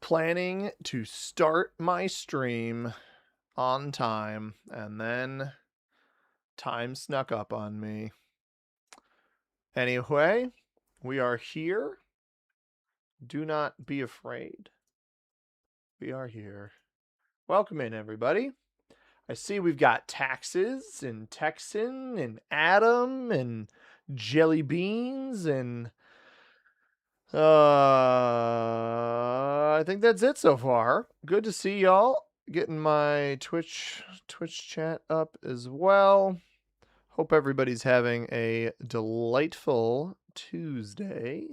planning to start my stream on time, and then time snuck up on me. Anyway, we are here. Do not be afraid. We are here. Welcome in, everybody. I see we've got Taxes and Texan and Adam and Jelly Beans and I think that's it so far. Good to see y'all. Getting my Twitch chat up as well. Hope everybody's having a delightful Tuesday.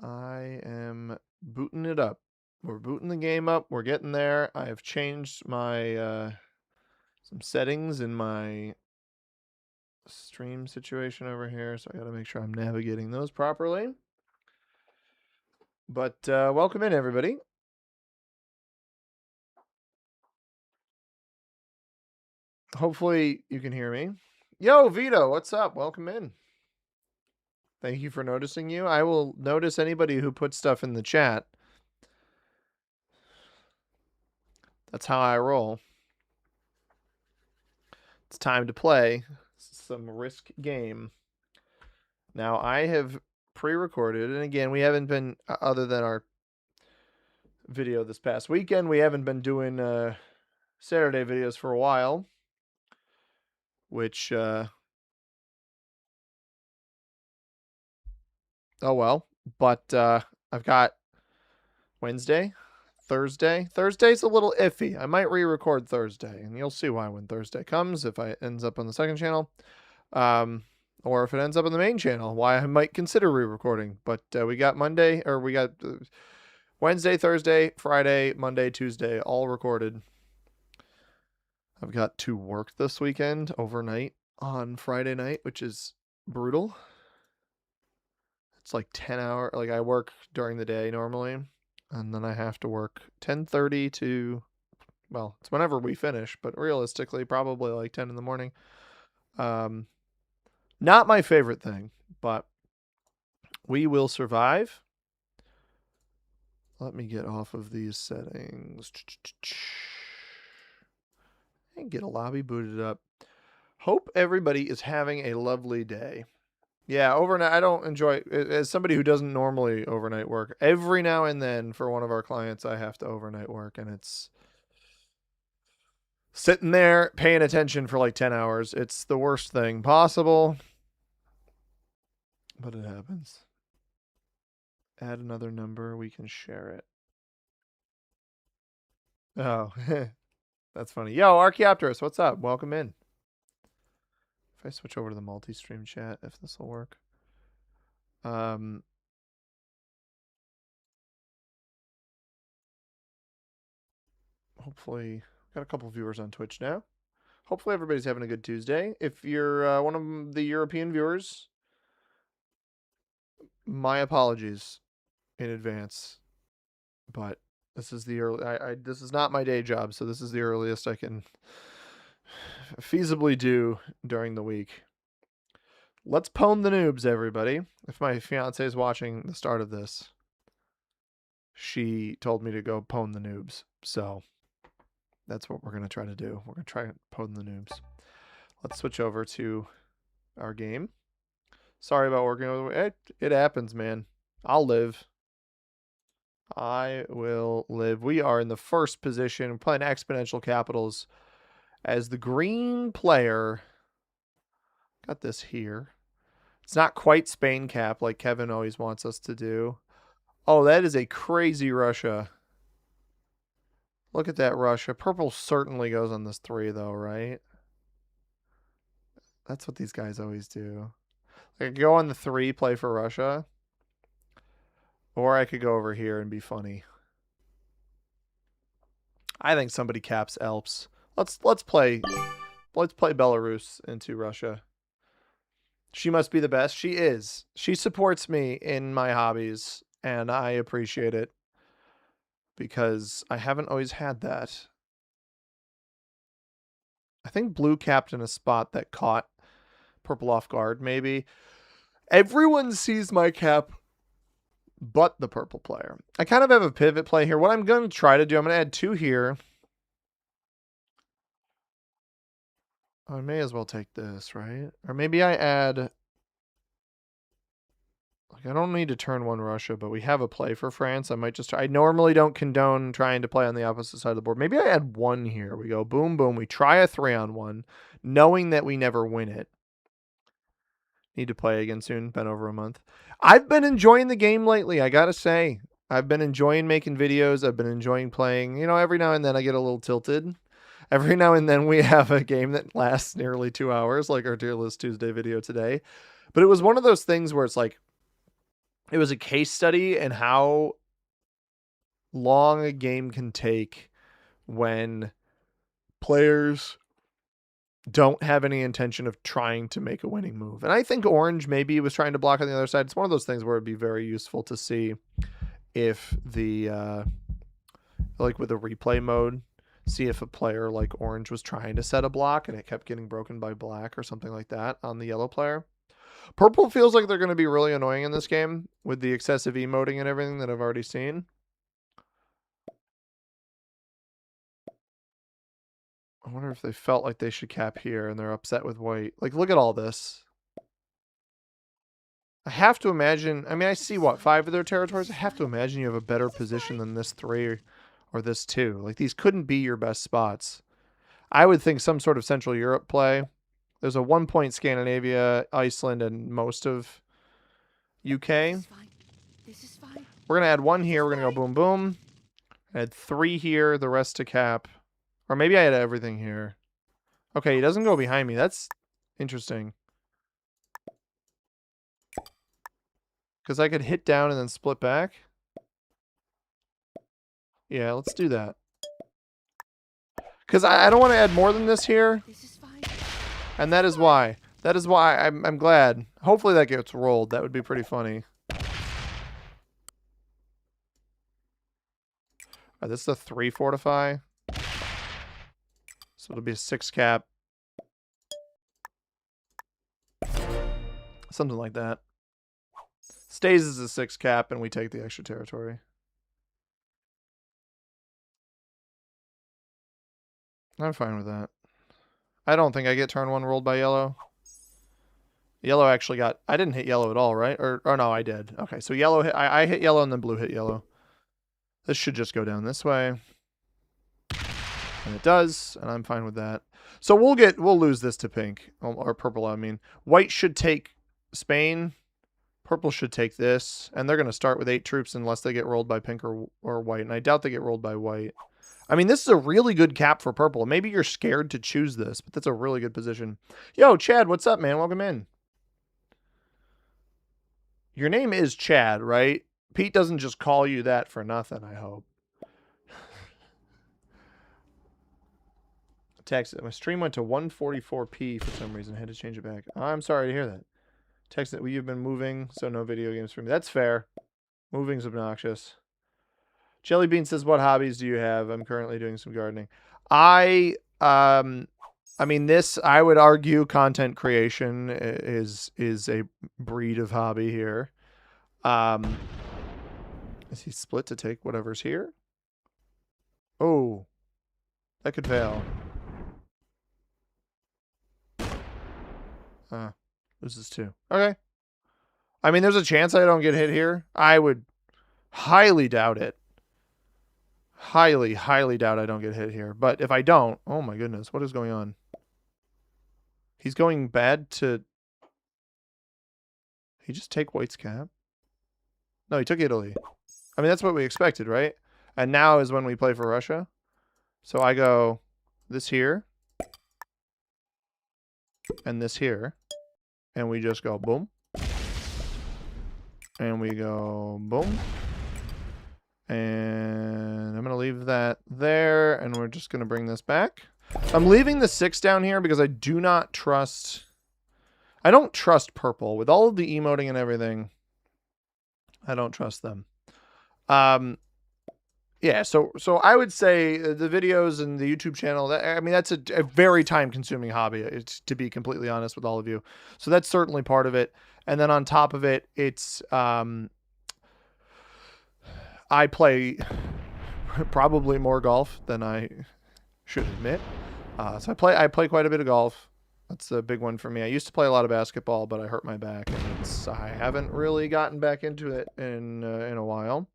I am booting it up. We're booting the game up. We're getting there. I've changed my some settings in my stream situation over here, so I got to make sure I'm navigating those properly. But welcome in, everybody. Hopefully you can hear me. Yo, Vito, what's up? Welcome in. Thank you for noticing you. I will notice anybody who puts stuff in the chat. That's how I roll. It's time to play some Risk game. Now, I have pre-recorded, and again, we haven't been, other than our video this past weekend, we haven't been doing Saturday videos for a while, which, oh well, but I've got Wednesday, Thursday. Thursday's a little iffy. I might re-record Thursday, and you'll see why when Thursday comes, if it ends up on the second channel. Or if it ends up on the main channel, why I might consider re-recording. But we got Monday, or we got Wednesday, Thursday, Friday, Monday, Tuesday, all recorded. I've got to work this weekend overnight on Friday night, which is brutal. It's like 10 hour, like I work during the day normally, and then I have to work 10:30 to, well, it's whenever we finish, but realistically, probably like 10 in the morning. Not my favorite thing, but we will survive. Let me get off of these settings and get a lobby booted up. Hope everybody is having a lovely day. Yeah, overnight, I don't enjoy, as somebody who doesn't normally overnight work, every now and then for one of our clients, I have to overnight work, and it's sitting there paying attention for like 10 hours. It's the worst thing possible, but it happens. Add another number, we can share it. Oh, that's funny. Yo, Archaeopteros, what's up? Welcome in. If I switch over to the multi-stream chat, if this will work. Hopefully, got a couple viewers on Twitch now. Hopefully everybody's having a good Tuesday. If you're one of the European viewers, my apologies in advance. But this is the early. This is not my day job, so this is the earliest I can feasibly do during the week. Let's pwn the noobs, everybody. If my fiance is watching the start of this, she told me to go pwn the noobs. So that's what we're going to try to do. We're going to try and pwn the noobs. Let's switch over to our game. Sorry about working over the way. It happens, man. I'll live. I will live. We are in the first position. We're playing Exponential Capitals as the green player. Got this here. It's not quite Spain cap like Kevin always wants us to do. Oh, that is a crazy Russia. Look at that Russia. Purple certainly goes on this 3, though, right? That's what these guys always do. I could go on the 3, play for Russia. Or I could go over here and be funny. I think somebody caps Alps. Let's play Belarus into Russia. She must be the best. She is. She supports me in my hobbies, and I appreciate it because I haven't always had that. I think blue capped in a spot that caught purple off guard, maybe. Everyone sees my cap but the purple player. I kind of have a pivot play here. What I'm going to try to do, I'm going to add 2 here. I may as well take this, right? Or maybe I add... Like, I don't need to turn 1 Russia, but we have a play for France. I might just try. I normally don't condone trying to play on the opposite side of the board. Maybe I add 1 here. We go boom, boom. We try a 3-on-1, knowing that we never win it. Need to play again soon. Been over a month. I've been enjoying the game lately, I gotta say. I've been enjoying making videos. I've been enjoying playing. You know, every now and then I get a little tilted. Every now and then we have a game that lasts nearly 2 hours, like our Tier List Tuesday video today. But it was one of those things where it's like, it was a case study in how long a game can take when players don't have any intention of trying to make a winning move. And I think Orange maybe was trying to block on the other side. It's one of those things where it'd be very useful to see if the, like with the replay mode, see if a player like Orange was trying to set a block and it kept getting broken by black or something like that on the yellow player. Purple feels like they're going to be really annoying in this game with the excessive emoting and everything that I've already seen. I wonder if they felt like they should cap here and they're upset with white. Like, look at all this. I have to imagine, I mean, I see what, 5 of their territories. I have to imagine you have a better position than this 3 or this 2. Like, these couldn't be your best spots. I would think some sort of Central Europe play. There's a 1 point Scandinavia, Iceland, and most of UK. We're going to add 1 here. We're going to go boom, boom. Add 3 here, the rest to cap. Or maybe I had everything here. Okay, he doesn't go behind me. That's interesting. Because I could hit down and then split back. Yeah, let's do that. Because I don't want to add more than this here. And that is why. That is why I'm glad. Hopefully that gets rolled. That would be pretty funny. Alright, this is a 3 fortify. So it'll be a 6 cap. Something like that. Stays as a 6 cap and we take the extra territory. I'm fine with that. I don't think I get turn 1 rolled by yellow. Yellow actually got... I didn't hit yellow at all, right? Or no, I did. Okay, so yellow hit... I hit yellow and then blue hit yellow. This should just go down this way. And it does, and I'm fine with that. So we'll lose this to pink. Or purple, I mean. White should take Spain. Purple should take this. And they're going to start with 8 troops unless they get rolled by pink or white. And I doubt they get rolled by white. I mean, this is a really good cap for purple. Maybe you're scared to choose this, but that's a really good position. Yo, Chad, what's up, man? Welcome in. Your name is Chad, right? Pete doesn't just call you that for nothing, I hope. Text. My stream went to 144p for some reason. I had to change it back. I'm sorry to hear that. Text that you've been moving, so no video games for me. That's fair. Moving's obnoxious. Jellybean says, what hobbies do you have? I'm currently doing some gardening. I mean, this, I would argue content creation is a breed of hobby here. Is he split to take whatever's here? Oh, that could fail. Loses 2. Okay. I mean, there's a chance I don't get hit here. I would highly doubt it. Highly, highly doubt I don't get hit here. But if I don't, oh my goodness, what is going on? He's going bad to... He just take white's cap? No, he took Italy. I mean, that's what we expected, right? And now is when we play for Russia. So I go this here. And this here. And we just go boom. And we go boom. And I'm going to leave that there. And we're just going to bring this back. I'm leaving the 6 down here because I do not trust... I don't trust purple. With all of the emoting and everything, I don't trust them. Yeah, so I would say the videos and the YouTube channel, I mean, that's a very time-consuming hobby, to be completely honest with all of you. So that's certainly part of it. And then on top of it, it's... I play probably more golf than I should admit. So I play quite a bit of golf. That's a big one for me. I used to play a lot of basketball, but I hurt my back, and I haven't really gotten back into it in a while.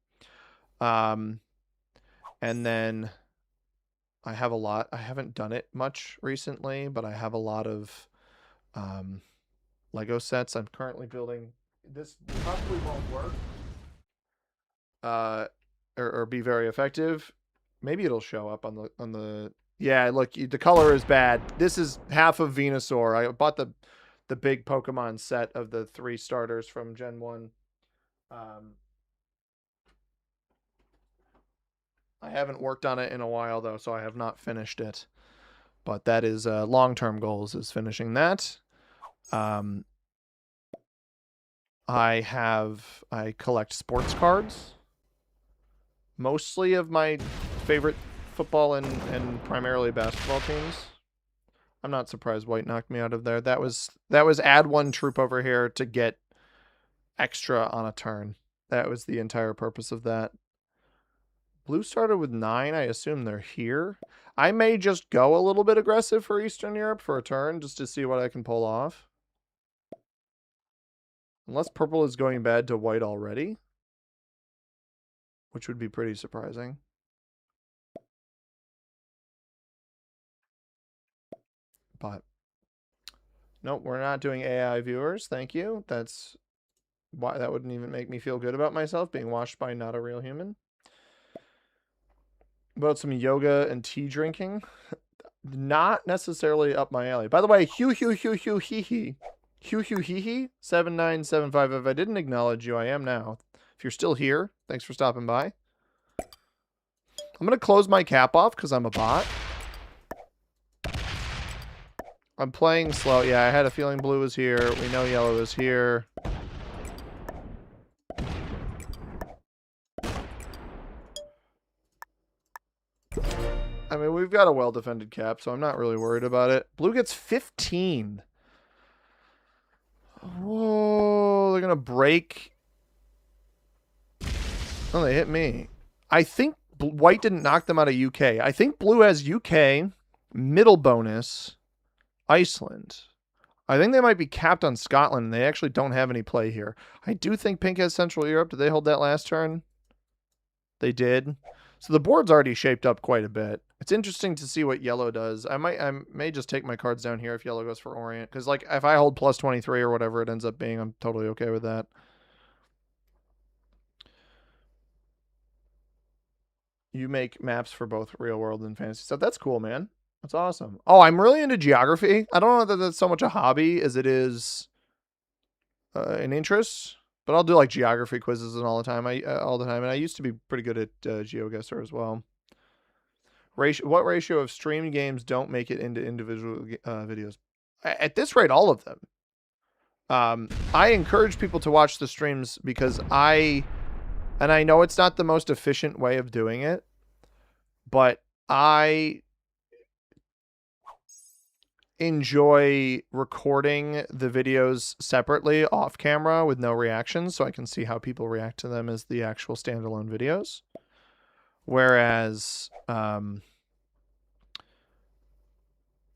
Um, and then I have a lot. I haven't done it much recently, but I have a lot of um, Lego sets. I'm currently building. This probably won't work, uh, or be very effective. Maybe it'll show up on the. Yeah, look, the color is bad. This is half of Venusaur. I bought the big Pokemon set of the 3 starters from Gen 1. I haven't worked on it in a while though, so I have not finished it. But that is long-term goals is finishing that. Um, I collect sports cards. Mostly of my favorite football and primarily basketball teams. I'm not surprised White knocked me out of there. That was add 1 troop over here to get extra on a turn. That was the entire purpose of that. Blue started with 9. I assume they're here. I may just go a little bit aggressive for Eastern Europe for a turn just to see what I can pull off. Unless purple is going bad to white already, which would be pretty surprising. But nope, we're not doing AI viewers. Thank you. That's why that wouldn't even make me feel good about myself being watched by not a real human. What about some yoga and tea drinking? Not necessarily up my alley. By the way, hee hee. 7975. If I didn't acknowledge you, I am now. If you're still here, thanks for stopping by. I'm gonna close my cap off because I'm a bot. I'm playing slow. Yeah, I had a feeling blue was here. We know yellow is here. I mean, we've got a well-defended cap, so I'm not really worried about it. Blue gets 15. Whoa, they're gonna break. Oh, they hit me. I think white didn't knock them out of UK. I think blue has UK, middle bonus, Iceland. I think they might be capped on Scotland, and they actually don't have any play here. I do think pink has Central Europe. Did they hold that last turn? They did. So the board's already shaped up quite a bit. It's interesting to see what yellow does. I may just take my cards down here if yellow goes for Orient. Because, like, if I hold plus 23 or whatever it ends up being, I'm totally okay with that. You make maps for both real world and fantasy stuff. That's cool, man. That's awesome. Oh, I'm really into geography. I don't know that that's so much a hobby as it is an interest. But I'll do like geography quizzes and all the time. And I used to be pretty good at GeoGuessr as well. What ratio of streamed games don't make it into individual videos? At this rate, all of them. I encourage people to watch the streams because I know it's not the most efficient way of doing it, but I enjoy recording the videos separately off camera with no reactions so I can see how people react to them as the actual standalone videos. Whereas, you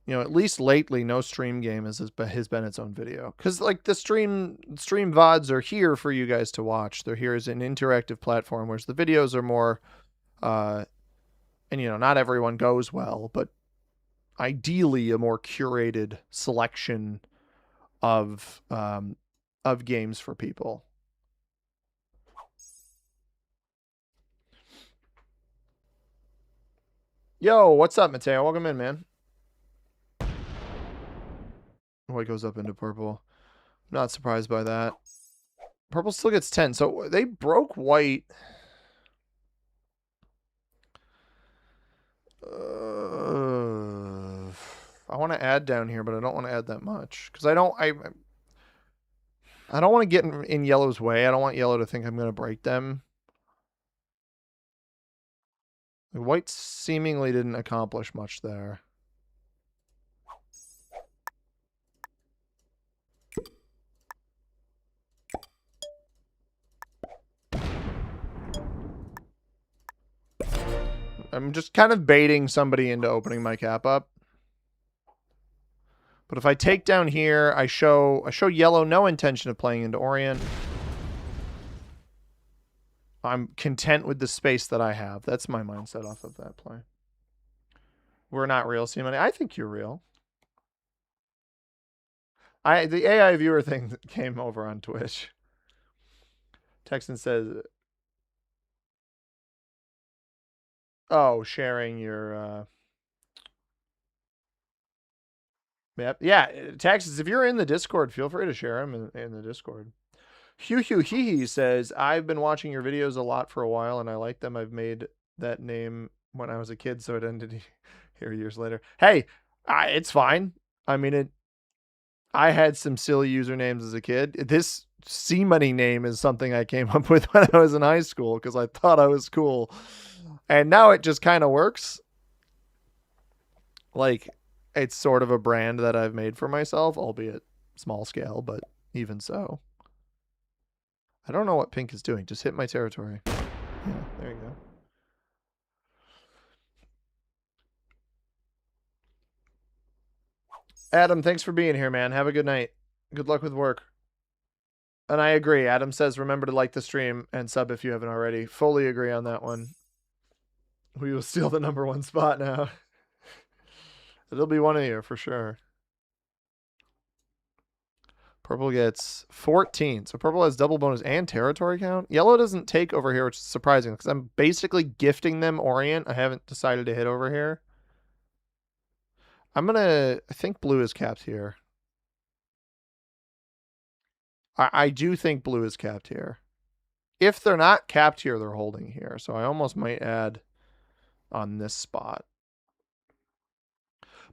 know, at least lately, no stream game has been its own video. Because, like, the stream VODs are here for you guys to watch. They're here as an interactive platform, whereas the videos are more, and, you know, not everyone goes well, but ideally a more curated selection of games for people. Yo, what's up, Mateo? Welcome in, man. White goes up into purple. Not surprised by that. Purple still gets 10. So they broke white. I want to add down here, but I don't want to add that much because I don't want to get in yellow's way. I don't want yellow to think I'm going to break them. White seemingly didn't accomplish much there. I'm just kind of baiting somebody into opening my cap up. But if I take down here, I show yellow no intention of playing into Orient. I'm content with the space that I have. That's my mindset off of that play. We're not real, C-Money. I think you're real. The AI viewer thing that came over on Twitch. Texan says, oh, sharing your Yep. Yeah, Texas, if you're in the Discord, feel free to share them in the Discord. Hee says, I've been watching your videos a lot for a while, and I like them. I've made that name when I was a kid, so it ended here years later. Hey, it's fine. I mean, I had some silly usernames as a kid. This C-Money name is something I came up with when I was in high school because I thought I was cool. And now it just kind of works. Like, it's sort of a brand that I've made for myself, albeit small scale, but even so. I don't know what pink is doing. Just hit my territory. Yeah, there you go. Adam, thanks for being here, man. Have a good night. Good luck with work. And I agree. Adam says, remember to like the stream and sub if you haven't already. Fully agree on that one. We will steal the #1 spot now. It'll be one of you for sure. Purple gets 14. So purple has double bonus and territory count. Yellow doesn't take over here, which is surprising because I'm basically gifting them Orient. I haven't decided to hit over here. I think blue is capped here. I do think blue is capped here. If they're not capped here, they're holding here. So I almost might add on this spot.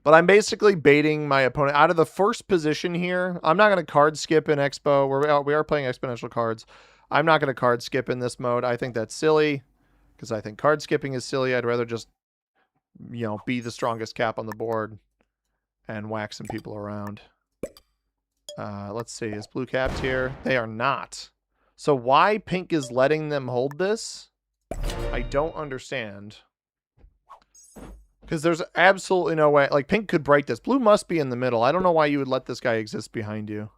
But I'm basically baiting my opponent out of the first position here. I'm not going to card skip in Expo. We are playing exponential cards. I'm not going to card skip in this mode. I think that's silly because I think card skipping is silly. I'd rather just, be the strongest cap on the board and whack some people around. Let's see. Is blue capped here? They are not. So why pink is letting them hold this? I don't understand. Because there's absolutely no way. Like, pink could break this. Blue must be in the middle. I don't know why you would let this guy exist behind you.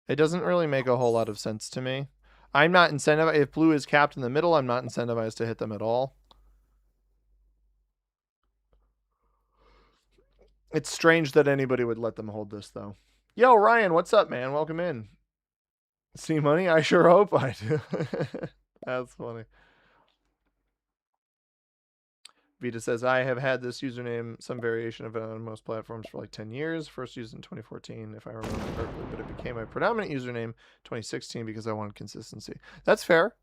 It doesn't really make a whole lot of sense to me. I'm not incentivized. If blue is capped in the middle, I'm not incentivized to hit them at all. It's strange that anybody would let them hold this, though. Yo, Ryan, what's up, man? Welcome in. See money? I sure hope I do. That's funny. Vita says, I have had this username, some variation of it on most platforms for like 10 years. First used in 2014, if I remember correctly, but it became my predominant username 2016 because I wanted consistency. That's fair.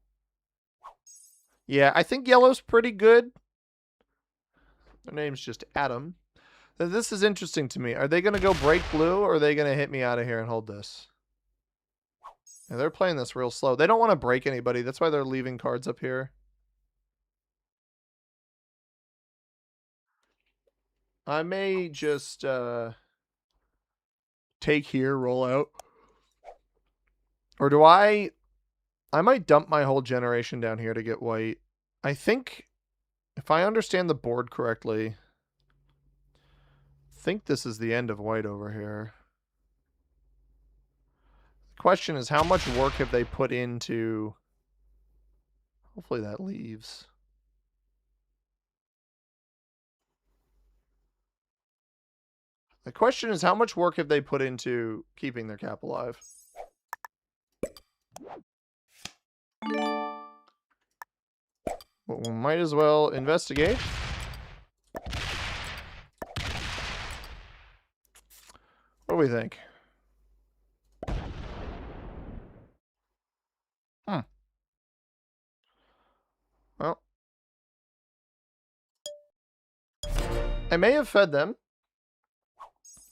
Yeah, I think yellow's pretty good. Their name's just Adam. This is interesting to me. Are they going to go break blue, or are they going to hit me out of here and hold this? Yeah, they're playing this real slow. They don't want to break anybody. That's why they're leaving cards up here. I may just take here, roll out. Or do I might dump my whole generation down here to get white. I think, if I understand the board correctly, I think this is the end of white over here. The question is, how much work have they put into... Hopefully that leaves. The question is, how much work have they put into keeping their cap alive? Well, we might as well investigate. What do we think? Well, I may have fed them.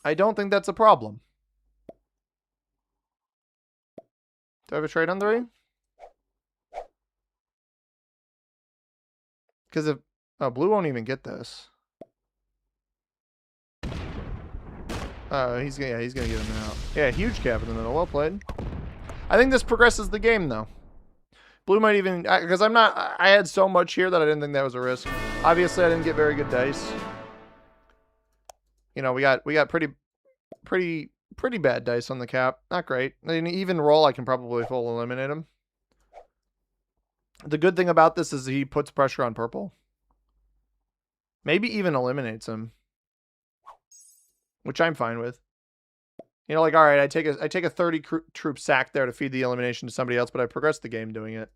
I don't think that's a problem. Do I have a trade on 3? Because if... Oh, blue won't even get this. He's gonna get him out. Yeah, huge cap in the middle. Well played. I think this progresses the game, though. Blue might even, because I had so much here that I didn't think that was a risk. Obviously, I didn't get very good dice. You know, we got pretty bad dice on the cap. Not great. And even roll, I can probably full eliminate him. The good thing about this is he puts pressure on purple. Maybe even eliminates him, which I'm fine with. You know, like, all right, I take a 30 troop sack there to feed the elimination to somebody else, but I progress the game doing it.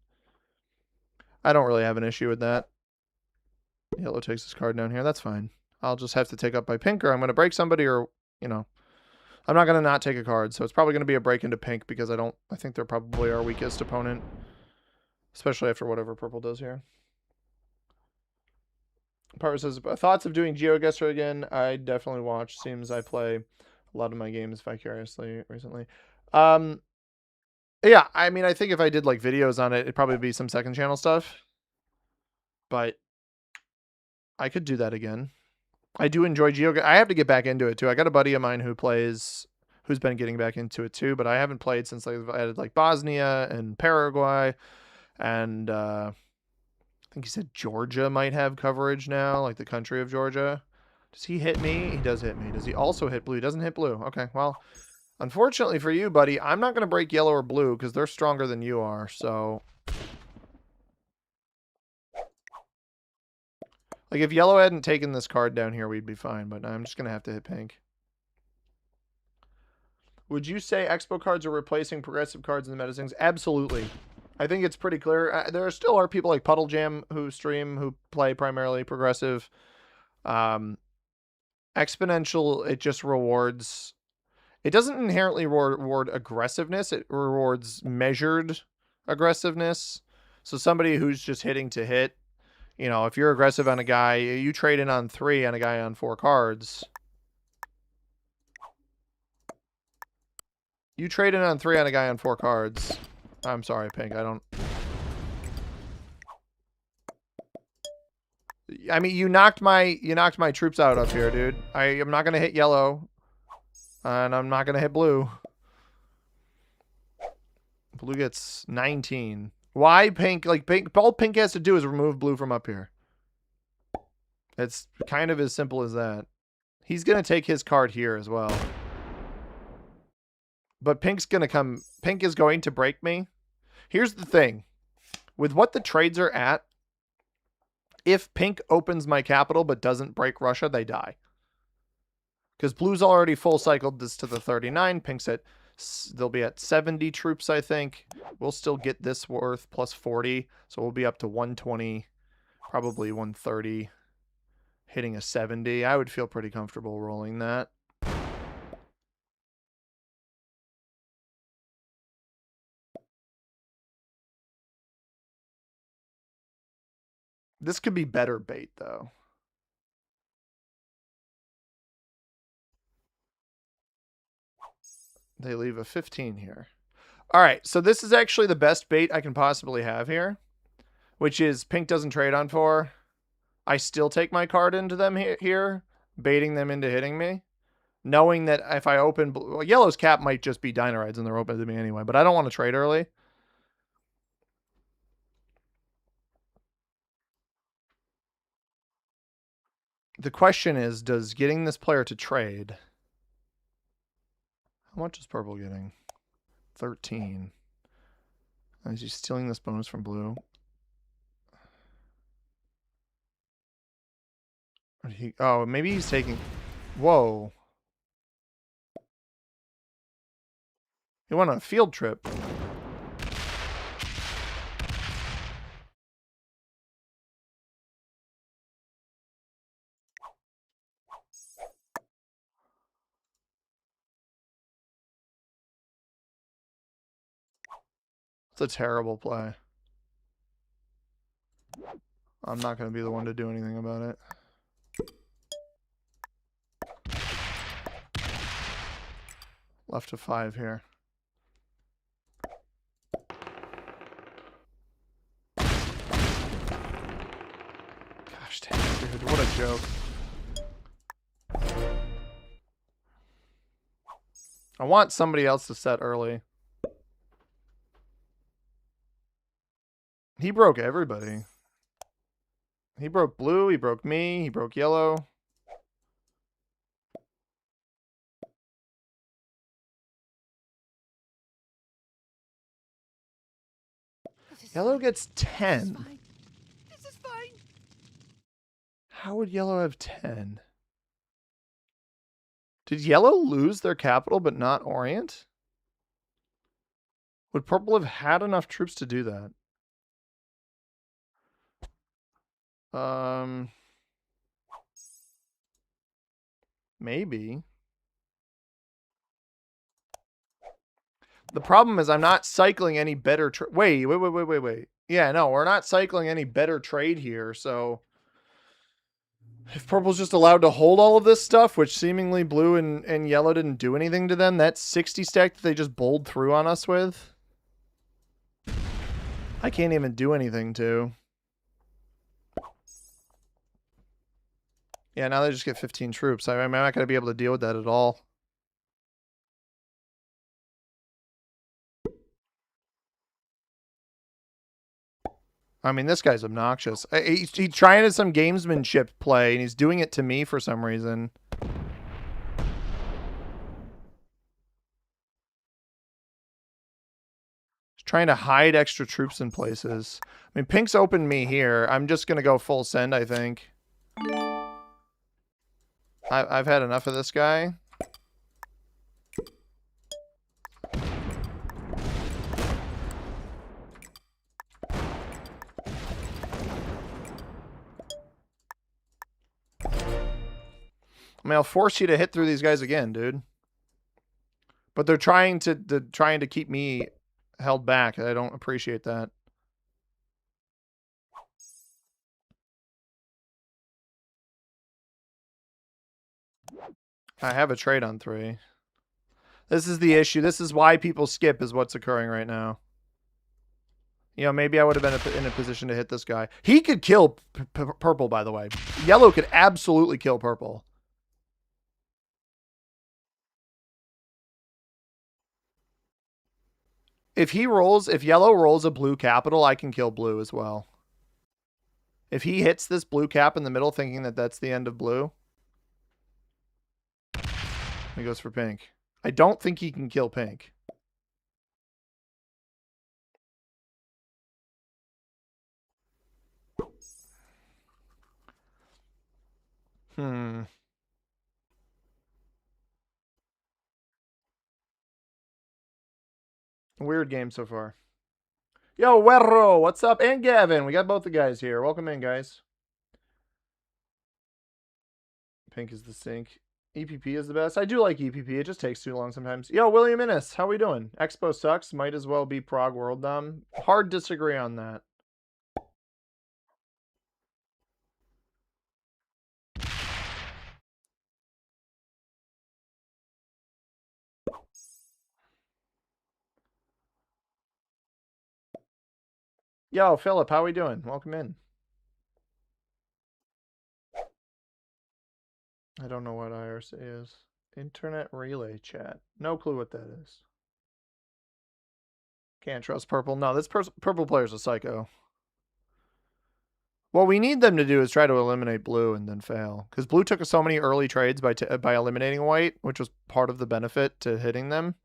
I don't really have an issue with that. Yellow takes his card down here. That's fine. I'll just have to take up by pink, or I'm going to break somebody, or, you know, I'm not going to not take a card. So it's probably going to be a break into pink because I think they're probably our weakest opponent, especially after whatever purple does here. Parker says, thoughts of doing GeoGuessr again? I definitely watch. Seems I play a lot of my games vicariously recently. Yeah, I mean, I think if I did like videos on it, it'd probably be some second channel stuff. But I could do that again. I do enjoy GeoGuessr. I have to get back into it too. I got a buddy of mine who's been getting back into it too, but I haven't played since I added like Bosnia and Paraguay, and I think he said Georgia might have coverage now, like the country of Georgia. Does he hit me? He does hit me. Does he also hit blue? He doesn't hit blue. Okay, well, unfortunately for you, buddy, I'm not going to break yellow or blue because they're stronger than you are, so... Like, if yellow hadn't taken this card down here, we'd be fine, but I'm just going to have to hit pink. Would you say Expo cards are replacing progressive cards in the meta things? Absolutely. I think it's pretty clear. There still are people like Puddle Jam who stream, who play primarily progressive. Exponential, it just rewards... It doesn't inherently reward aggressiveness. It rewards measured aggressiveness. So somebody who's just hitting to hit, you know, if you're aggressive on a guy, you trade in on 3 on a guy on 4 cards. You trade in on 3 on a guy on 4 cards. I'm sorry, pink. I mean, you knocked my troops out up here, dude. I'm not gonna hit yellow, and I'm not gonna hit blue. Blue gets 19. Why pink? Like, pink, all pink has to do is remove blue from up here. It's kind of as simple as that. He's going to take his card here as well. But pink's going to come... Pink is going to break me. Here's the thing. With what the trades are at, if pink opens my capital but doesn't break Russia, they die. Because blue's already full cycled this to the 39. Pink's at... They'll be at 70 troops, I think. We'll still get this worth plus 40. So we'll be up to 120, probably 130. Hitting a 70. I would feel pretty comfortable rolling that. This could be better bait, though. They leave a 15 here. All right, so this is actually the best bait I can possibly have here, which is pink doesn't trade on 4. I still take my card into them here, baiting them into hitting me, knowing that if I open... Well, yellow's cap might just be Dinarides and they're open to me anyway, but I don't want to trade early. The question is, does getting this player to trade... How much is purple getting? 13. Is he stealing this bonus from blue? Oh, maybe he's taking... Whoa. He went on a field trip. It's a terrible play. I'm not going to be the one to do anything about it. Left to 5 here. Gosh dang it, dude. What a joke. I want somebody else to set early. He broke everybody. He broke blue, he broke me, he broke yellow. Yellow gets 10. This is fine. How would yellow have 10? Did yellow lose their capital but not Orient? Would purple have had enough troops to do that? Maybe. The problem is I'm not cycling any better wait. Yeah, no, we're not cycling any better trade here, so if purple's just allowed to hold all of this stuff, which seemingly blue and yellow didn't do anything to them, that 60 stack that they just bowled through on us with, I can't even do anything to. Yeah, now they just get 15 troops. I'm not going to be able to deal with that at all. I mean, this guy's obnoxious. He's trying to some gamesmanship play, and he's doing it to me for some reason. He's trying to hide extra troops in places. I mean, pink's opened me here. I'm just going to go full send, I think. I've had enough of this guy. I mean, I'll force you to hit through these guys again, dude. But they're trying to keep me held back. I don't appreciate that. I have a trade on 3. This is the issue. This is why people skip is what's occurring right now. You know, maybe I would have been in a position to hit this guy. He could kill purple, by the way. Yellow could absolutely kill purple. If yellow rolls a blue capital, I can kill blue as well. If he hits this blue cap in the middle thinking that that's the end of blue, he goes for pink. I don't think he can kill pink. Weird game so far. Yo, Werro, what's up? And Gavin, we got both the guys here. Welcome in, guys. Pink is the sink. EPP is the best. I do like EPP. It just takes too long sometimes. Yo, William Innes, how we doing? Expo sucks. Might as well be Prague World Dom. Hard disagree on that. Yo, Philip, how we doing? Welcome in. I don't know what IRC is. Internet relay chat. No clue what that is. Can't trust purple. No, this purple player's a psycho. What we need them to do is try to eliminate blue and then fail. Because blue took so many early trades by eliminating white, which was part of the benefit to hitting them.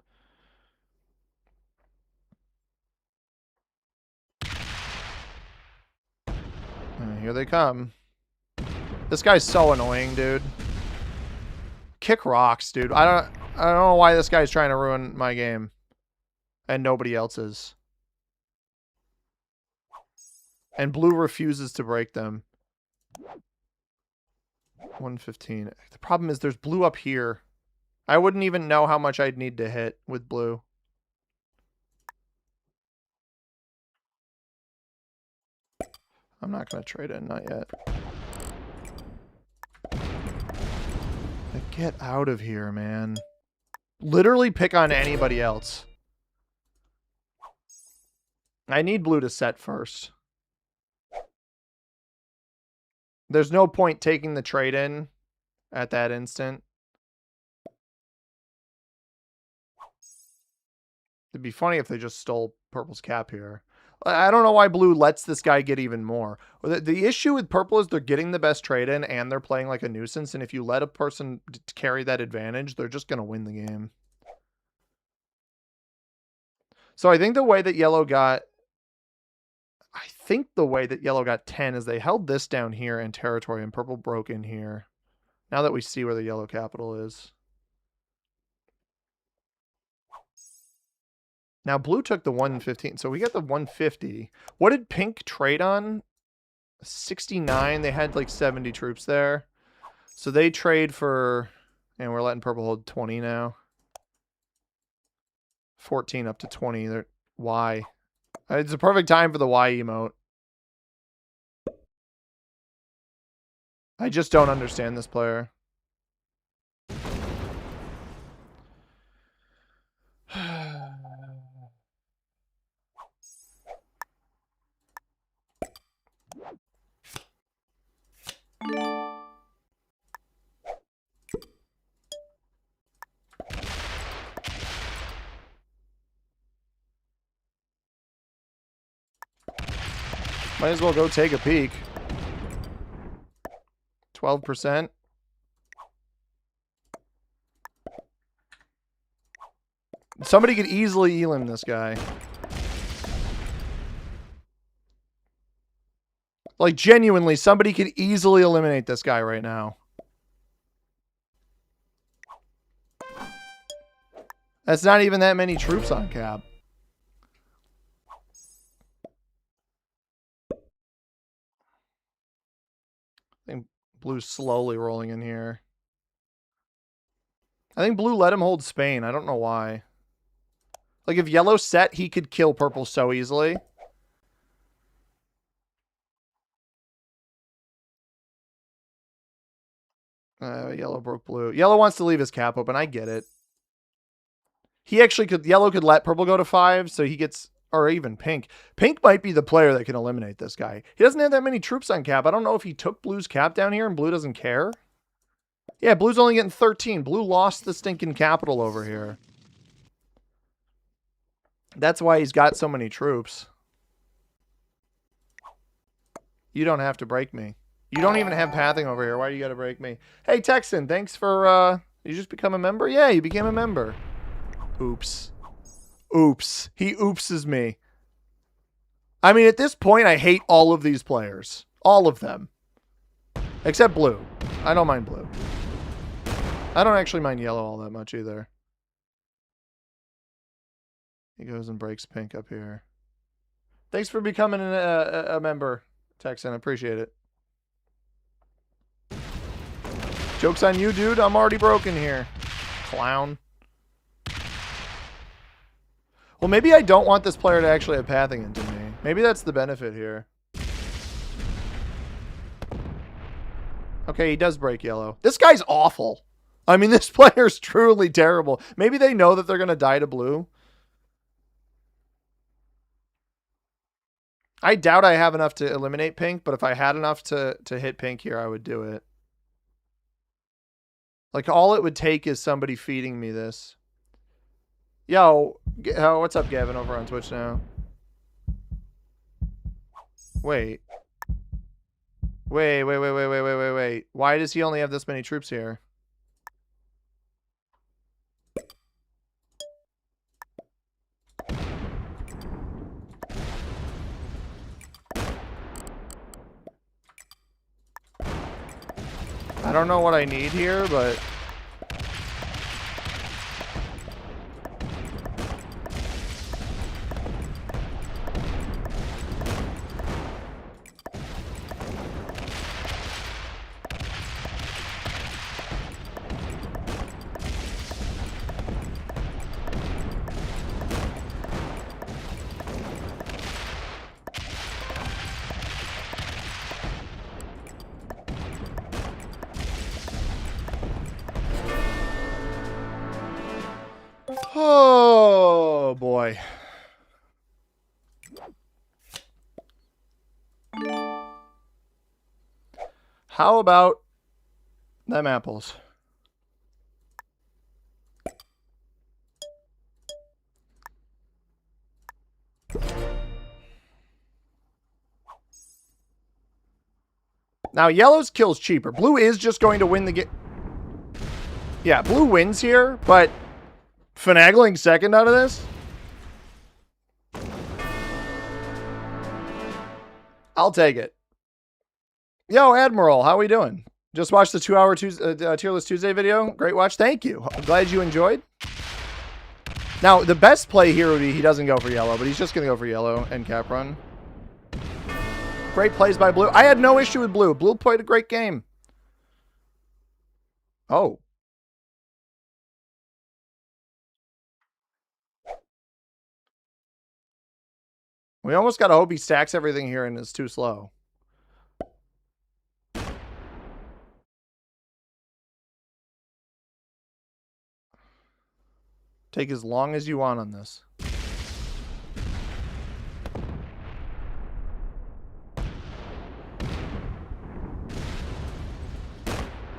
Here they come. This guy's so annoying, dude. Kick rocks, dude. I don't know why this guy's trying to ruin my game. And nobody else's. And blue refuses to break them. 115. The problem is there's blue up here. I wouldn't even know how much I'd need to hit with blue. I'm not going to trade in, not yet. Get out of here, man. Literally pick on anybody else. I need blue to set first. There's no point taking the trade in at that instant. It'd be funny if they just stole purple's cap here. I don't know why blue lets this guy get even more. The issue with purple is they're getting the best trade in and they're playing like a nuisance. And if you let a person carry that advantage, they're just going to win the game. So I think the way that yellow got 10 is they held this down here in territory and purple broke in here. Now that we see where the yellow capital is. Now blue took the 115. So we got the 150. What did pink trade on? 69. They had like 70 troops there. So they trade for, and we're letting purple hold 20 now. 14 up to 20. They're, why? It's a perfect time for the Y emote. I just don't understand this player. Might as well go take a peek. 12%. Somebody could easily elim this guy. Like, genuinely, somebody could easily eliminate this guy right now. That's not even that many troops on cap. I think blue's slowly rolling in here. I think blue let him hold Spain. I don't know why. Like, if yellow set, he could kill purple so easily. Yellow broke blue. Yellow wants to leave his cap open. I get it. He actually could... Yellow could let purple go to 5, so he gets... Or even pink. Pink might be the player that can eliminate this guy. He doesn't have that many troops on cap. I don't know if he took blue's cap down here and blue doesn't care. Yeah, blue's only getting 13. Blue lost the stinking capital over here. That's why he's got so many troops. You don't have to break me. You don't even have pathing over here. Why do you got to break me? Hey, Texan, thanks for, you just become a member? Yeah, you became a member. Oops. Oops. He oopses me. I mean, at this point, I hate all of these players. All of them. Except blue. I don't mind blue. I don't actually mind yellow all that much either. He goes and breaks pink up here. Thanks for becoming a member, Texan. I appreciate it. Joke's on you, dude. I'm already broken here. Clown. Well, maybe I don't want this player to actually have pathing into me. Maybe that's the benefit here. Okay, he does break yellow. This guy's awful. I mean, this player's truly terrible. Maybe they know that they're going to die to blue. I doubt I have enough to eliminate pink, but if I had enough to hit pink here, I would do it. Like, all it would take is somebody feeding me this. Yo, what's up, Gavin, over on Twitch now? Wait. Wait. Why does he only have this many troops here? I don't know what I need here, but... Oh, boy. How about them apples? Now, yellow's kill's cheaper. Blue is just going to win the game. Yeah, blue wins here, but finagling second out of this? I'll take it. Yo, Admiral, how we doing? Just watched the 2-hour Tier List Tuesday video. Great watch. Thank you. I'm glad you enjoyed. Now, the best play here would be he doesn't go for yellow, but he's just going to go for yellow and cap run. Great plays by blue. I had no issue with blue. Blue played a great game. Oh. We almost got to hope he stacks everything here and is too slow. Take as long as you want on this.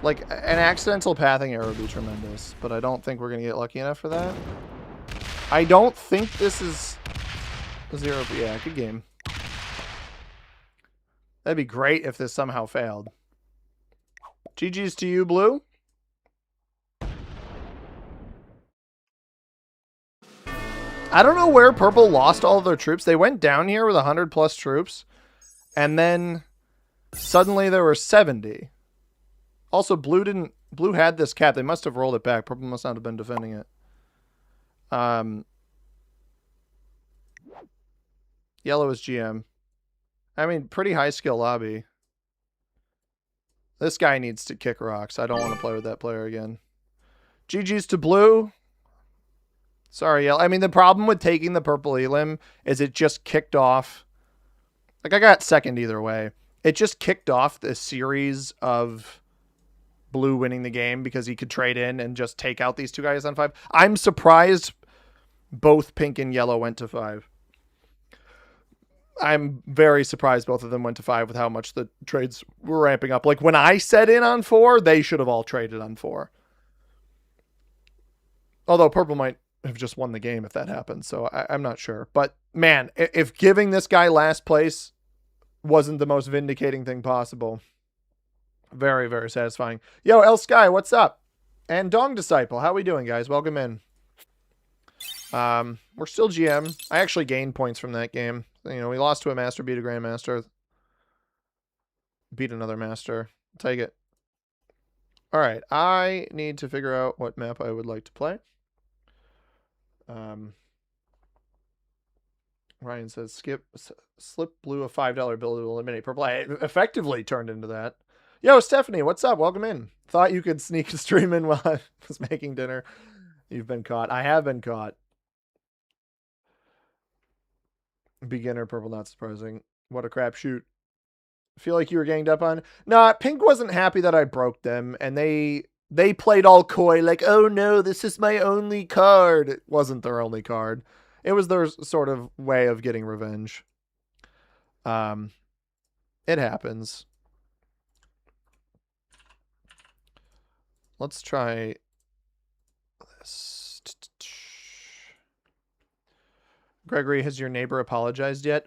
Like, an accidental pathing error would be tremendous, but I don't think we're going to get lucky enough for that. I don't think this is a 0. Yeah, good game. That'd be great if this somehow failed. GG's to you, Blue. I don't know where Purple lost all of their troops. They went down here with 100+ troops, and then suddenly there were 70. Also, Blue had this cap. They must have rolled it back. Purple must not have been defending it. Yellow is GM. I mean, pretty high skill lobby. This guy needs to kick rocks. I don't want to play with that player again. GG's to Blue. Sorry, Yellow. I mean, the problem with taking the purple elim is it just kicked off. Like, I got second either way. It just kicked off the series of Blue winning the game because he could trade in and just take out these two guys on 5. I'm surprised both pink and yellow went to 5. I'm very surprised both of them went to 5 with how much the trades were ramping up. Like, when I set in on 4, they should have all traded on 4. Although purple might have just won the game if that happened, so I'm not sure. But, man, if giving this guy last place wasn't the most vindicating thing possible, very, very satisfying. Yo, El Sky, what's up? And Dong Disciple, how we doing, guys? Welcome in. We're still GM. I actually gained points from that game. You know, we lost to a master, beat a grandmaster, beat another master. Take it. All right, I need to figure out what map I would like to play. Ryan says, slip blue a $5 bill to eliminate purple. I effectively turned into that. Yo, Stephanie, what's up? Welcome in. Thought you could sneak a stream in while I was making dinner. You've been caught. I have been caught. Beginner purple, not surprising. What a crapshoot. Feel like you were ganged up on? Nah, pink wasn't happy that I broke them, and they played all coy, like, oh no, this is my only card. It wasn't their only card. It was their sort of way of getting revenge. It happens. Let's try this. Gregory, has your neighbor apologized yet?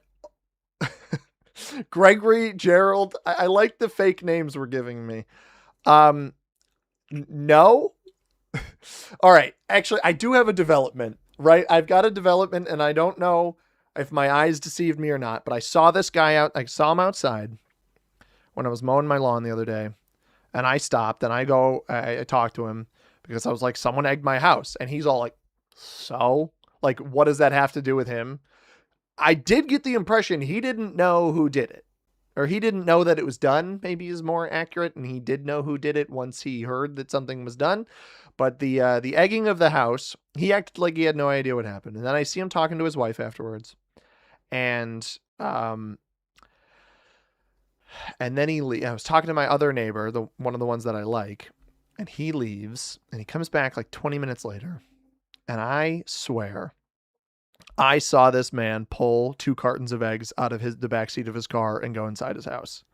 Gregory, Gerald, I like the fake names we're giving me. No. All right. Actually, I do have a development, right? I've got a development, and I don't know if my eyes deceived me or not, but I saw this guy out. I saw him outside when I was mowing my lawn the other day, and I stopped, and I talked to him because I was like, someone egged my house, and he's all like, so? Like, what does that have to do with him? I did get the impression he didn't know who did it. Or he didn't know that it was done, maybe is more accurate, and he did know who did it once he heard that something was done. But the egging of the house, he acted like he had no idea what happened. And then I see him talking to his wife afterwards. And then I was talking to my other neighbor, one of the ones that I like, and he leaves, and he comes back like 20 minutes later. And I swear, I saw this man pull 2 cartons of eggs out of the backseat of his car and go inside his house.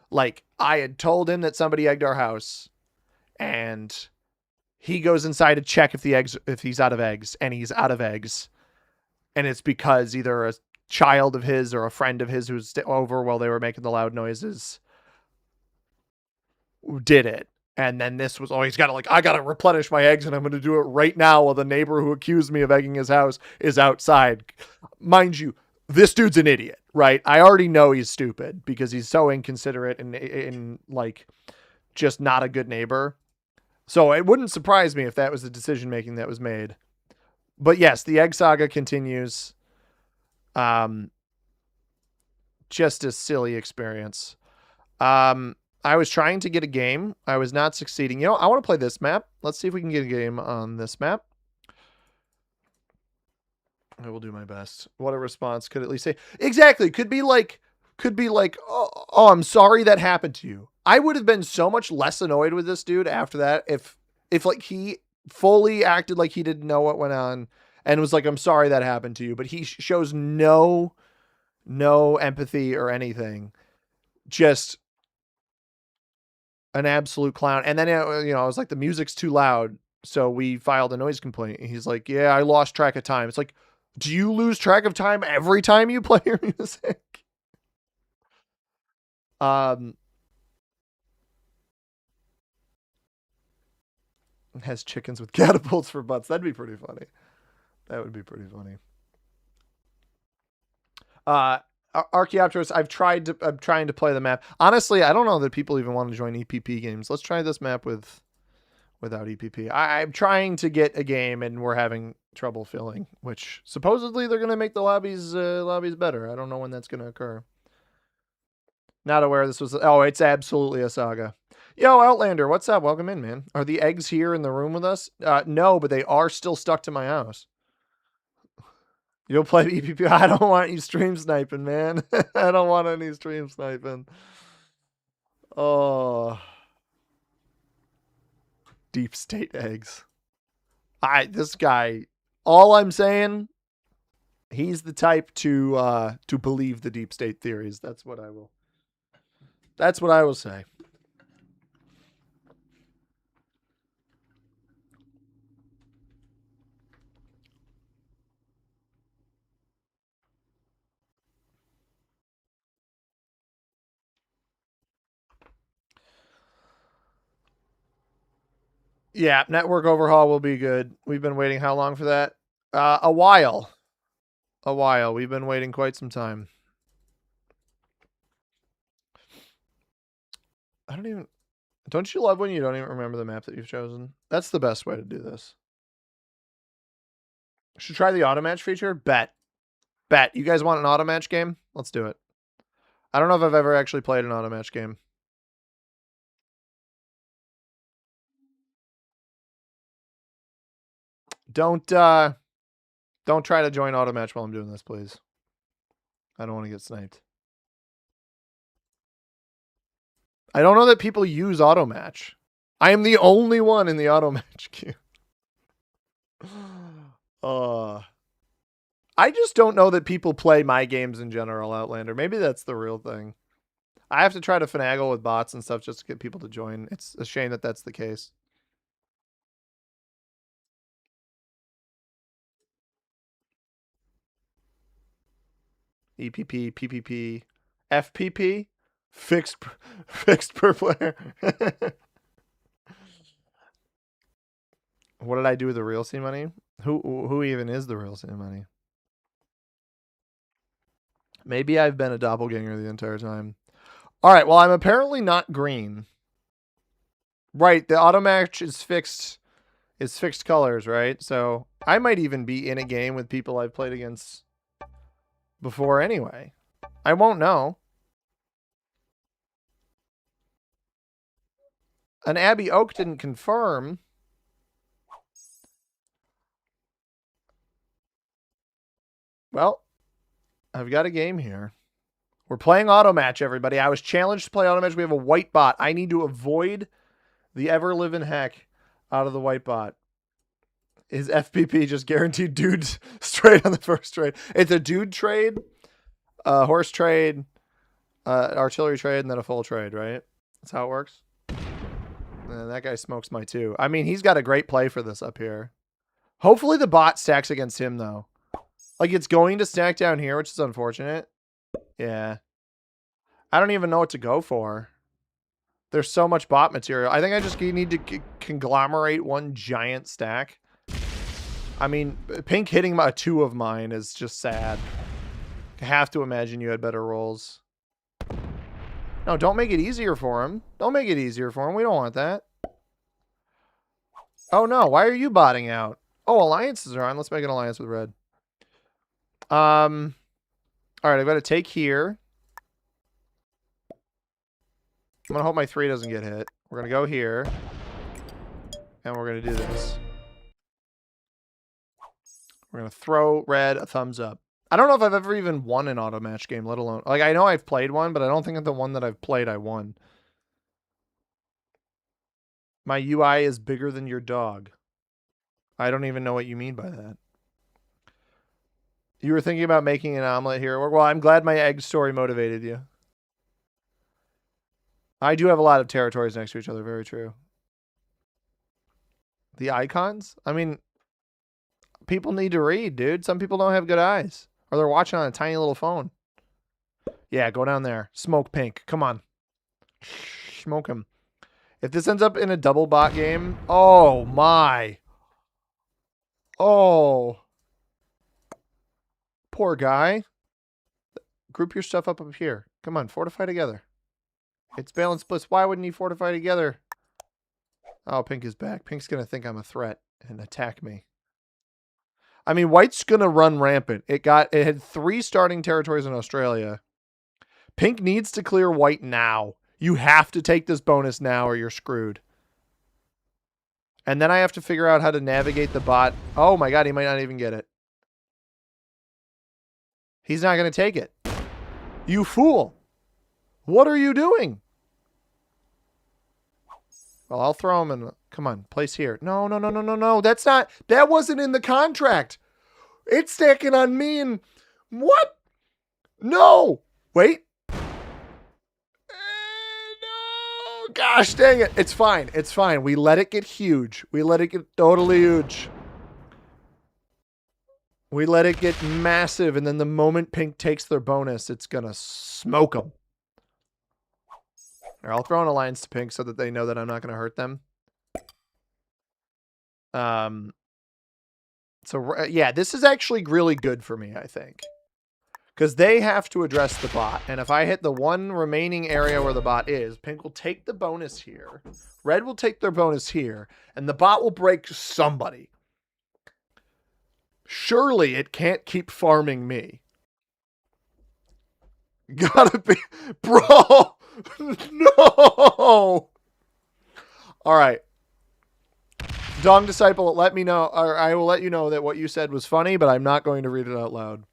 Like, I had told him that somebody egged our house, and he goes inside to check if he's out of eggs, and he's out of eggs. And it's because either a child of his or a friend of his who was over while they were making the loud noises did it. And then this was, he's got to I got to replenish my eggs and I'm going to do it right now while the neighbor who accused me of egging his house is outside. Mind you, this dude's an idiot, right? I already know he's stupid because he's so inconsiderate and just not a good neighbor. So it wouldn't surprise me if that was the decision making that was made. But yes, the egg saga continues. Just a silly experience. I was trying to get a game. I was not succeeding. I want to play this map. Let's see if we can get a game on this map. I will do my best. What a response could at least say. Exactly. Could be like, oh, I'm sorry that happened to you. I would have been so much less annoyed with this dude after that if he fully acted like he didn't know what went on and was like, I'm sorry that happened to you. But he shows no empathy or anything. Just an absolute clown. And then, I was like, the music's too loud. So we filed a noise complaint. And he's like, yeah, I lost track of time. It's like, do you lose track of time every time you play your music? Has chickens with catapults for butts. That'd be pretty funny. That would be pretty funny. Archaeopteros, I'm trying to play the map. Honestly, I don't know that people even want to join EPP games. Let's try this map without EPP. I'm trying to get a game and we're having trouble filling, which supposedly they're going to make the lobbies better. I don't know when that's going to occur. Not aware this was, it's absolutely a saga. Yo, Outlander, what's up? Welcome in, man. Are the eggs here in the room with us? No, but they are still stuck to my house. You'll play EPP. I don't want you stream sniping, man. I don't want any stream sniping. Oh. Deep state eggs. This guy, all I'm saying, he's the type to believe the deep state theories. That's what I will say. Yeah, network overhaul will be good. We've been waiting how long for that? A while. We've been waiting quite some time. Don't you love when you don't even remember the map that you've chosen? That's the best way to do this. Should try the auto match feature? Bet. You guys want an auto match game? Let's do it. I don't know if I've ever actually played an auto match game. Don't try to join auto match while I'm doing this, please. I don't want to get sniped. I don't know that people use auto match. I am the only one in the auto match queue. I just don't know that people play my games in general, Outlander. Maybe that's the real thing. I have to try to finagle with bots and stuff just to get people to join. It's a shame that that's the case. EPP, PPP, FPP, fixed per player. What did I do with the real C money? Who even is the real C money? Maybe I've been a doppelganger the entire time. All right, well, I'm apparently not green. Right, the auto match is fixed. It's fixed colors, right? So I might even be in a game with people I've played against before anyway. I won't know. An Abbey Oak didn't confirm. Well, I've got a game here. We're playing auto match, everybody. I was challenged to play auto match. We have a white bot. I need to avoid the ever-living heck out of the white bot. Is FPP just guaranteed dudes straight on the first trade? It's a dude trade, horse trade, artillery trade, and then a full trade, right? That's how it works. And that guy smokes my two. I mean, he's got a great play for this up here. Hopefully the bot stacks against him, though. Like, it's going to stack down here, which is unfortunate. Yeah. I don't even know what to go for. There's so much bot material. I think I just need to conglomerate one giant stack. I mean, Pink hitting a 2 of mine is just sad. I have to imagine you had better rolls. No, don't make it easier for him. Don't make it easier for him. We don't want that. Oh, no. Why are you botting out? Oh, alliances are on. Let's make an alliance with red. All right, I've got to take here. I'm going to hope my 3 doesn't get hit. We're going to go here. And we're going to do this. We're going to throw red a thumbs up. I don't know if I've ever even won an auto match game, let alone... Like, I know I've played one, but I don't think that the one that I've played I won. My UI is bigger than your dog. I don't even know what you mean by that. You were thinking about making an omelet here. Well, I'm glad my egg story motivated you. I do have a lot of territories next to each other. Very true. The icons? I mean, people need to read, dude. Some people don't have good eyes. Or they're watching on a tiny little phone. Yeah, go down there. Smoke Pink. Come on. Smoke him. If this ends up in a double bot game, oh my. Oh. Poor guy. Group your stuff up here. Come on, fortify together. It's balanced bliss. Why wouldn't you fortify together? Oh, Pink is back. Pink's going to think I'm a threat and attack me. I mean, White's going to run rampant. It had 3 starting territories in Australia. Pink needs to clear White now. You have to take this bonus now or you're screwed. And then I have to figure out how to navigate the bot. Oh my god, he might not even get it. He's not going to take it. You fool. What are you doing? Well, I'll throw him in. Come on, place here. No, no, no, no, no, no. That's not. That wasn't in the contract. It's stacking on me and what? No. Wait. No. Gosh dang it. It's fine. It's fine. We let it get huge. We let it get totally huge. We let it get massive, and then the moment Pink takes their bonus, it's going to smoke them. Or I'll throw an alliance to Pink so that they know that I'm not going to hurt them. So, yeah, this is actually really good for me, I think. Because they have to address the bot. And if I hit the one remaining area where the bot is, Pink will take the bonus here. Red will take their bonus here. And the bot will break somebody. Surely it can't keep farming me. Gotta be... Bro! No! Alright. Dong Disciple, let me know, or I will let you know that what you said was funny, but I'm not going to read it out loud.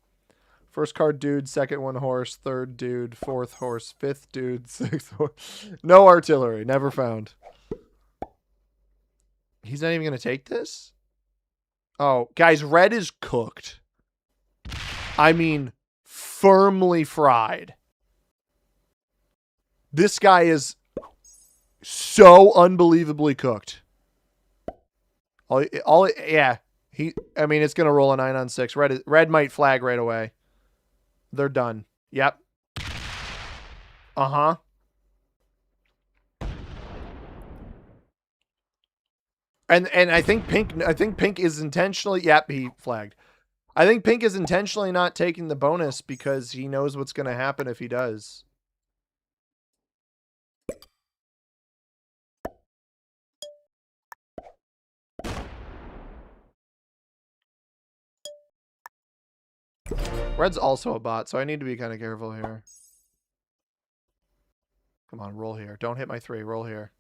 First card dude, second one horse, third dude, fourth horse, fifth dude, sixth horse. No artillery, never found. He's not even going to take this? Oh, guys, red is cooked. I mean, firmly fried. This guy is so unbelievably cooked. Yeah. I mean, it's going to roll a 9 on 6. Red might flag right away. They're done. Yep. Uh-huh. And I think Pink is intentionally, yep, he flagged. I think Pink is intentionally not taking the bonus because he knows what's going to happen if he does. Red's also a bot, so I need to be kind of careful here. Come on, roll here. Don't hit my 3. Roll here.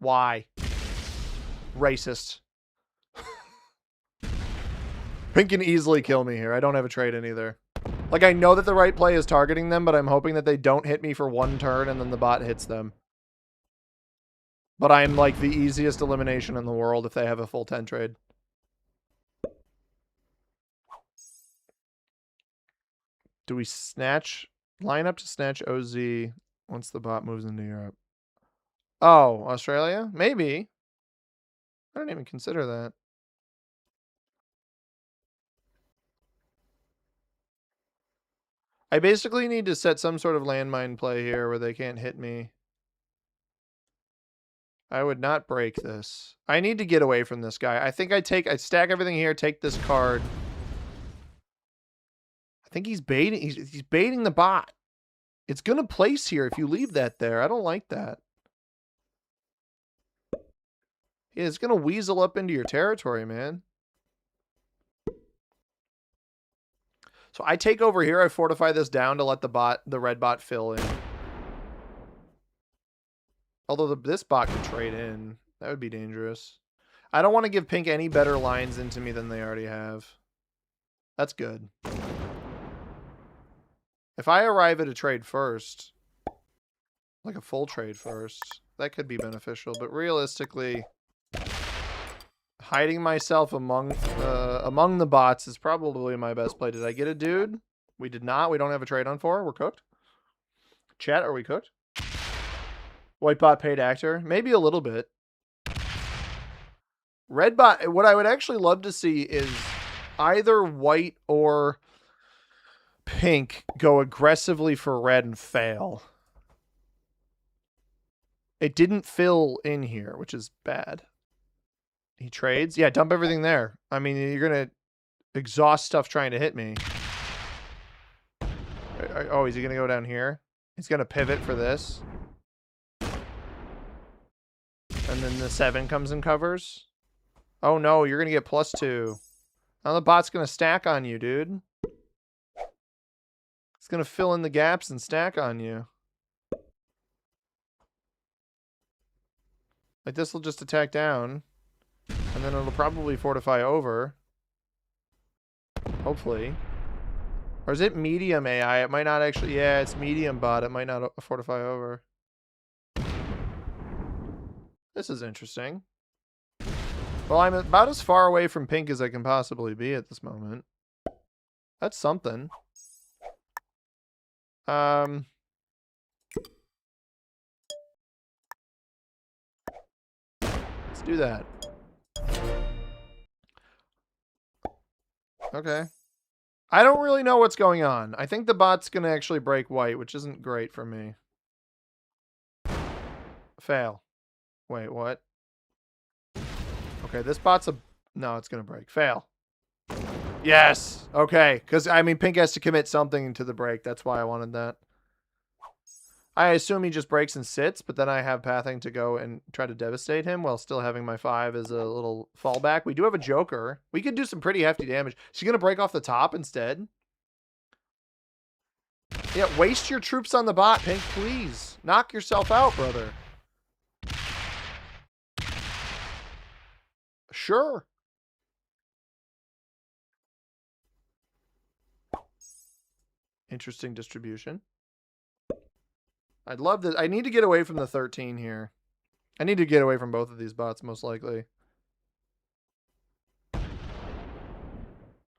Why? Racist. Pink can easily kill me here. I don't have a trade in either. Like, I know that the right play is targeting them, but I'm hoping that they don't hit me for 1 turn and then the bot hits them. But I'm like the easiest elimination in the world if they have a full 10 trade. Do we snatch? Line up to snatch OZ once the bot moves into Europe. Oh, Australia? Maybe. I didn't even consider that. I basically need to set some sort of landmine play here where they can't hit me. I would not break this. I need to get away from this guy. I think I stack everything here, take this card. I think he's baiting. He's baiting the bot. It's going to place here if you leave that there. I don't like that. Yeah, it's going to weasel up into your territory, man. So I take over here. I fortify this down to let the red bot fill in. Although this bot could trade in. That would be dangerous. I don't want to give pink any better lines into me than they already have. That's good. If I arrive at a trade first, like a full trade first, that could be beneficial. But realistically, hiding myself among the bots is probably my best play. Did I get a dude? We did not. We don't have a trade on 4. We're cooked. Chat, are we cooked? White bot paid actor? Maybe a little bit. Red bot, what I would actually love to see is either white or pink go aggressively for red and fail. It didn't fill in here, which is bad. He trades? Yeah, dump everything there. I mean, you're going to exhaust stuff trying to hit me. Oh, is he going to go down here? He's going to pivot for this. And then the 7 comes and covers. Oh no, you're going to get +2. Now the bot's going to stack on you, dude. It's going to fill in the gaps and stack on you. Like this will just attack down. And then it'll probably fortify over. Hopefully. Or is it medium AI? It might not actually... Yeah, it's medium bot. It might not fortify over. This is interesting. Well, I'm about as far away from pink as I can possibly be at this moment. That's something. Let's do that. Okay. I don't really know what's going on. I think the bot's going to actually break white, which isn't great for me. Fail. Wait, what? Okay, this bot's a... No, it's going to break. Fail. Yes! Okay, because, I mean, pink has to commit something to the break. That's why I wanted that. I assume he just breaks and sits, but then I have pathing to go and try to devastate him while still having my 5 as a little fallback. We do have a Joker. We could do some pretty hefty damage. Is he going to break off the top instead? Yeah, waste your troops on the bot, pink, please. Knock yourself out, brother. Sure. Interesting distribution. I'd love this. I need to get away from the 13 here. I need to get away from both of these bots, most likely. I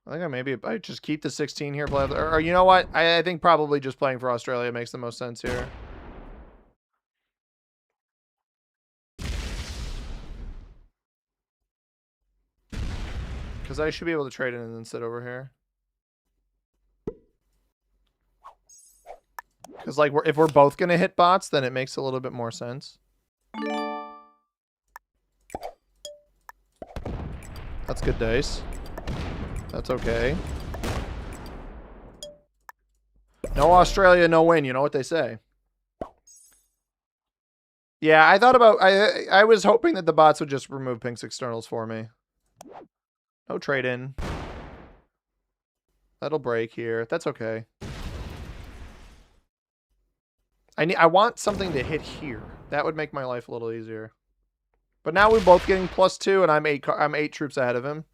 think I just keep the 16 here. Or you know what? I think probably just playing for Australia makes the most sense here. Because I should be able to trade in and then sit over here. Because like if we're both gonna hit bots, then it makes a little bit more sense. That's good dice. That's okay. No Australia, no win. You know what they say. Yeah, I thought about... I was hoping that the bots would just remove pink's externals for me. No trade-in. That'll break here. That's okay. I want something to hit here. That would make my life a little easier. But now we're both getting +2, and I'm 8 troops ahead of him.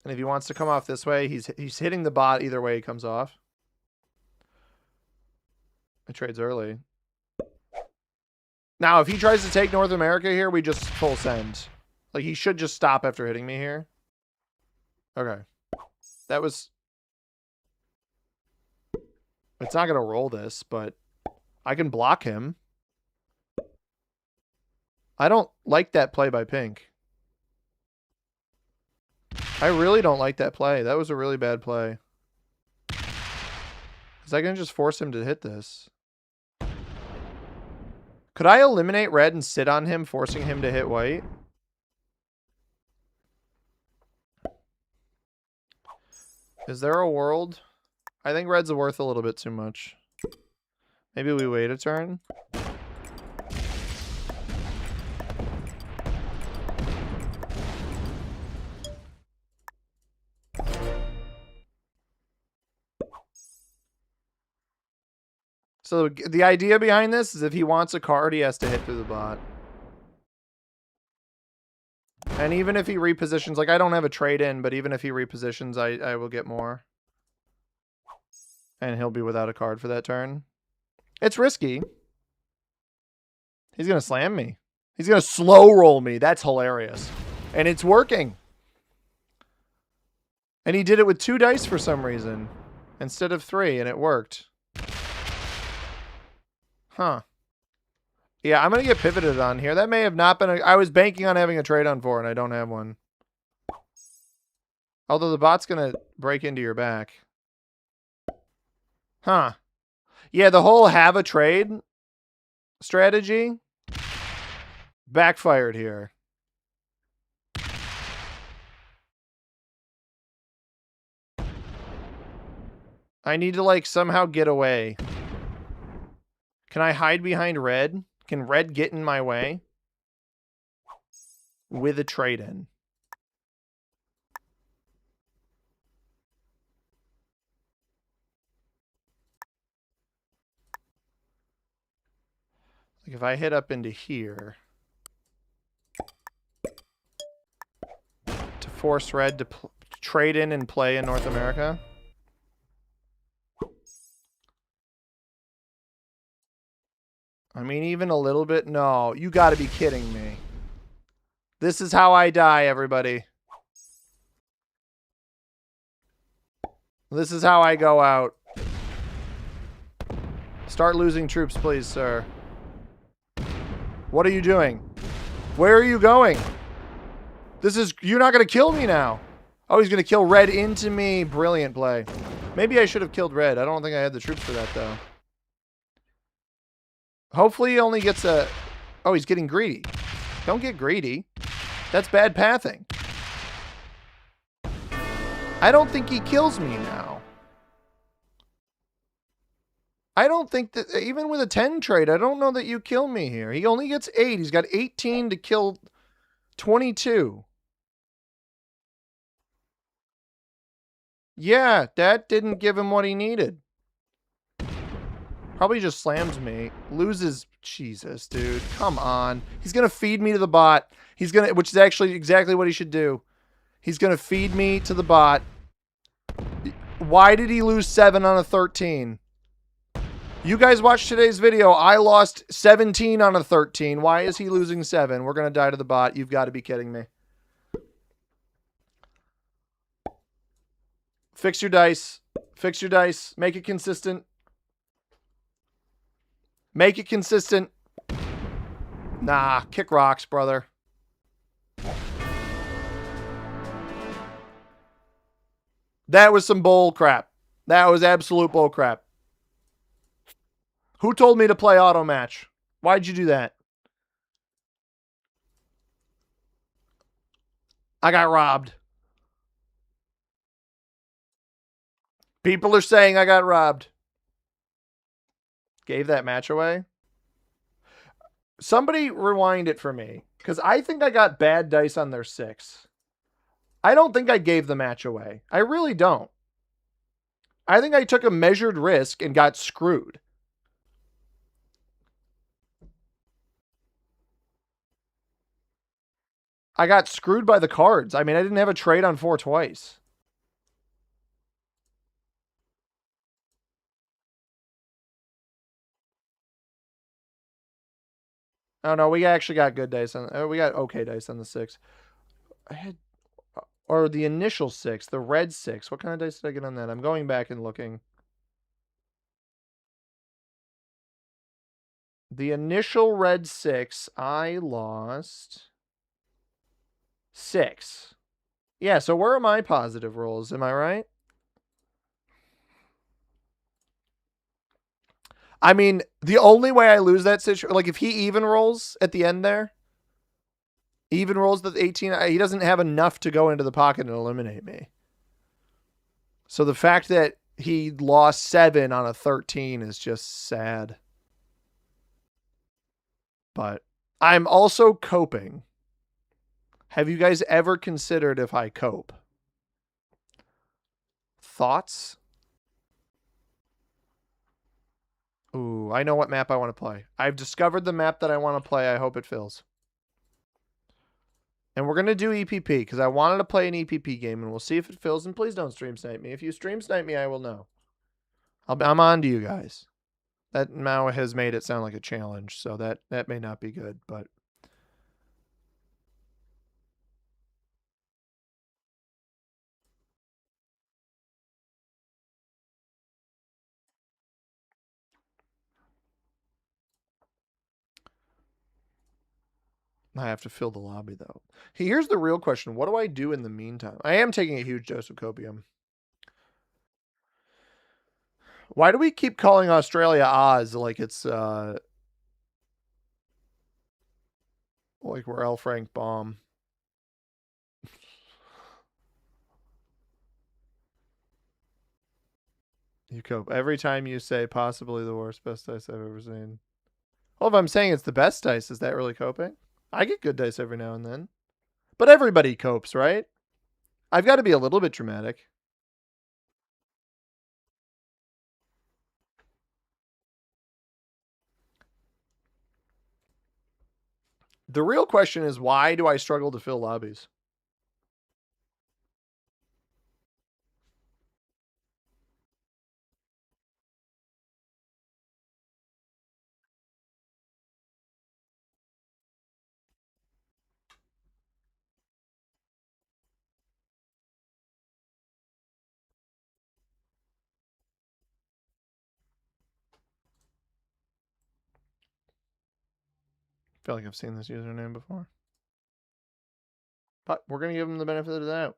And if he wants to come off this way, he's hitting the bot either way he comes off. It trades early. Now, if he tries to take North America here, we just full send. Like, he should just stop after hitting me here. Okay. That was... It's not going to roll this, but I can block him. I don't like that play by pink. I really don't like that play. That was a really bad play. Is I going to just force him to hit this? Could I eliminate red and sit on him, forcing him to hit white? Is there a world? I think red's worth a little bit too much. Maybe we wait a turn? So the idea behind this is if he wants a card, he has to hit through the bot. And even if he repositions, like I don't have a trade in, but even if he repositions, I will get more. And he'll be without a card for that turn. It's risky. He's going to slam me. He's going to slow roll me. That's hilarious. And it's working. And he did it with 2 dice for some reason instead of 3, and it worked. Huh. Yeah, I'm going to get pivoted on here. That may have not been I was banking on having a trade on 4, and I don't have one. Although the bot's going to break into your back. Huh. Yeah, the whole have a trade strategy backfired here. I need to, like, somehow get away. Can I hide behind red? Can red get in my way? With a trade-in. Like, if I hit up into here to force red to trade in and play in North America. I mean, even a little bit? No, you gotta be kidding me. This is how I die, everybody. This is how I go out. Start losing troops, please, sir. What are you doing? Where are you going? This is... You're not going to kill me now. Oh, he's going to kill red into me. Brilliant play. Maybe I should have killed red. I don't think I had the troops for that, though. Hopefully he only gets a... Oh, he's getting greedy. Don't get greedy. That's bad pathing. I don't think he kills me now. I don't think that... Even with a 10 trade, I don't know that you kill me here. He only gets 8. He's got 18 to kill 22. Yeah, that didn't give him what he needed. Probably just slams me. Loses. Jesus, dude. Come on. He's going to feed me to the bot. He's going to, which is actually exactly what he should do. He's going to feed me to the bot. Why did he lose 7 on a 13? You guys watched today's video. I lost 17 on a 13. Why is he losing 7? We're going to die to the bot. You've got to be kidding me. Fix your dice. Fix your dice. Make it consistent. Make it consistent. Nah, kick rocks, brother. That was some bull crap. That was absolute bull crap. Who told me to play auto match? Why'd you do that? I got robbed. People are saying I got robbed. Gave that match away? Somebody rewind it for me. Because I think I got bad dice on their 6. I don't think I gave the match away. I really don't. I think I took a measured risk and got screwed. I got screwed by the cards. I mean, I didn't have a trade on 4 twice. Oh, no, we actually got good dice on... we got okay dice on the 6. I had... Or the initial 6, the red 6. What kind of dice did I get on that? I'm going back and looking. The initial red 6, I lost 6. Yeah, so where are my positive rolls? Am I right? I mean, the only way I lose that situation, like if he even rolls at the end there, even rolls the 18, he doesn't have enough to go into the pocket and eliminate me. So the fact that he lost 7 on a 13 is just sad. But I'm also coping. Have you guys ever considered if I cope? Thoughts? Ooh, I know what map I want to play. I've discovered the map that I want to play. I hope it fills. And we're going to do EPP because I wanted to play an EPP game and we'll see if it fills. And please don't stream snipe me. If you stream snipe me, I will know. I'm on to you guys. That now has made it sound like a challenge, so that may not be good, but I have to fill the lobby though. Here's the real question. What do I do in the meantime? I am taking a huge dose of copium. Why do we keep calling Australia Oz like it's like we're L. Frank Baum? You cope. Every time you say possibly the worst, best dice I've ever seen. Well, if I'm saying it's the best dice, is that really coping? I get good dice every now and then. But everybody copes, right? I've got to be a little bit dramatic. The real question is, why do I struggle to fill lobbies? I feel like I've seen this username before. But we're going to give them the benefit of the doubt.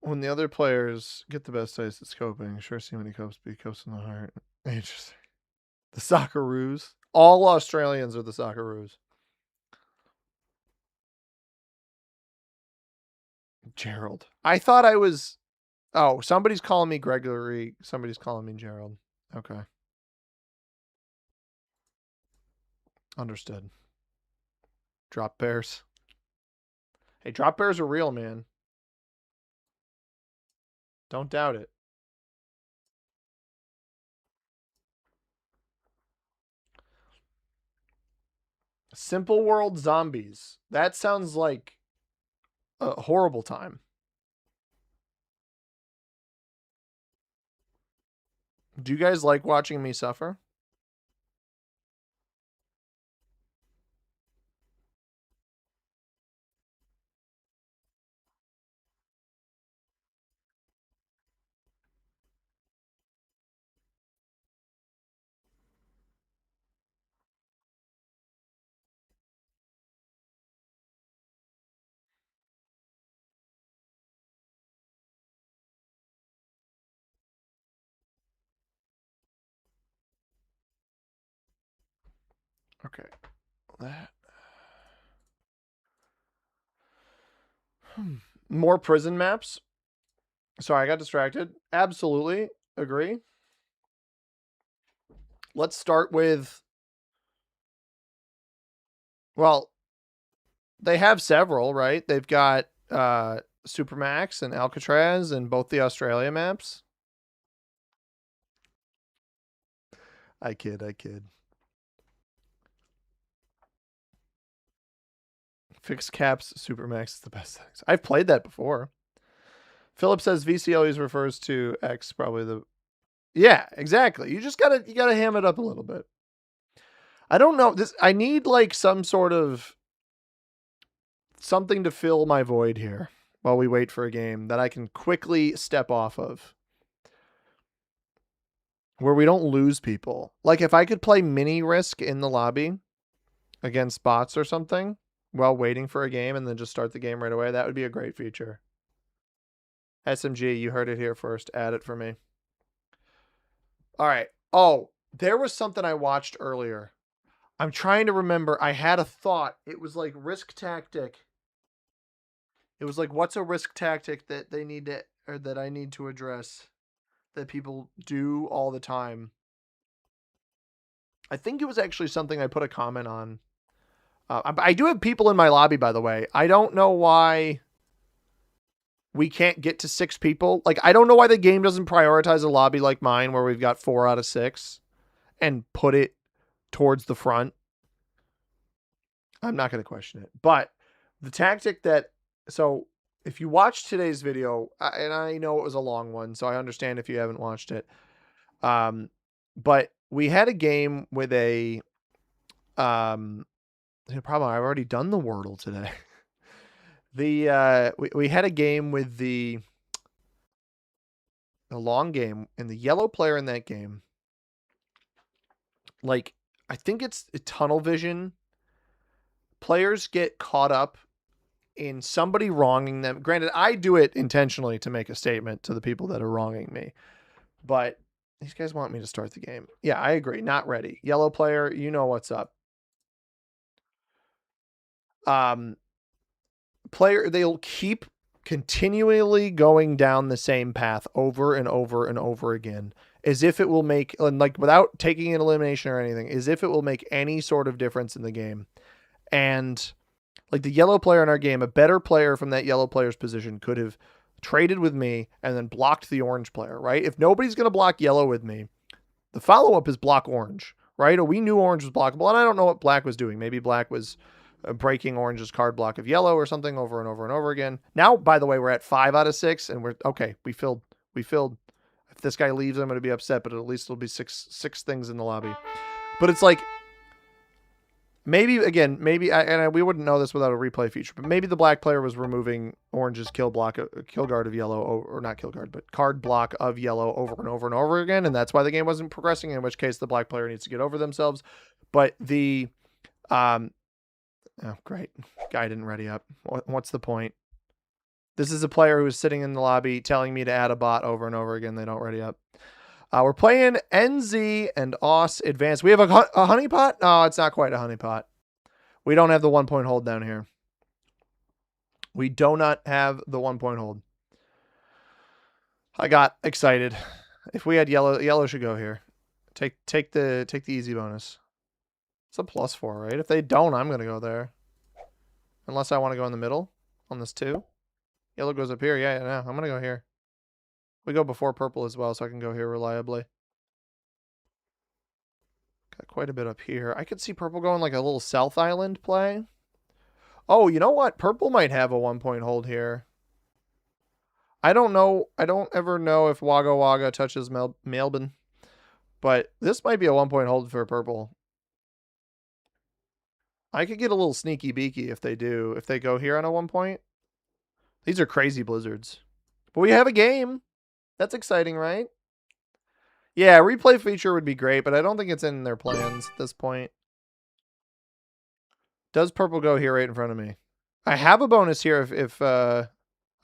When the other players get the best dice at scoping, sure see many copes, but he copes in the heart. Interesting. The Socceroos. All Australians are the Socceroos. Gerald. I thought I was. Oh, somebody's calling me Gregory. Somebody's calling me Gerald. Okay. Understood. Drop bears. Hey, drop bears are real, man. Don't doubt it. Simple World Zombies. That sounds like a horrible time. Do you guys like watching me suffer? Okay. That. More prison maps. Sorry, I got distracted. Absolutely agree. Let's start with. Well, they have several, right? They've got Supermax and Alcatraz and both the Australia maps. I kid. Fixed caps Supermax is the best things. I've played that before. Philip says VC always refers to X, probably the. Yeah, exactly. You gotta ham it up a little bit. I don't know this. I need like some sort of something to fill my void here while we wait for a game that I can quickly step off of, where we don't lose people. Like if I could play mini Risk in the lobby against bots or something while waiting for a game and then just start the game right away, that would be a great feature. SMG, you heard it here first. Add it for me. All right. Oh, there was something I watched earlier. I'm trying to remember. I had a thought. It was like risk tactic. It was like, what's a risk tactic that they need to, or that I need to address that people do all the time? I think it was actually something I put a comment on. I do have people in my lobby, by the way. I don't know why we can't get to 6 people. Like, I don't know why the game doesn't prioritize a lobby like mine where we've got 4 out of 6 and put it towards the front. I'm not going to question it. But the tactic that, so if you watch today's video, and I know it was a long one, so I understand if you haven't watched it. But we had a game with a, the problem, I've already done the Wordle today. We had a game with a long game, and the yellow player in that game, like, I think it's a tunnel vision. Players get caught up in somebody wronging them. Granted, I do it intentionally to make a statement to the people that are wronging me, but these guys want me to start the game. Yeah, I agree. Not ready. Yellow player, you know what's up. Player, they'll keep continually going down the same path over and over and over again, as if it will make, like, without taking an elimination or anything, as if it will make any sort of difference in the game. And like the yellow player in our game, a better player from that yellow player's position could have traded with me and then blocked the orange player, right? If nobody's going to block yellow with me, the follow-up is block orange, right? Or we knew orange was blockable, and I don't know what black was doing. Maybe black was breaking orange's card block of yellow or something over and over and over again. Now, by the way, we're at 5 out of 6, and we're okay. We filled. If this guy leaves, I'm going to be upset, but at least it'll be six things in the lobby. But it's like, maybe we wouldn't know this without a replay feature, but maybe the black player was removing orange's kill guard of yellow, or not kill guard, but card block of yellow over and over and over again, and that's why the game wasn't progressing, in which case the black player needs to get over themselves. But the oh, great. Guy didn't ready up. What's the point? This is a player who is sitting in the lobby telling me to add a bot over and over again. They don't ready up. We're playing NZ and OS Advanced. We have a honeypot? No, it's not quite a honeypot. We don't have the 1 point hold down here. We do not have the 1 point hold. I got excited. If we had yellow should go here. Take the easy bonus. It's a +4, right? If they don't, I'm going to go there. Unless I want to go in the middle on this 2. Yellow goes up here. Yeah, no, I'm going to go here. We go before purple as well, so I can go here reliably. Got quite a bit up here. I could see purple going like a little South Island play. Oh, you know what? Purple might have a 1 point hold here. I don't know. I don't ever know if Wagga Wagga touches Melbourne. But this might be a 1 point hold for purple. I could get a little sneaky beaky if they do. If they go here on a 1 point. These are crazy blizzards. But we have a game. That's exciting, right? Yeah, replay feature would be great, but I don't think it's in their plans at this point. Does purple go here right in front of me? I have a bonus here if like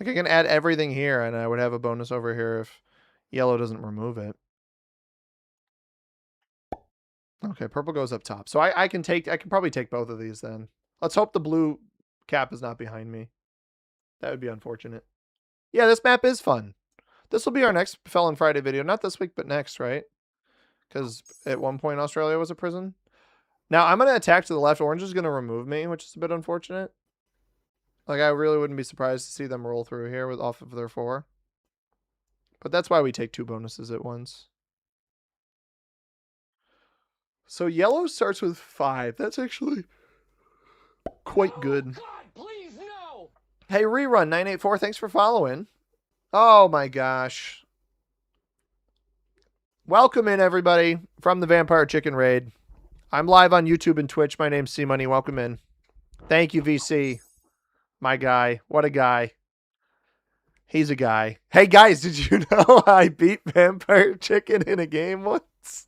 I can add everything here, and I would have a bonus over here if yellow doesn't remove it. Okay, purple goes up top. So I can probably take both of these then. Let's hope the blue cap is not behind me. That would be unfortunate. Yeah, this map is fun. This will be our next Felon Friday video. Not this week, but next, right? Because at one point Australia was a prison. Now I'm going to attack to the left. Orange is going to remove me, which is a bit unfortunate. Like, I really wouldn't be surprised to see them roll through here off of their 4. But that's why we take 2 bonuses at once. So yellow starts with 5. That's actually quite good. God, please, no! Hey, Rerun984, thanks for following. Oh my gosh. Welcome in, everybody, from the Vampire Chicken Raid. I'm live on YouTube and Twitch. My name's C Money. Welcome in. Thank you, VC. My guy. What a guy. He's a guy. Hey, guys, did you know I beat Vampire Chicken in a game once?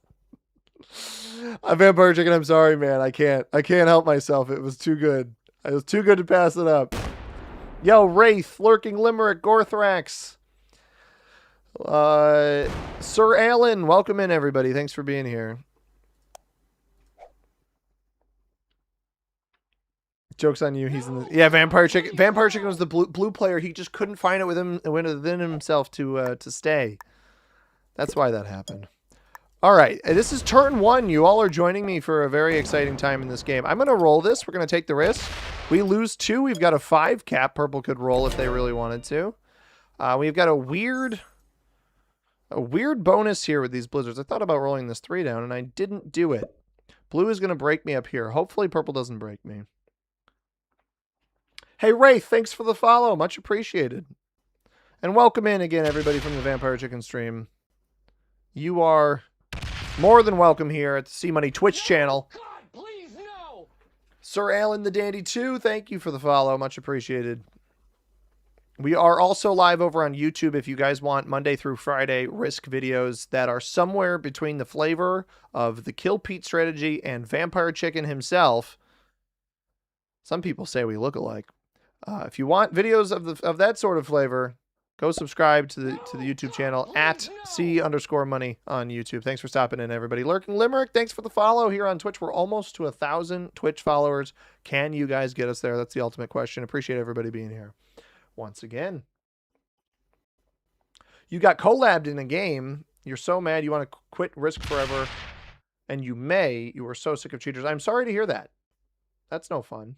Vampire Chicken, I'm sorry, man. I can't help myself. It was too good. It was too good to pass it up. Yo, Wraith, Lurking Limerick, Gorthrax. Sir Alan, welcome in, everybody. Thanks for being here. Joke's on you. He's in the Vampire Chicken. Vampire Chicken was the blue player. He just couldn't find it within himself to stay. That's why that happened. All right, this is turn 1. You all are joining me for a very exciting time in this game. I'm gonna roll this. We're gonna take the risk. We lose 2. We've got a 5 cap. Purple could roll if they really wanted to. We've got a weird bonus here with these blizzards. I thought about rolling this 3 down, and I didn't do it. Blue is gonna break me up here. Hopefully, purple doesn't break me. Hey, Wraith, thanks for the follow. Much appreciated. And welcome in again, everybody, from the Vampire Chicken stream. You are more than welcome here at the C Money Twitch channel. God, please, no! Sir Alan the Dandy 2, thank you for the follow. Much appreciated. We are also live over on YouTube if you guys want Monday through Friday risk videos that are somewhere between the flavor of the Kill Pete strategy and Vampire Chicken himself. Some people say we look alike. If you want videos of that sort of flavor, go subscribe to the YouTube channel at C_money on YouTube. Thanks for stopping in, everybody. Lurking Limerick, thanks for the follow here on Twitch. We're almost to 1,000 Twitch followers. Can you guys get us there? That's the ultimate question. Appreciate everybody being here once again. You got collabed in a game. You're so mad you want to quit Risk forever, and you may. You are so sick of cheaters. I'm sorry to hear that. That's no fun.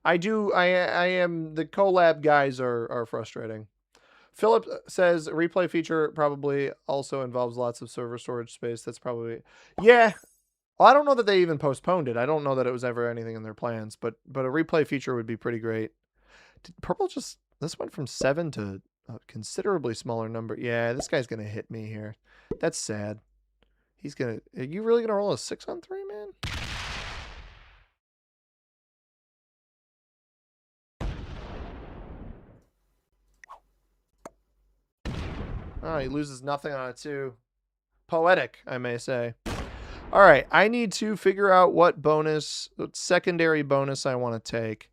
I am, the collab guys are frustrating. Philip says replay feature probably also involves lots of server storage space. That's probably, yeah. Well, I don't know that they even postponed it. I don't know that it was ever anything in their plans, but a replay feature would be pretty great. Did purple just, this went from 7 to a considerably smaller number. Yeah, this guy's going to hit me here. That's sad. He's going to, are you really going to roll a 6 on 3, man? Oh, he loses nothing on it, too. Poetic, I may say. All right, I need to figure out what secondary bonus I want to take.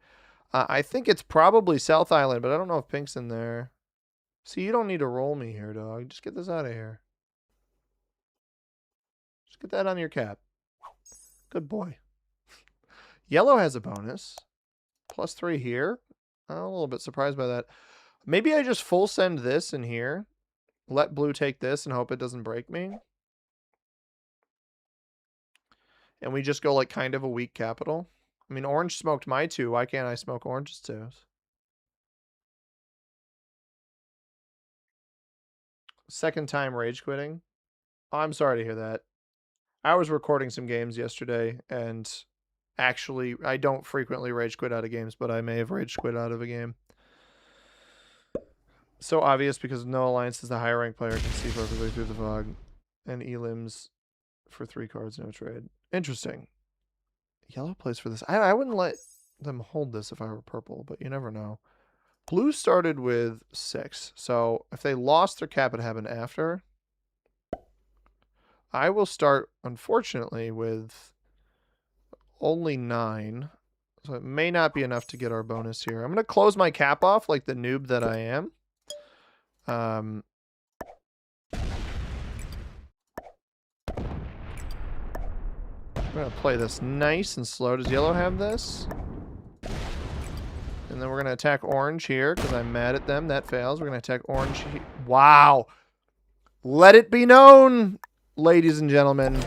I think it's probably South Island, but I don't know if Pink's in there. See, you don't need to roll me here, dog. Just get this out of here. Just get that on your cap. Good boy. Yellow has a bonus. +3 here. I'm a little bit surprised by that. Maybe I just full send this in here. Let blue take this and hope it doesn't break me. And we just go like kind of a weak capital. I mean, orange smoked my 2. Why can't I smoke orange's 2? Second time rage quitting. Oh, I'm sorry to hear that. I was recording some games yesterday, and actually, I don't frequently rage quit out of games, but I may have rage quit out of a game. So obvious because no alliances, the higher ranked player can see perfectly through the fog. And elims for 3 cards, no trade. Interesting. Yellow plays for this. I wouldn't let them hold this if I were purple, but you never know. Blue started with 6. So if they lost their cap, it happened after. I will start, unfortunately, with only 9. So it may not be enough to get our bonus here. I'm going to close my cap off like the noob that I am. I'm going to play this nice and slow. Does yellow have this? And then we're going to attack orange here because I'm mad at them. That fails. We're going to attack orange. Wow. Let it be known, ladies and gentlemen.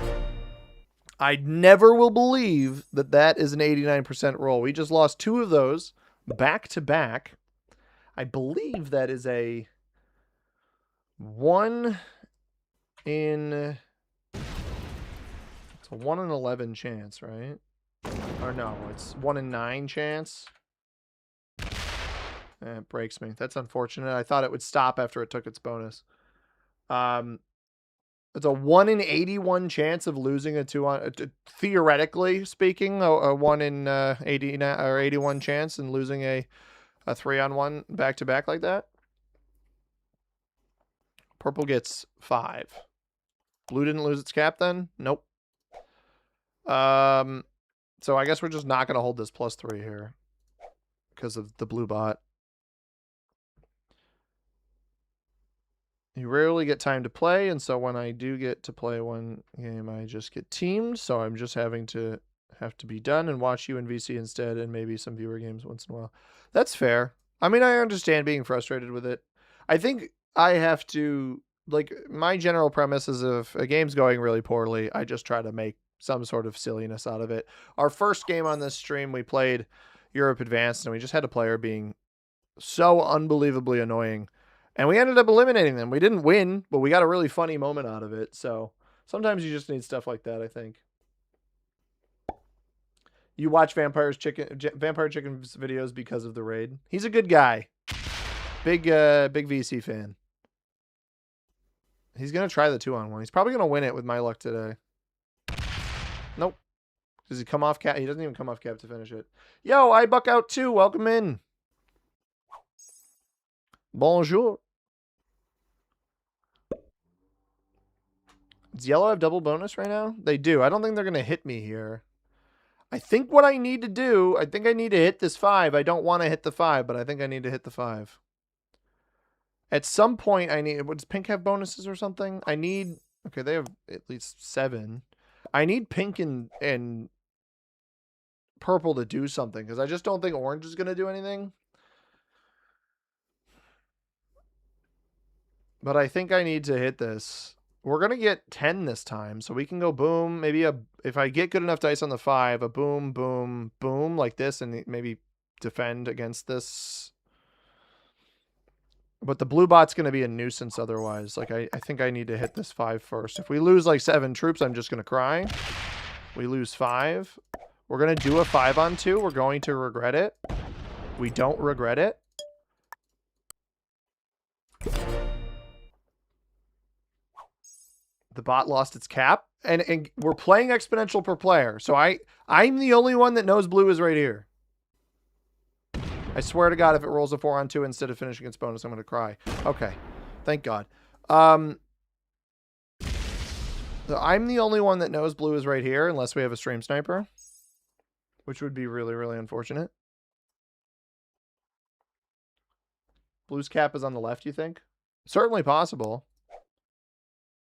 I never will believe that that is an 89% roll. We just lost 2 of those back to back. I believe that is a 1 in... It's a 1 in 11 chance, right? Or no, it's 1 in 9 chance. It breaks me. That's unfortunate. I thought it would stop after it took its bonus. It's a 1 in 81 chance of losing a 2 on, theoretically speaking, a 1 in 80 or 81 chance and losing a 3-on-1 back to back like that. Purple gets 5. Blue didn't lose its cap then? Nope. So I guess we're just not going to hold this +3 here because of the blue bot. You rarely get time to play, and so when I do get to play one game, I just get teamed, so I'm just have to be done and watch you in VC instead, and maybe some viewer games once in a while. That's fair. I mean, I understand being frustrated with it. I think I have to, like, my general premise is if a game's going really poorly, I just try to make some sort of silliness out of it. Our first game on this stream, we played Europe Advanced, and we just had a player being so unbelievably annoying. And we ended up eliminating them. We didn't win, but we got a really funny moment out of it. So sometimes you just need stuff like that, I think. You watch Vampire Chicken's videos because of the raid. He's a good guy. Big VC fan. He's going to try the 2-on-1. He's probably going to win it with my luck today. Nope. Does he come off cap? He doesn't even come off cap to finish it. Yo, I buck out too. Welcome in. Bonjour. Does yellow have double bonus right now? They do. I don't think they're going to hit me here. I think what I need to do, I think I need to hit this 5. I don't want to hit the 5, but I think I need to hit the 5. At some point, I need... Does pink have bonuses or something? I need... Okay, they have at least 7. I need pink and purple to do something, because I just don't think orange is going to do anything. But I think I need to hit this. We're going to get 10 this time, so we can go boom. Maybe if I get good enough dice on the 5, a boom, boom, boom, like this, and maybe defend against this. But the blue bot's going to be a nuisance otherwise. Like, I think I need to hit this 5 first. If we lose like 7 troops, I'm just going to cry. We lose 5. We're going to do a 5-on-2. We're going to regret it. We don't regret it. The bot lost its cap, and we're playing exponential per player. So I'm the only one that knows blue is right here. I swear to God, if it rolls a 4-on-2 instead of finishing its bonus, I'm going to cry. Okay. Thank God. So I'm the only one that knows blue is right here, unless we have a stream sniper, which would be really, really unfortunate. Blue's cap is on the left, you think? Certainly possible.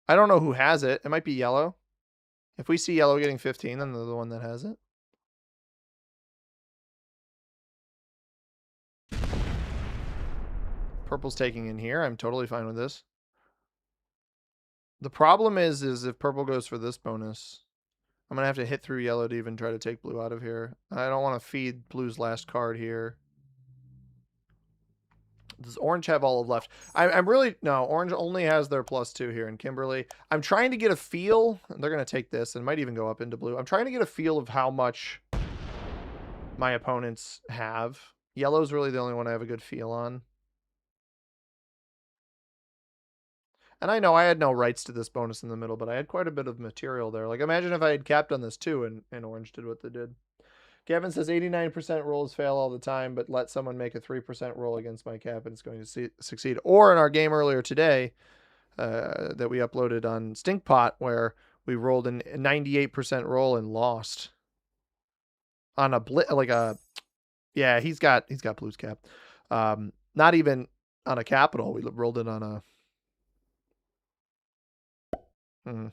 I don't know who has it. It might be yellow. If we see yellow getting 15, then they're the one that has it. Purple's taking in here. I'm totally fine with this. The problem is if purple goes for this bonus, I'm going to have to hit through yellow to even try to take blue out of here. I don't want to feed blue's last card here. Does orange have all of left? I'm really... No, orange only has their +2 here in Kimberly. I'm trying to get a feel. They're going to take this and might even go up into blue. I'm trying to get a feel of how much my opponents have. Yellow's really the only one I have a good feel on. And I know I had no rights to this bonus in the middle, but I had quite a bit of material there. Like, imagine if I had capped on this too and orange did what they did. Gavin says 89% rolls fail all the time, but let someone make a 3% roll against my cap and it's going to succeed. Or in our game earlier today that we uploaded on Stinkpot, where we rolled a 98% roll and lost on a yeah, he's got blues cap. Not even on a capital. We rolled it on a Gonna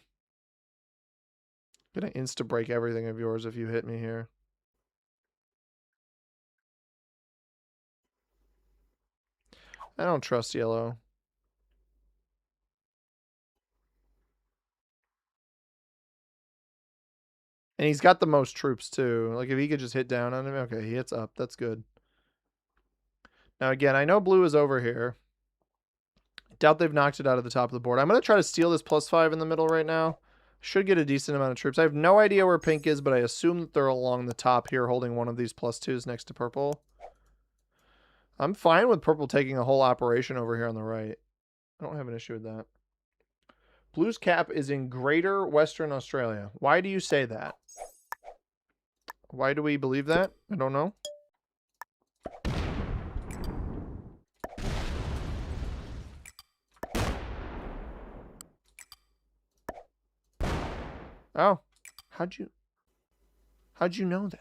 insta break everything of yours if you hit me here. I don't trust yellow. And he's got the most troops too. Like if he could just hit down on him. Okay, he hits up. That's good. Now again, I know blue is over here. I doubt they've knocked it out of the top of the board. I'm going to try to steal this +5 in the middle right now. Should get a decent amount of troops. I have no idea where pink is, but I assume that they're along the top here holding one of these +2s next to purple. I'm fine with purple taking a whole operation over here on the right. I don't have an issue with that. Blue's cap is in Greater Western Australia. Why do you say that? Why do we believe that? I don't know. Oh, how'd you know that?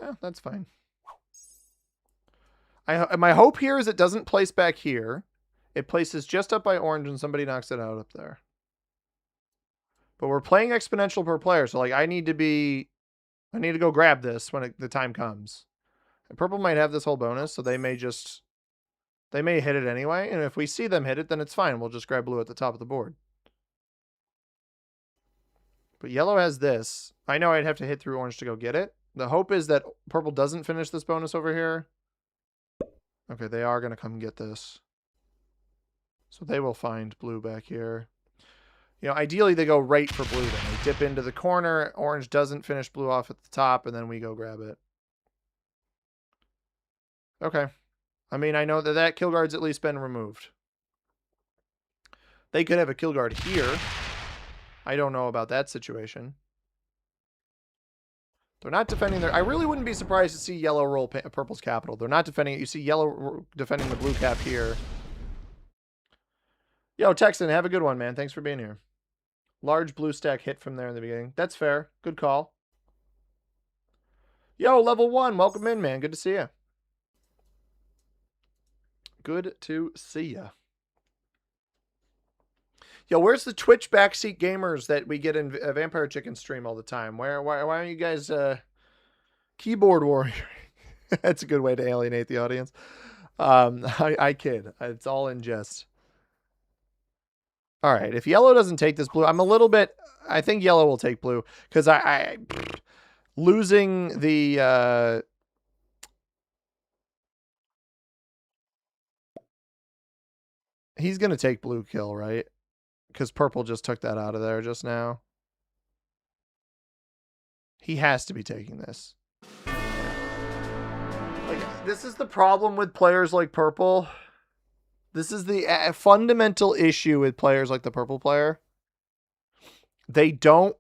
Yeah, that's fine. My hope here is it doesn't place back here. It places just up by orange and somebody knocks it out up there. But we're playing exponential per player, so like I need to go grab this when the time comes. And purple might have this whole bonus, so they may hit it anyway. And if we see them hit it, then it's fine. We'll just grab blue at the top of the board. But yellow has this. I know I'd have to hit through orange to go get it. The hope is that purple doesn't finish this bonus over here. Okay, they are going to come get this. So they will find blue back here. You know, ideally they go right for blue then. They dip into the corner. Orange doesn't finish blue off at the top, and then we go grab it. Okay. I mean, I know that kill guard's at least been removed. They could have a kill guard here. I don't know about that situation. They're not defending their... I really wouldn't be surprised to see yellow roll purple's capital. They're not defending it. You see yellow defending the blue cap here. Yo, Texan, have a good one, man. Thanks for being here. Large blue stack hit from there in the beginning. That's fair. Good call. Yo, level 1. Welcome in, man. Good to see you. Good to see ya. Yo, where's the Twitch backseat gamers that we get in Vampire Chicken stream all the time? Why aren't you guys keyboard warrior? That's a good way to alienate the audience. I kid. It's all in jest. All right, if yellow doesn't take this blue, I'm a little bit... I think yellow will take blue because losing the... he's going to take blue kill, right? Because purple just took that out of there just now. He has to be taking this. Like, this is the problem with players like purple. This is the fundamental issue with players like the purple player. They don't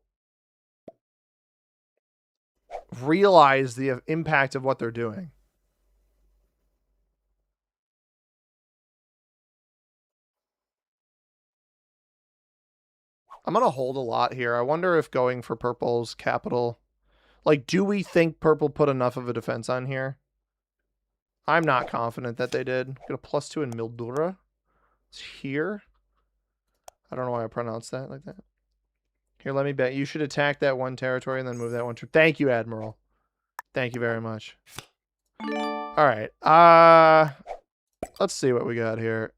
realize the impact of what they're doing. I'm going to hold a lot here. I wonder if going for purple's capital... Like, do we think purple put enough of a defense on here? I'm not confident that they did. Get a +2 in Mildura. It's here. I don't know why I pronounced that like that. Here, let me bet. You should attack that one territory and then move that one. Thank you, Admiral. Thank you very much. All right. Let's see what we got here.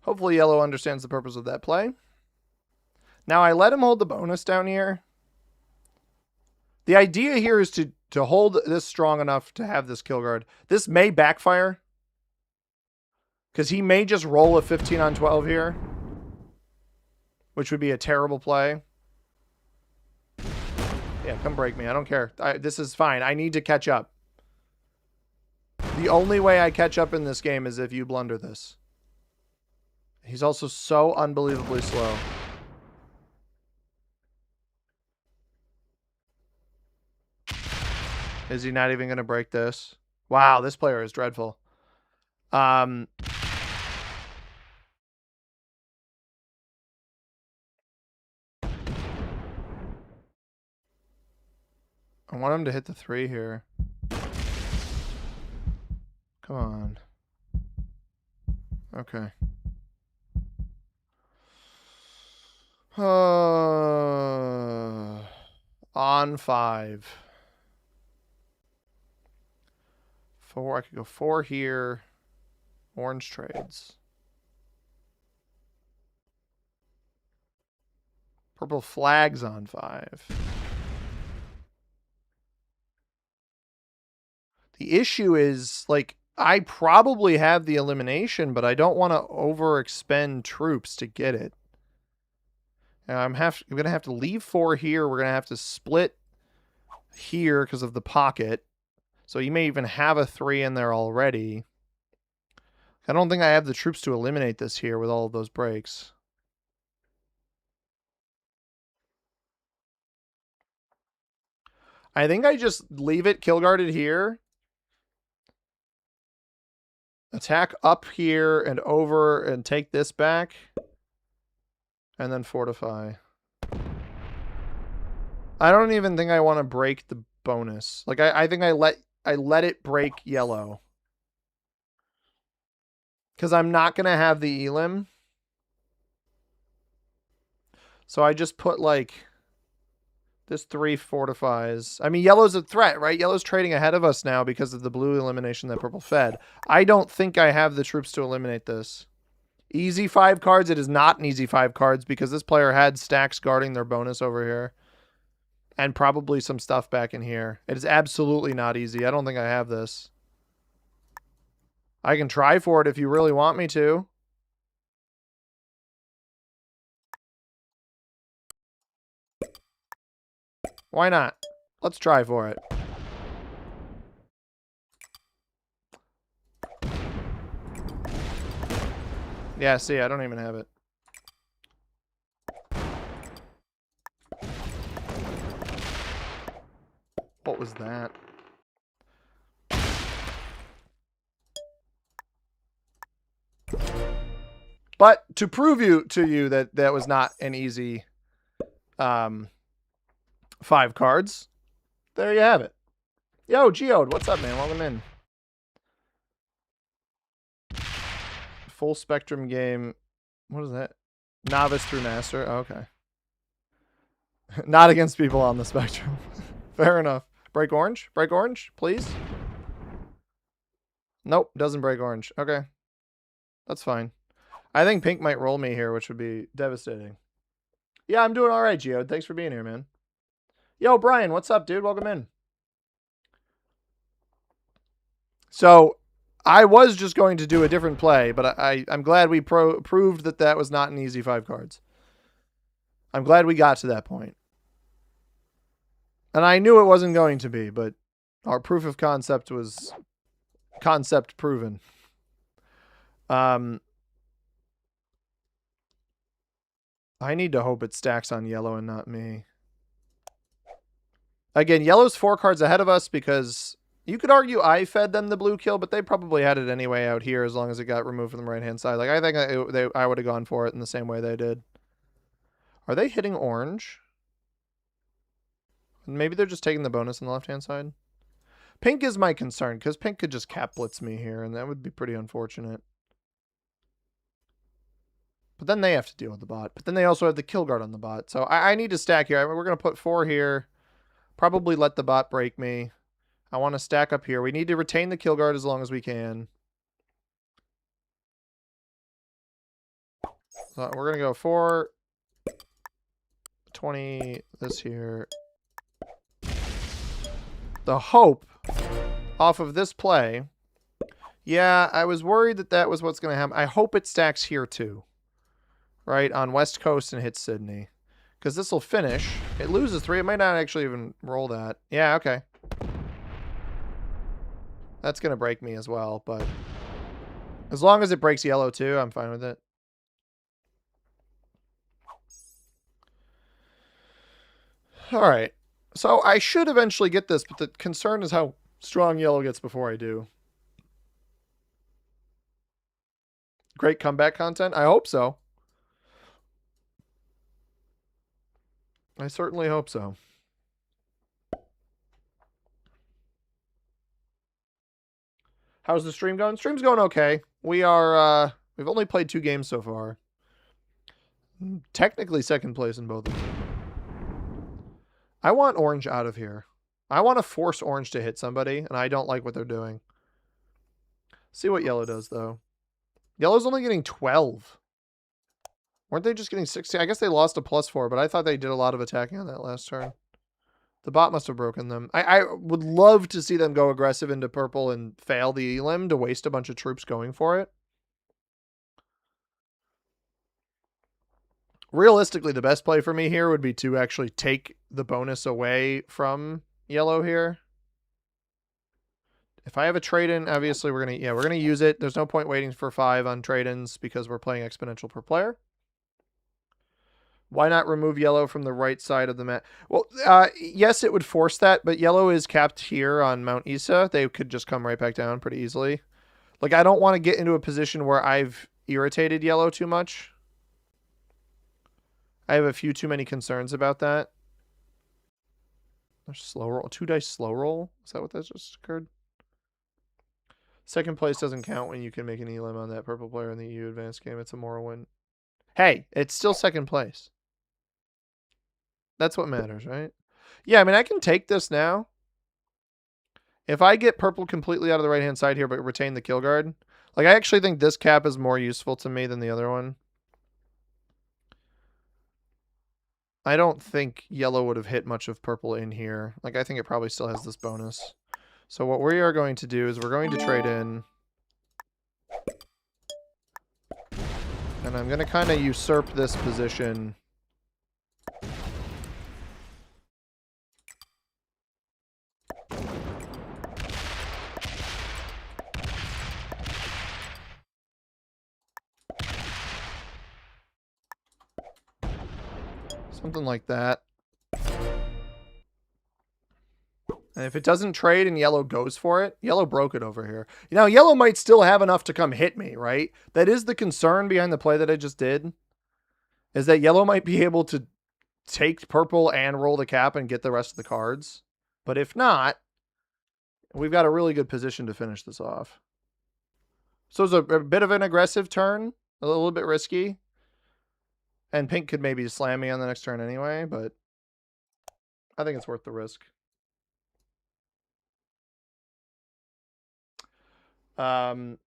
Hopefully yellow understands the purpose of that play. Now I let him hold the bonus down here. The idea here is to hold this strong enough to have this kill guard. This may backfire. Because he may just roll a 15 on 12 here. Which would be a terrible play. Yeah, come break me. I don't care. This is fine. I need to catch up. The only way I catch up in this game is if you blunder this. He's also so unbelievably slow. Is he not even going to break this? Wow, this player is dreadful. I want him to hit the 3 here. Come on. Okay. On 5. 4. I could go 4 here. Orange trades. Purple flags on 5. The issue is, like, I probably have the elimination, but I don't want to overexpend troops to get it. And I'm going to have to leave 4 here. We're going to have to split here because of the pocket. So you may even have a 3 in there already. I don't think I have the troops to eliminate this here with all of those breaks. I think I just leave it kill guarded here. Attack up here and over and take this back. And then fortify. I don't even think I want to break the bonus. Like, I think I let it break yellow. Because I'm not going to have the elim. So I just put, like, this 3 fortifies. I mean, yellow's a threat, right? Yellow's trading ahead of us now because of the blue elimination that purple fed. I don't think I have the troops to eliminate this. Easy 5 cards. It is not an easy 5 cards because this player had stacks guarding their bonus over here. And probably some stuff back in here. It is absolutely not easy. I don't think I have this. I can try for it if you really want me to. Why not? Let's try for it. Yeah, see, I don't even have it. What was that? But to prove to you that that was not an easy 5 cards, there you have it. Yo, Geode, what's up, man? Welcome in. Full spectrum game. What is that? Novice through master. Oh, okay. Not against people on the spectrum. Fair enough. Break orange? Break orange, please. Nope, doesn't break orange. Okay. That's fine. I think pink might roll me here, which would be devastating. Yeah, I'm doing all right, Geode. Thanks for being here, man. Yo, Brian, what's up, dude? Welcome in. So, I was just going to do a different play, but I'm glad we proved that that was not an easy 5 cards. I'm glad we got to that point. And I knew it wasn't going to be, but our proof of concept was concept proven. I need to hope it stacks on yellow and not me. Again, yellow's 4 cards ahead of us because you could argue I fed them the blue kill, but they probably had it anyway out here as long as it got removed from the right-hand side. Like, I think I would have gone for it in the same way they did. Are they hitting orange? Maybe they're just taking the bonus on the left-hand side. Pink is my concern, because pink could just cap blitz me here, and that would be pretty unfortunate. But then they have to deal with the bot. But then they also have the kill guard on the bot. So I need to stack here. I mean, we're going to put 4 here. Probably let the bot break me. I want to stack up here. We need to retain the kill guard as long as we can. So we're going to go 4, 20, this here. The hope off of this play. Yeah, I was worried that that was what's going to happen. I hope it stacks here too. Right, on West Coast and hits Sydney. Because this will finish. It loses 3. It might not actually even roll that. Yeah, okay. That's going to break me as well, but as long as it breaks yellow too, I'm fine with it. All right. So I should eventually get this, but the concern is how strong yellow gets before I do. Great comeback content? I hope so. I certainly hope so. How's the stream going? Stream's going okay. We are, we've only played 2 games so far. Technically second place in both of them. I want orange out of here. I want to force orange to hit somebody, and I don't like what they're doing. See what yellow does, though. Yellow's only getting 12. Weren't they just getting 16? I guess they lost a +4, but I thought they did a lot of attacking on that last turn. The bot must have broken them. I would love to see them go aggressive into purple and fail the elim to waste a bunch of troops going for it. Realistically, the best play for me here would be to actually take the bonus away from yellow here. If I have a trade-in, obviously we're gonna use it. There's no point waiting for 5 on trade-ins because we're playing exponential per player. Why not remove yellow from the right side of the map? Well, yes, it would force that, but yellow is capped here on Mount Isa. They could just come right back down pretty easily. Like, I don't want to get into a position where I've irritated yellow too much. I have a few too many concerns about that. There's slow roll. 2 dice slow roll? Is that what that just occurred? Second place doesn't count when you can make an elim on that purple player in the EU advanced game. It's a moral win. Hey, it's still second place. That's what matters, right? Yeah, I mean, I can take this now. If I get purple completely out of the right-hand side here, but retain the kill guard, like, I actually think this cap is more useful to me than the other one. I don't think yellow would have hit much of purple in here. Like, I think it probably still has this bonus. So what we are going to do is we're going to trade in. And I'm going to kind of usurp this position. Something like that. And if it doesn't trade and yellow goes for it, yellow broke it over here. You know, yellow might still have enough to come hit me, right? That is the concern behind the play that I just did. Is that yellow might be able to take purple and roll the cap and get the rest of the cards. But if not, we've got a really good position to finish this off. So it's a bit of an aggressive turn. A little bit risky. And pink could maybe slam me on the next turn anyway, but I think it's worth the risk. Geoda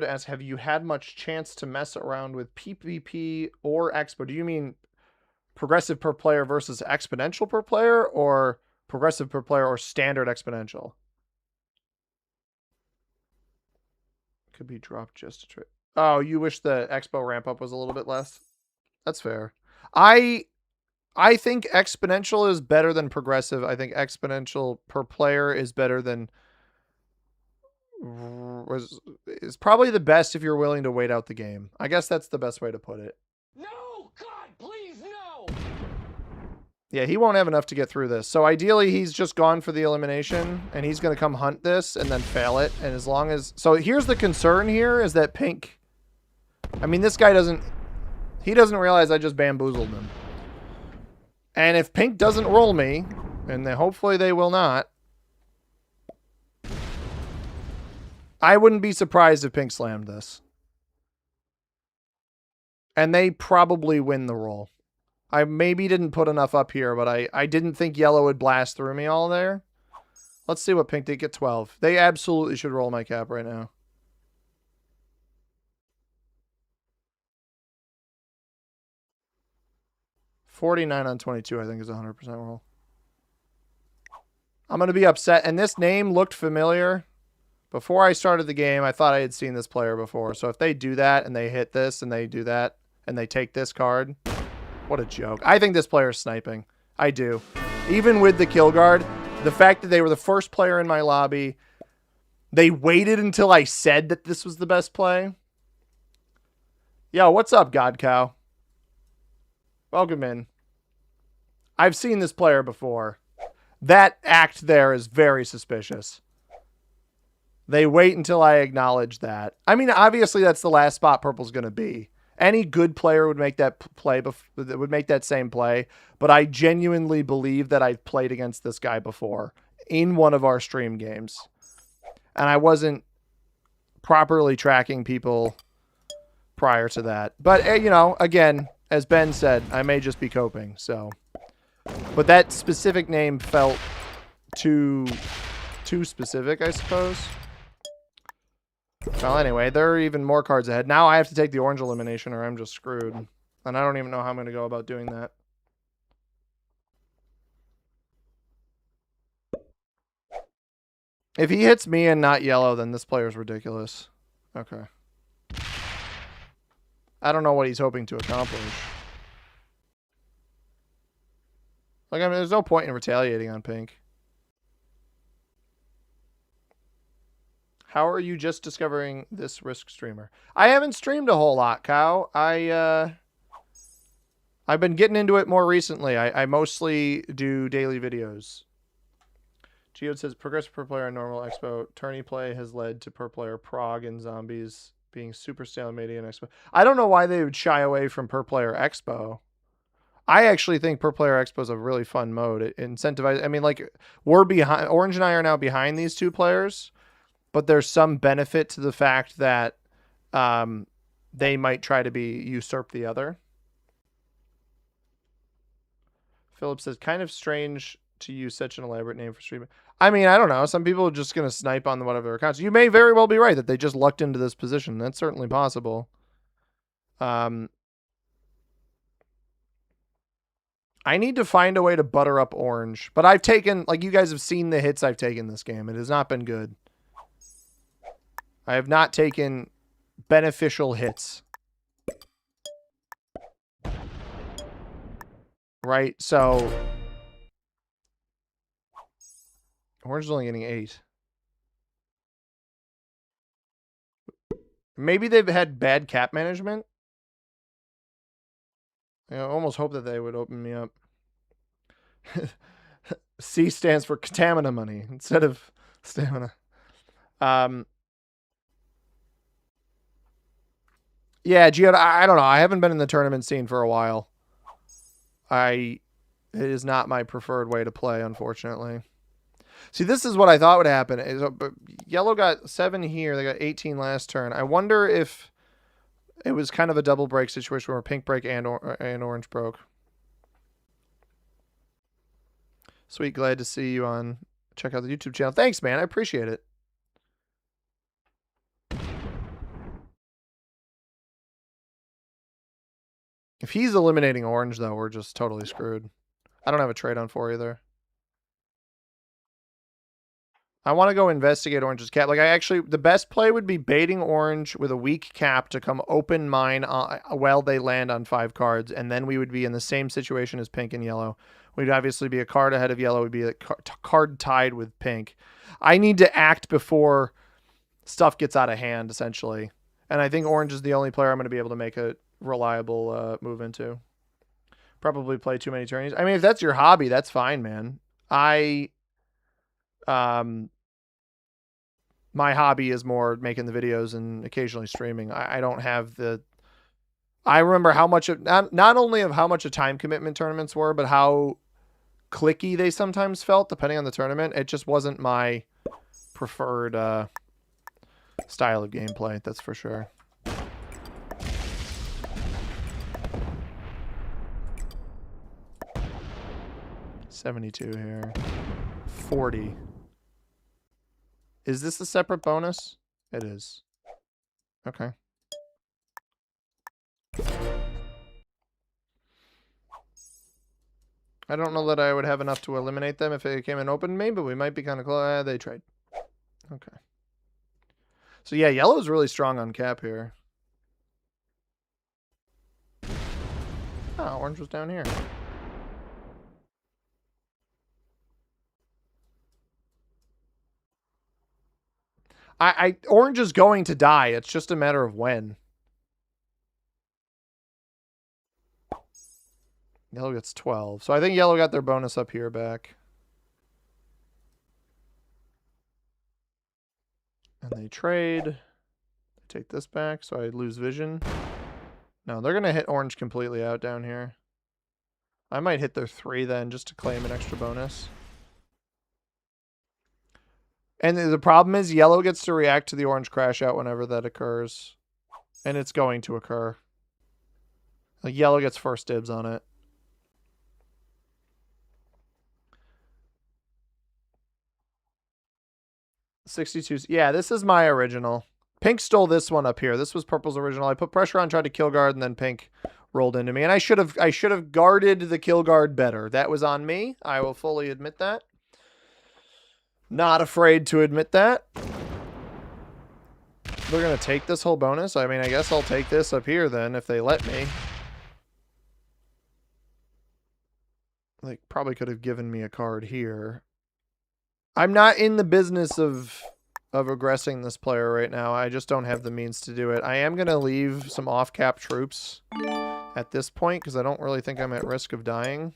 asks, have you had much chance to mess around with PvP or Expo? Do you mean progressive per player versus exponential per player, or progressive per player or standard exponential? Could be dropped just to trade. Oh, you wish the Expo ramp up was a little bit less? That's fair. I think exponential is better than progressive. I think exponential per player is better than is probably the best if you're willing to wait out the game. I guess that's the best way to put it. No, God, please, no. Yeah, he won't have enough to get through this. So ideally, he's just gone for the elimination, and he's going to come hunt this and then fail it. And as long as... So here's the concern here is that pink... I mean, this guy doesn't... He doesn't realize I just bamboozled him. And if pink doesn't roll me, and hopefully they will not, I wouldn't be surprised if pink slammed this. And they probably win the roll. I maybe didn't put enough up here, but I didn't think yellow would blast through me all there. Let's see what pink did. Get 12. They absolutely should roll my cap right now. $49 on 22, I think, is a 100% roll. I'm going to be upset. And this name looked familiar. Before I started the game, I thought I had seen this player before. So if they do that and they hit this and they do that and they take this card, what a joke. I think this player is sniping. I do. Even with the kill guard, the fact that they were the first player in my lobby, they waited until I said that this was the best play. Yo, what's up, God Cow? Welcome in. I've seen this player before. That act there is very suspicious. They wait until I acknowledge that. I mean, obviously that's the last spot purple's going to be. Any good player would make that play, would make that same play. But I genuinely believe that I've played against this guy before in one of our stream games. And I wasn't properly tracking people prior to that. But, you know, again, as Ben said, I may just be coping. So, but that specific name felt too specific, I suppose. Well, anyway, there are even more cards ahead. Now I have to take the orange elimination or I'm just screwed. And I don't even know how I'm going to go about doing that. If he hits me and not yellow, then this player's ridiculous. Okay. I don't know what he's hoping to accomplish. Like, I mean, there's no point in retaliating on pink. How are you just discovering this Risk streamer? I haven't streamed a whole lot, Cow. I've been getting into it more recently. I mostly do daily videos. Geode says progressive per player on normal expo. Tourney play has led to per player prog and zombies being super stalemated in expo. I don't know why they would shy away from per player expo. I actually think per player expo is a really fun mode. It incentivizes. I mean, like, we're behind. Orange and I are now behind these two players, but there's some benefit to the fact that they might try to usurp the other. Philip says, kind of strange to use such an elaborate name for streaming. I mean, I don't know. Some people are just going to snipe on whatever accounts. You may very well be right that they just lucked into this position. That's certainly possible. I need to find a way to butter up orange. But I've taken, like, you guys have seen the hits I've taken this game. It has not been good. I have not taken beneficial hits. Right? So orange is only getting 8. Maybe they've had bad cap management. I almost hope that they would open me up. C stands for Contamina money instead of stamina. Yeah, Geode, I don't know. I haven't been in the tournament scene for a while. It is not my preferred way to play, unfortunately. See, this is what I thought would happen. Yellow got 7 here. They got 18 last turn. I wonder if it was kind of a double break situation where pink break and orange broke. Sweet, glad to see you on. Check out the YouTube channel. Thanks, man. I appreciate it. If he's eliminating orange, though, we're just totally screwed. I don't have a trade on 4 either. I want to go investigate orange's cap. Like, the best play would be baiting orange with a weak cap to come open mine while they land on 5 cards, and then we would be in the same situation as pink and yellow. We'd obviously be a card ahead of yellow. We'd be a card tied with pink. I need to act before stuff gets out of hand, essentially. And I think orange is the only player I'm going to be able to make a reliable move into. Probably play too many tourneys. I mean, if that's your hobby, that's fine, man. My hobby is more making the videos and occasionally streaming. I don't have the. I remember how much of not only of how much a time commitment tournaments were, but how clicky they sometimes felt depending on the tournament. It just wasn't my preferred style of gameplay. That's for sure. $72 here. 40. Is this a separate bonus? It is. Okay. I don't know that I would have enough to eliminate them if it came and opened me, but we might be kind of close. They trade. Okay. So yeah, yellow's really strong on cap here. Oh, orange was down here. Orange is going to die. It's just a matter of when. Yellow gets 12. So I think yellow got their bonus up here back. And they trade. Take this back so I lose vision. No, they're going to hit orange completely out down here. I might hit their 3 then just to claim an extra bonus. And the problem is yellow gets to react to the orange crash out whenever that occurs. And it's going to occur. Like, yellow gets first dibs on it. $62. Yeah, this is my original. Pink stole this one up here. This was purple's original. I put pressure on, tried to kill guard, and then pink rolled into me. And I should have guarded the kill guard better. That was on me. I will fully admit that. Not afraid to admit that. They're going to take this whole bonus. I mean, I guess I'll take this up here then if they let me. They probably could have given me a card here. I'm not in the business of aggressing this player right now. I just don't have the means to do it. I am going to leave some off-cap troops at this point because I don't really think I'm at risk of dying.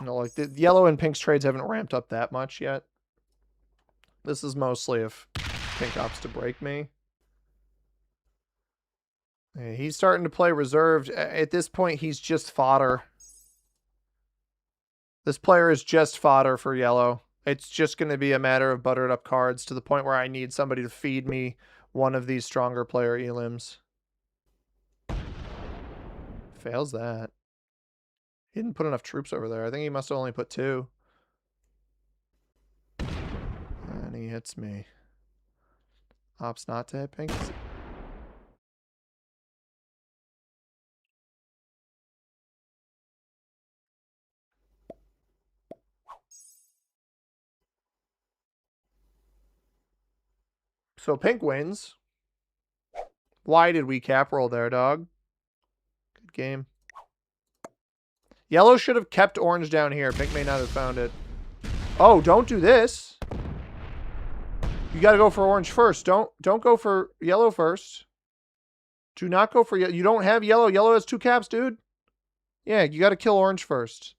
No, like the yellow and pink's trades haven't ramped up that much yet. This is mostly if pink opts to break me. He's starting to play reserved. At this point, he's just fodder. This player is just fodder for yellow. It's just going to be a matter of buttered up cards to the point where I need somebody to feed me one of these stronger player elims. Fails that. He didn't put enough troops over there. I think he must have only put 2. And he hits me. Opts not to hit pink. So pink wins. Why did we cap roll there, dog? Good game. Yellow should have kept orange down here. Pink may not have found it. Oh, don't do this. You got to go for orange first. Don't go for yellow first. Do not go for yellow. You don't have yellow. Yellow has 2 caps, dude. Yeah, you got to kill orange first.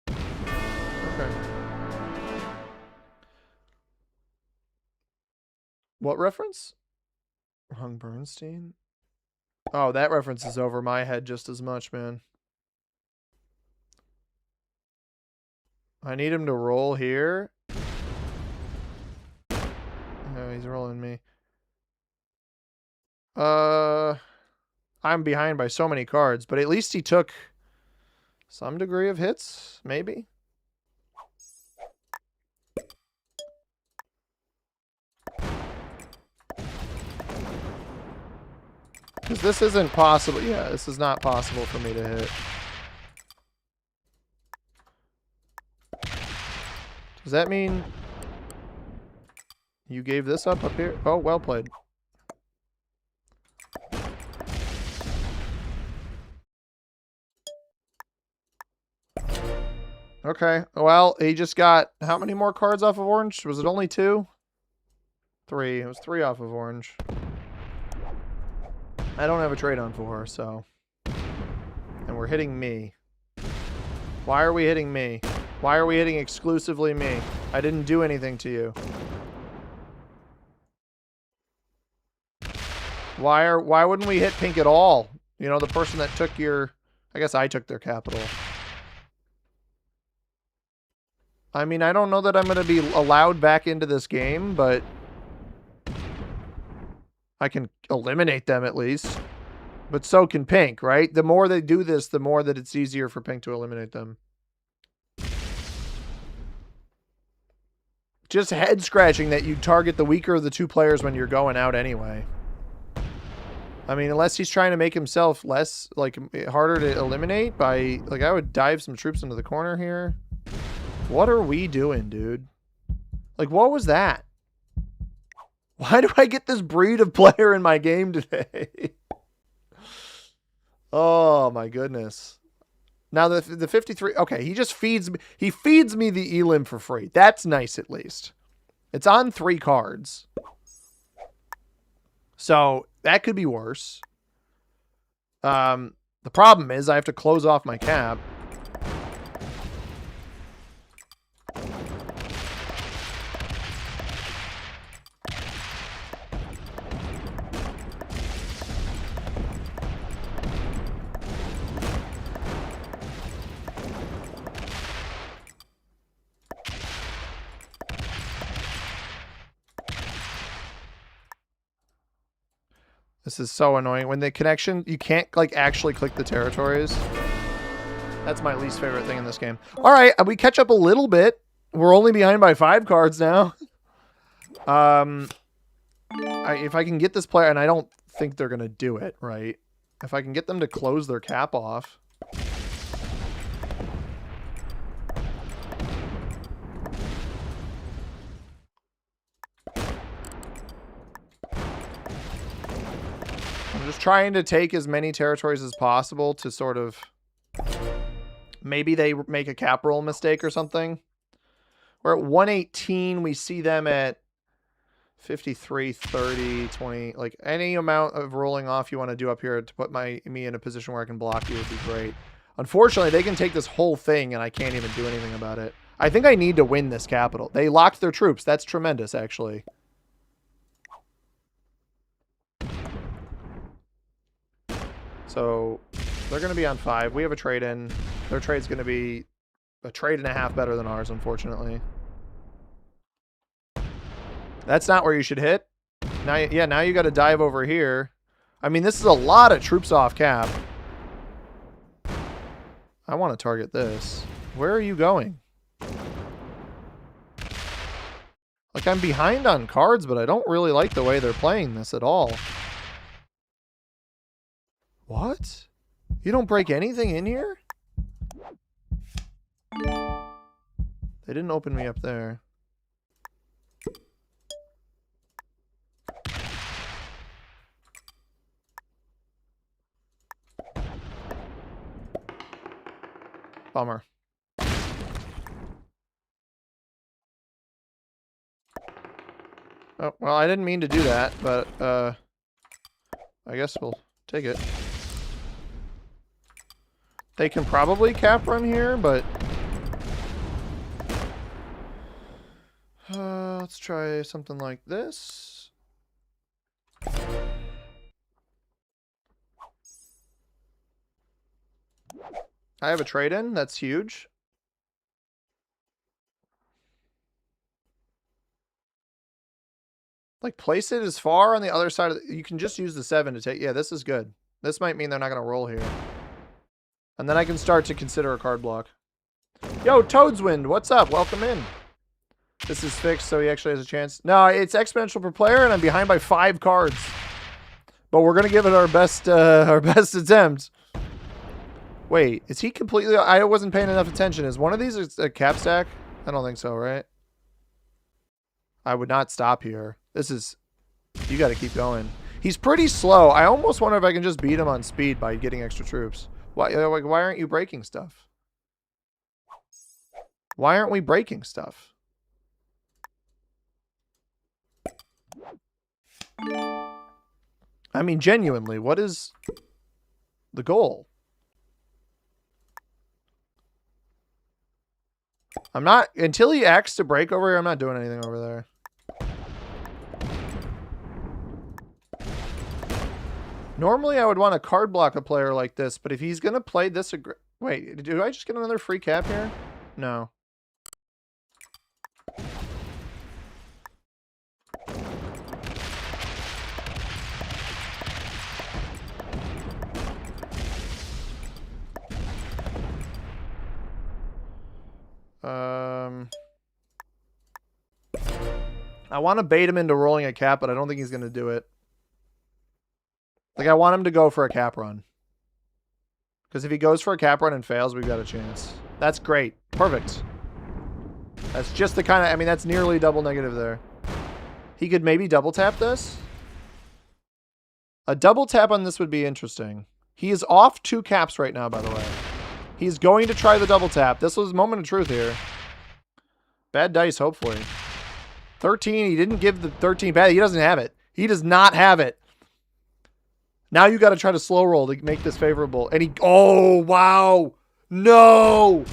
Okay. What reference? Hung Bernstein? Oh, that reference is over my head just as much, man. I need him to roll here. No, he's rolling me. I'm behind by so many cards, but at least he took some degree of hits, maybe. Because this isn't possible. Yeah, this is not possible for me to hit. Does that mean you gave this up here? Oh, well played. Okay, well, he just got how many more cards off of orange? Was it only 2? 3. It was 3 off of orange. I don't have a trade on 4, so. And we're hitting me. Why are we hitting me? Why are we hitting exclusively me? I didn't do anything to you. Why wouldn't we hit pink at all? You know, the person that took your... I guess I took their capital. I mean, I don't know that I'm going to be allowed back into this game, but... I can eliminate them at least. But so can pink, right? The more they do this, the more that it's easier for pink to eliminate them. Just head scratching that you target the weaker of the 2 players when you're going out anyway. I mean, unless he's trying to make himself less, like, harder to eliminate by, like, I would dive some troops into the corner here. What are we doing, dude? Like, what was that? Why do I get this breed of player in my game today? Oh, my goodness. Now, the 53... Okay, he just feeds me... He feeds me the elim for free. That's nice, at least. It's on 3 cards. So, that could be worse. The problem is I have to close off my cap. This is so annoying. When the connection, you can't like actually click the territories. That's my least favorite thing in this game. All right, we catch up a little bit. We're only behind by 5 cards now. If I can get this player, and I don't think they're going to do it, right? If I can get them to close their cap off. I'm just trying to take as many territories as possible to sort of... Maybe they make a cap roll mistake or something. We're at 118. We see them at 53, 30, 20. Like, any amount of rolling off you want to do up here to put me in a position where I can block you would be great. Unfortunately, they can take this whole thing, and I can't even do anything about it. I think I need to win this capital. They locked their troops. That's tremendous, actually. So, they're going to be on 5. We have a trade in. Their trade's going to be a trade and a half better than ours, unfortunately. That's not where you should hit. Now, yeah, now you got to dive over here. I mean, this is a lot of troops off cap. I want to target this. Where are you going? Like, I'm behind on cards, but I don't really like the way they're playing this at all. What? You don't break anything in here? They didn't open me up there. Bummer. Oh, well, I didn't mean to do that, but I guess we'll take it. They can probably cap run here, but let's try something like this. I have a trade-in. That's huge. Like, place it as far on the other side of the... You can just use the 7 to take... Yeah, this is good. This might mean they're not going to roll here. And then I can start to consider a card block. Yo, Toadswind, what's up? Welcome in. This is fixed, so he actually has a chance. No, it's exponential per player, and I'm behind by 5 cards. But we're going to give it our best attempt. Wait, is he completely... I wasn't paying enough attention. Is one of these a cap stack? I don't think so, right? I would not stop here. This is... You got to keep going. He's pretty slow. I almost wonder if I can just beat him on speed by getting extra troops. Why aren't you breaking stuff? Why aren't we breaking stuff? I mean, genuinely, what is the goal? I'm not... Until he acts to break over here, I'm not doing anything over there. Normally, I would want to card block a player like this, but if he's going to play this... Wait, do I just get another free cap here? No. I want to bait him into rolling a cap, but I don't think he's going to do it. Like, I want him to go for a cap run. Because if he goes for a cap run and fails, we've got a chance. That's great. Perfect. That's just the kind of... I mean, that's nearly double negative there. He could maybe double tap this. A double tap on this would be interesting. He is off 2 caps right now, by the way. He's going to try the double tap. This was a moment of truth here. Bad dice, hopefully. 13. He didn't give the 13 bad. He doesn't have it. He does not have it. Now you got to try to slow roll to make this favorable. And he... Oh, wow. No.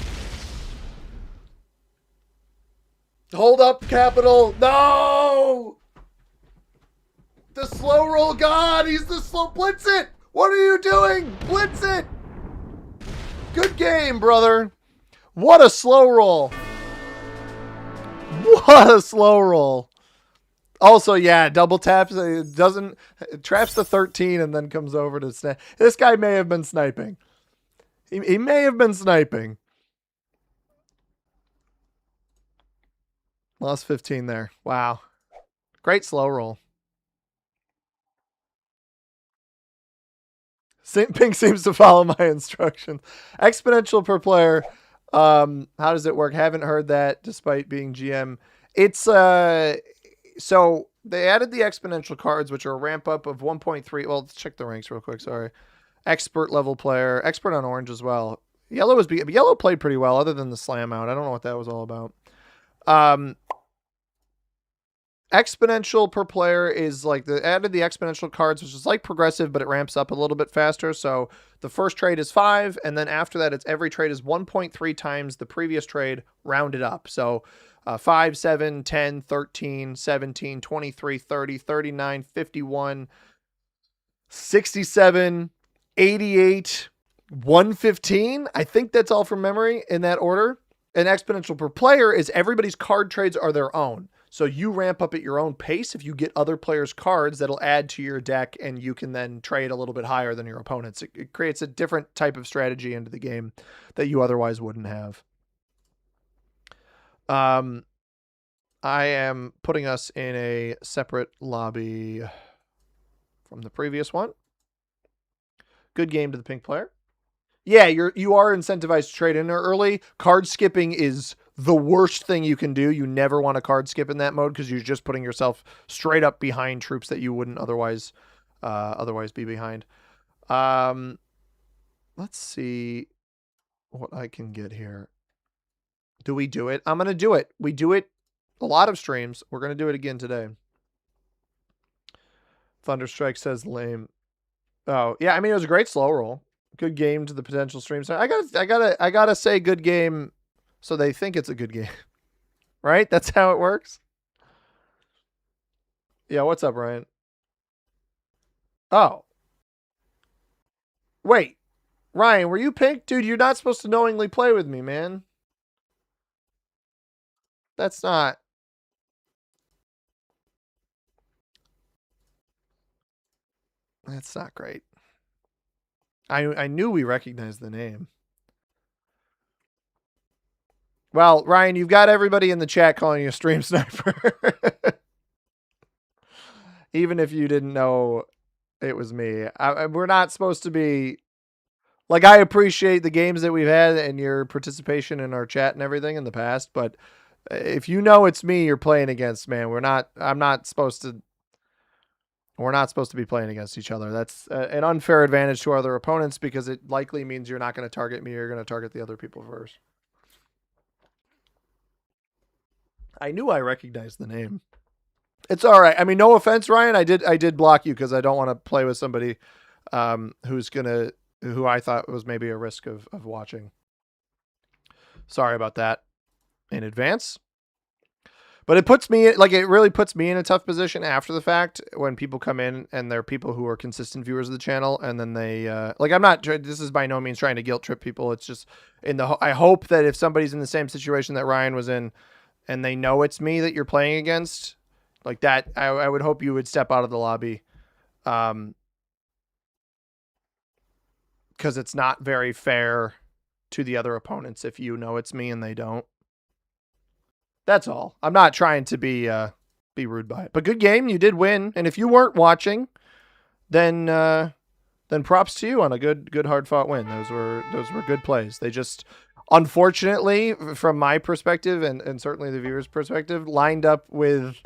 Hold up, Capital. No. The slow roll god. He's the slow... Blitz it. What are you doing? Blitz it. Good game, brother. What a slow roll. What a slow roll. Also, yeah, double taps. It traps the 13 and then comes over to snap. This guy may have been sniping. He may have been sniping. Lost 15 there. Wow. Great slow roll. Pink seems to follow my instructions. Exponential per player. How does it work? Haven't heard that despite being GM. It's so they added the exponential cards, which are a ramp up of 1.3. Well, let's check the ranks real quick. Sorry. Expert level player, expert on orange as well. Yellow played pretty well, other than the slam out. I don't know what that was all about. Exponential per player is like the added the exponential cards, which is like progressive, but it ramps up a little bit faster. So the first trade is 5, and then after that, it's every trade is 1.3 times the previous trade rounded up. So 5, 7, 10, 13, 17, 23, 30, 39, 51, 67, 88, 115. I think that's all from memory in that order. An exponential per player is everybody's card trades are their own. So you ramp up at your own pace. If you get other players' cards, that'll add to your deck, and you can then trade a little bit higher than your opponents. It creates a different type of strategy into the game that you otherwise wouldn't have. I am putting us in a separate lobby from the previous one. Good game to the pink player. Yeah, you are incentivized to trade in there early. Card skipping is the worst thing you can do. You never want to card skip in that mode because you're just putting yourself straight up behind troops that you wouldn't otherwise be behind. Let's see what I can get here. Do we do it? I'm gonna do it. We do it a lot of streams. We're gonna do it again today. Thunderstrike says lame. Oh yeah, I mean it was a great slow roll. Good game to the potential streams. I gotta say good game, so they think it's a good game, right? That's how it works. Yeah, what's up, Ryan? Oh, wait, Ryan, were you pink, dude? You're not supposed to knowingly play with me, man. That's not. That's not great. I knew we recognized the name. Well, Ryan, you've got everybody in the chat calling you a stream sniper. Even if you didn't know it was me. We're not supposed to be like, I appreciate the games that we've had and your participation in our chat and everything in the past, but if you know it's me you're playing against, man, we're not supposed to be playing against each other. That's an unfair advantage to our other opponents because it likely means you're not going to target me. You're going to target the other people first. I knew I recognized the name. It's all right. I mean, no offense, Ryan. I did block you because I don't want to play with somebody who I thought was maybe a risk of watching. Sorry about that in advance. But it really puts me in a tough position after the fact when people come in and they're people who are consistent viewers of the channel, and then they I'm not. This is by no means trying to guilt trip people. It's just I hope that if somebody's in the same situation that Ryan was in, and they know it's me that you're playing against, like that, I would hope you would step out of the lobby, because it's not very fair to the other opponents if you know it's me and they don't. That's all. I'm not trying to be rude by it. But good game. You did win. And if you weren't watching, then props to you on a good hard fought win. Those were good plays. They just, unfortunately, from my perspective and certainly the viewers' perspective, lined up with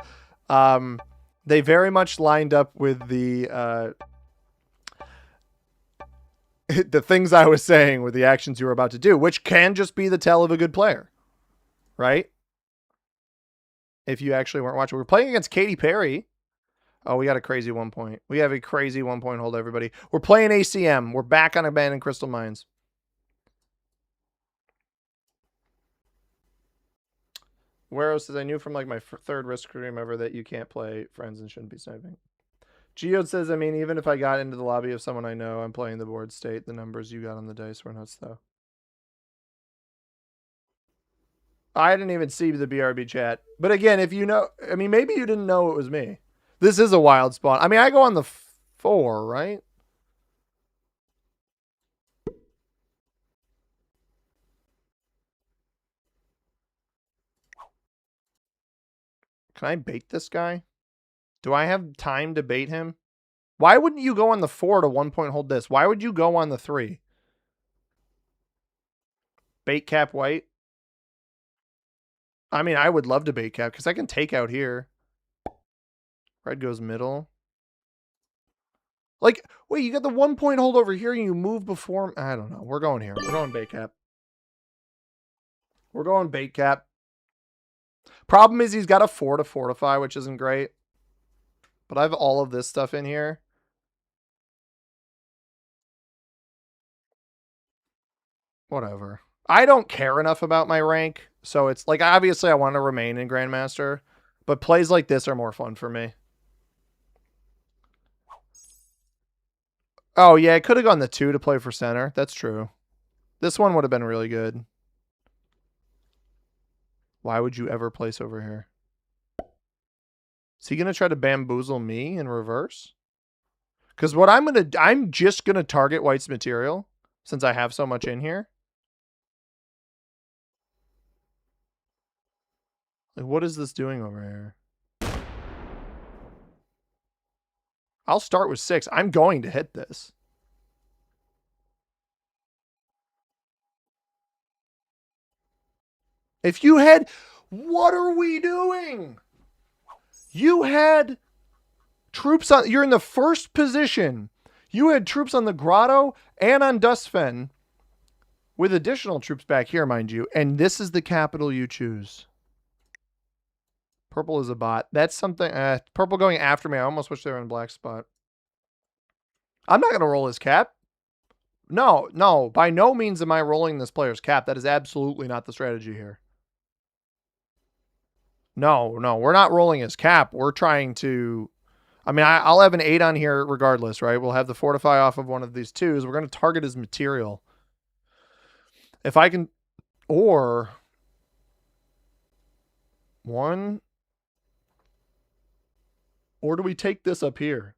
they very much lined up with the the things I was saying with the actions you were about to do, which can just be the tell of a good player. Right? If you actually weren't watching. We're playing against Katy Perry. Oh, we got a crazy 1 point. We have a crazy 1 point hold, everybody. We're playing ACM. We're back on Abandoned Crystal Mines. Whereas says, I knew from like my third risk stream ever that you can't play friends and shouldn't be sniping. Geode says, I mean, even if I got into the lobby of someone I know, I'm playing the board state. The numbers you got on the dice were nuts, though. I didn't even see the BRB chat. But again, if you know, I mean, maybe you didn't know it was me. This is a wild spawn. I mean, I go on the 4, right? Can I bait this guy? Do I have time to bait him? Why wouldn't you go on the 4 to 1 point hold this? Why would you go on the 3? Bait cap white? I mean, I would love to bait cap because I can take out here. Red goes middle. Like, wait, you got the 1 point hold over here and you move before. I don't know. We're going here. We're going bait cap. We're going bait cap. Problem is he's got a 4 to fortify, which isn't great. But I have all of this stuff in here. Whatever. I don't care enough about my rank. So it's like, obviously I want to remain in Grandmaster. But plays like this are more fun for me. Oh, yeah, I could have gone the 2 to play for center. That's true. This one would have been really good. Why would you ever place over here? Is he going to try to bamboozle me in reverse? Because what I'm just going to target white's material since I have so much in here. Like, what is this doing over here? I'll start with 6. I'm going to hit this. If you had... What are we doing? You had troops on... You're in the first position. You had troops on the grotto and on Dustfen. With additional troops back here, mind you. And this is the capital you choose. Purple is a bot. That's something... purple going after me. I almost wish they were in black spot. I'm not going to roll his cap. No, no. By no means am I rolling this player's cap. That is absolutely not the strategy here. No, no. We're not rolling his cap. We're trying to... I mean, I'll have an 8 on here regardless, right? We'll have the fortify off of one of these 2s. We're going to target his material. If I can... Or... 1... Or do we take this up here?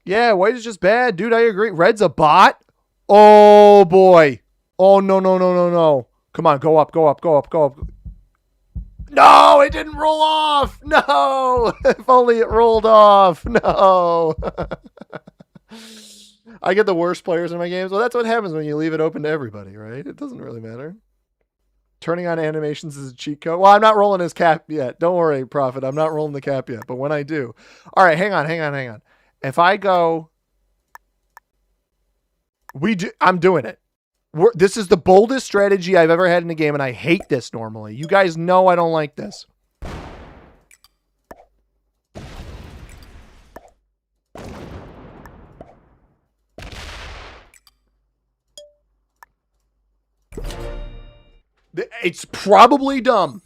Yeah, white is just bad. Dude, I agree. Red's a bot. Oh, boy. Oh, no, no, no, no, no. Come on, go up, go up, go up, go up. No, it didn't roll off. No. If only it rolled off. No. I get the worst players in my games. Well, that's what happens when you leave it open to everybody, right? It doesn't really matter. Turning on animations is a cheat code. Well, I'm not rolling his cap yet. Don't worry, Prophet. I'm not rolling the cap yet. But when I do. All right, hang on, hang on, hang on. If I go... I'm doing it. This is the boldest strategy I've ever had in a game, and I hate this normally. You guys know I don't like this. It's probably dumb.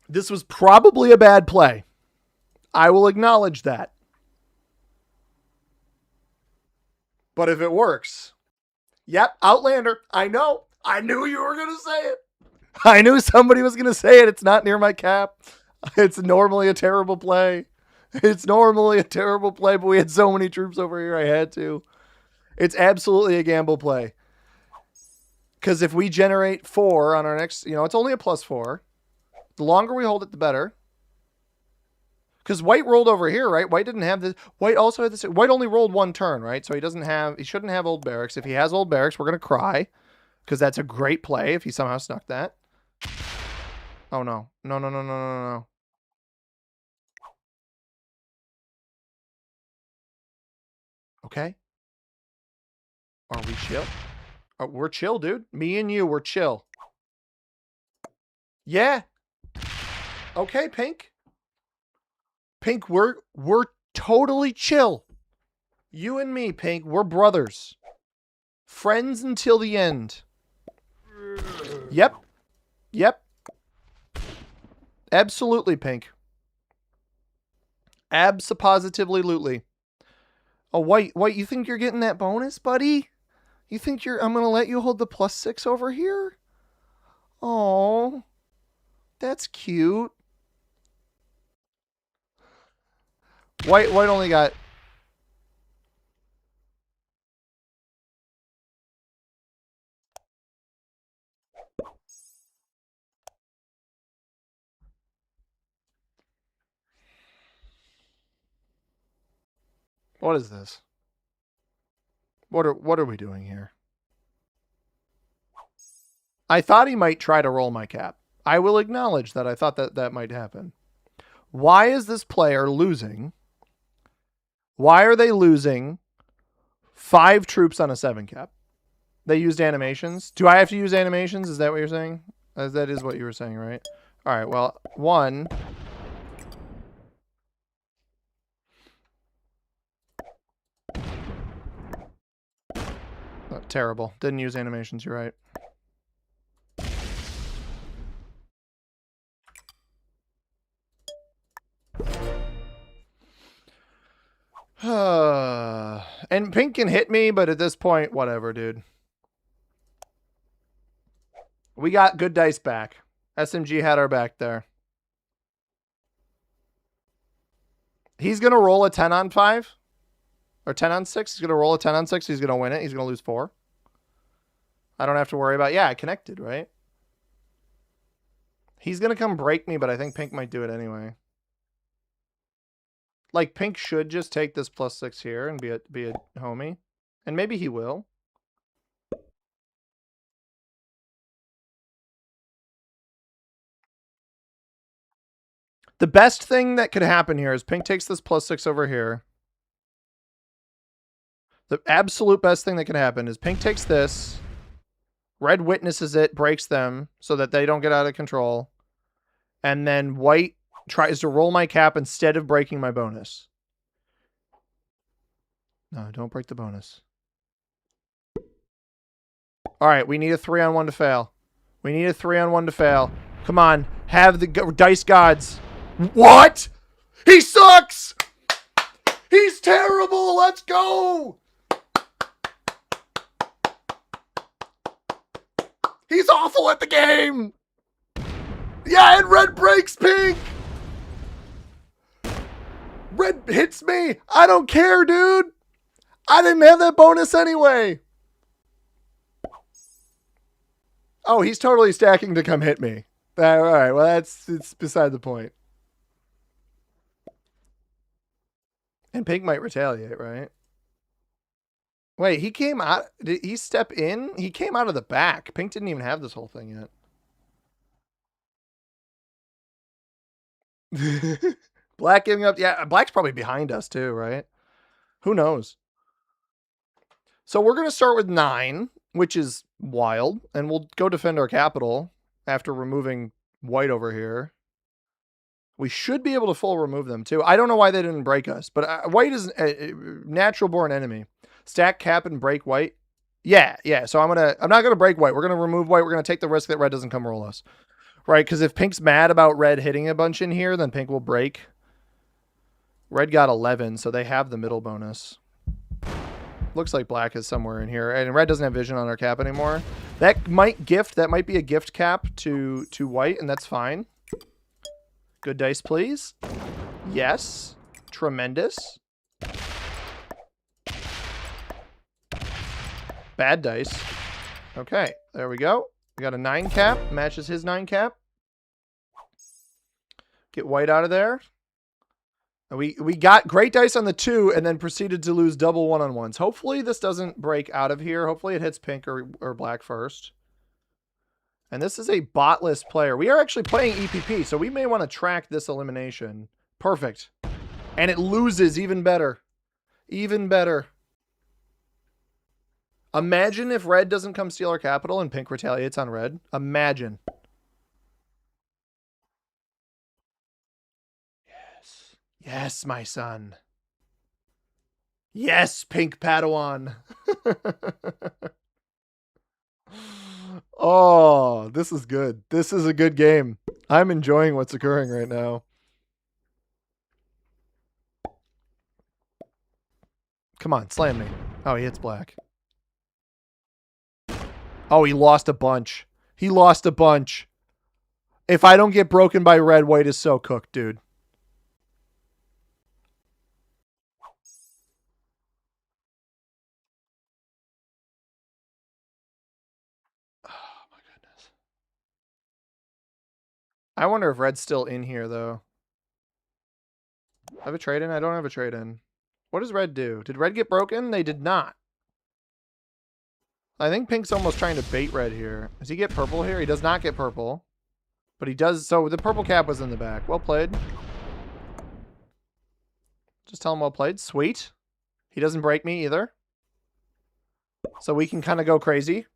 This was probably a bad play. I will acknowledge that. But if it works, yep, Outlander. I know. I knew you were going to say it. I knew somebody was going to say it. It's not near my cap. It's normally a terrible play. It's normally a terrible play, but we had so many troops over here, I had to. It's absolutely a gamble play. Because if we generate 4 on our next, it's only a +4. The longer we hold it, the better. Because white rolled over here, right? White didn't have this. White also had this. White only rolled 1 turn, right? So he shouldn't have old barracks. If he has old barracks, we're going to cry. Because that's a great play if he somehow snuck that. Oh, no. No, no, no, no, no, no. Okay. Are we chill? We're chill, dude. Me and you, we're chill. Yeah. Okay, Pink. Pink, we're totally chill. You and me, Pink, we're brothers. Friends until the end. Yep. Yep. Absolutely, Pink. Abso-positively-lutely. Oh, White, you think you're getting that bonus, buddy? You think I'm going to let you hold the +6 over here? Oh, that's cute. White only got... What is this? What are we doing here? I thought he might try to roll my cap. I will acknowledge that I thought that might happen. Why is this player losing? Why are they losing 5 troops on a 7 cap? They used animations. Do I have to use animations? Is that what you're saying? That is what you were saying, right? All right, well, 1. Oh, terrible. Didn't use animations, you're right. And pink can hit me, but at this point, whatever, dude. We got good dice back. SMG had our back there. He's going to roll a 10 on 5 or 10 on 6. He's going to roll a 10 on 6. He's going to win it. He's going to lose 4. I don't have to worry about. Yeah, I connected, right? He's going to come break me, but I think pink might do it anyway. Like, pink should just take this +6 here and be a homie. And maybe he will. The best thing that could happen here is pink takes this +6 over here. The absolute best thing that can happen is pink takes this. Red witnesses it, breaks them so that they don't get out of control. And then white tries to roll my cap instead of breaking my bonus. No, don't break the bonus. All right, we need a 3-on-1 to fail. We need a 3-on-1 to fail. Come on, have the dice gods. What? He sucks! He's terrible! Let's go! He's awful at the game! Yeah, and red breaks pink! Red hits me! I don't care, dude! I didn't have that bonus anyway! Oh, he's totally stacking to come hit me. All right, well, it's beside the point. And pink might retaliate, right? Wait, he came out. Did he step in? He came out of the back. Pink didn't even have this whole thing yet. Black giving up. Yeah, black's probably behind us too, right? Who knows? So we're going to start with 9, which is wild. And we'll go defend our capital after removing white over here. We should be able to full remove them too. I don't know why they didn't break us, but white is a natural born enemy. Stack cap and break white. Yeah. So I'm not gonna break white. We're gonna remove white. We're gonna take the risk that red doesn't come roll us, right? Because if pink's mad about red hitting a bunch in here, then pink will break. Red got 11, so they have the middle bonus. Looks like black is somewhere in here, and red doesn't have vision on our cap anymore. That might be a gift cap to white, and that's fine. Good dice, please. Yes. Tremendous. Bad dice. Okay, there we go. We got a 9 cap. Matches his 9 cap. Get white out of there. And we got great dice on the 2 and then proceeded to lose double 1-on-1s. Hopefully this doesn't break out of here. Hopefully it hits pink or black first. And this is a botless player. We are actually playing EPP, so we may want to track this elimination. Perfect. And it loses even better. Even better. Imagine if red doesn't come steal our capital and pink retaliates on red. Imagine. Yes. Yes, my son. Yes, pink Padawan. Oh, this is good. This is a good game. I'm enjoying what's occurring right now. Come on, slam me. Oh, he hits black. Oh, he lost a bunch. He lost a bunch. If I don't get broken by red, white is so cooked, dude. Oh, my goodness. I wonder if red's still in here, though. I have a trade-in? I don't have a trade-in. What does red do? Did red get broken? They did not. I think pink's almost trying to bait red here. Does he get purple here? He does not get purple. But he does. So the purple cap was in the back. Well played. Just tell him well played. Sweet. He doesn't break me either. So we can kind of go crazy.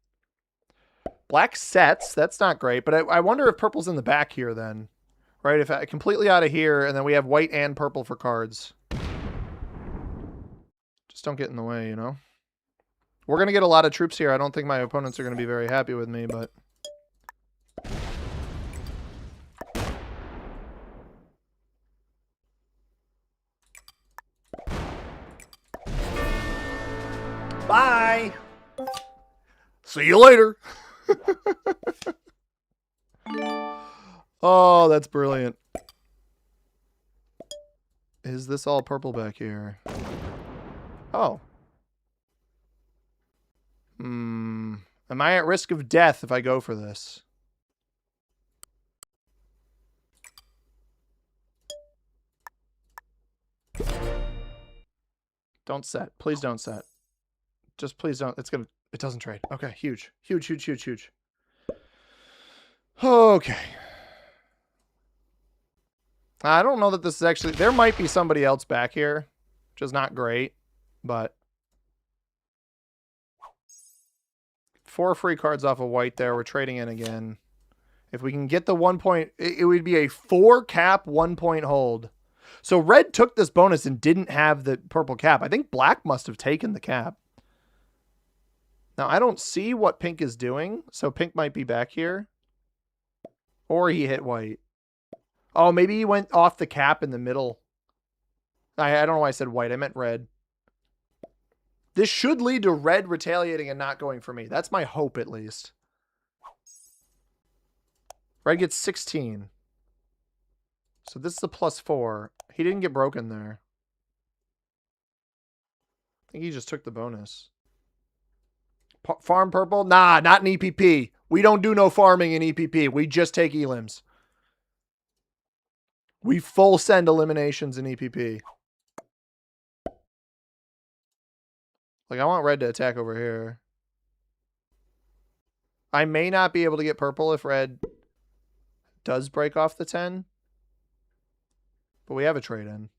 Black sets. That's not great. But I wonder if purple's in the back here then. Right? If I completely out of here and then we have white and purple for cards. Just don't get in the way, you know? We're going to get a lot of troops here. I don't think my opponents are going to be very happy with me, but... Bye! See you later! Oh, that's brilliant. Is this all purple back here? Oh. Am I at risk of death if I go for this? Don't set. Please don't set. Just please don't. It doesn't trade. Okay, huge. Huge, huge, huge, huge. Okay. I don't know that this is actually... There might be somebody else back here, which is not great, but... 4 free cards off of white there. We're trading in again. If we can get the 1 point... It would be a 4 cap, 1 point hold. So red took this bonus and didn't have the purple cap. I think black must have taken the cap. Now, I don't see what pink is doing, so pink might be back here. Or he hit white. Oh, maybe he went off the cap in the middle. I don't know why I said white. I meant red. This should lead to red retaliating and not going for me. That's my hope, at least. Red gets 16. So this is a +4. He didn't get broken there. I think he just took the bonus. Farm purple? Nah, not in EPP. We don't do no farming in EPP. We just take elims. We full send eliminations in EPP. Like, I want red to attack over here. I may not be able to get purple if red does break off the 10. But we have a trade in.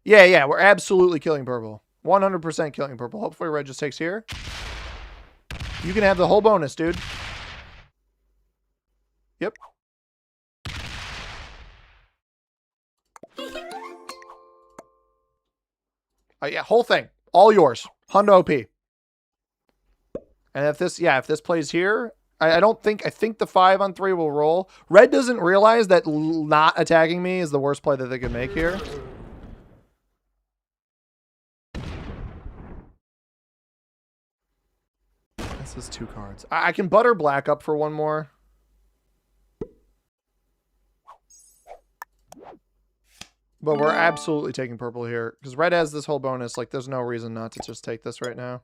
Yeah, we're absolutely killing purple. 100% killing purple. Hopefully red just takes here. You can have the whole bonus, dude. Yep. Yeah, whole thing. All yours. Hundo OP. And if this plays here, I think the 5 on 3 will roll. Red doesn't realize that not attacking me is the worst play that they could make here. This is 2 cards. I can butter black up for 1 more. But we're absolutely taking purple here. Because red has this whole bonus. Like, there's no reason not to just take this right now.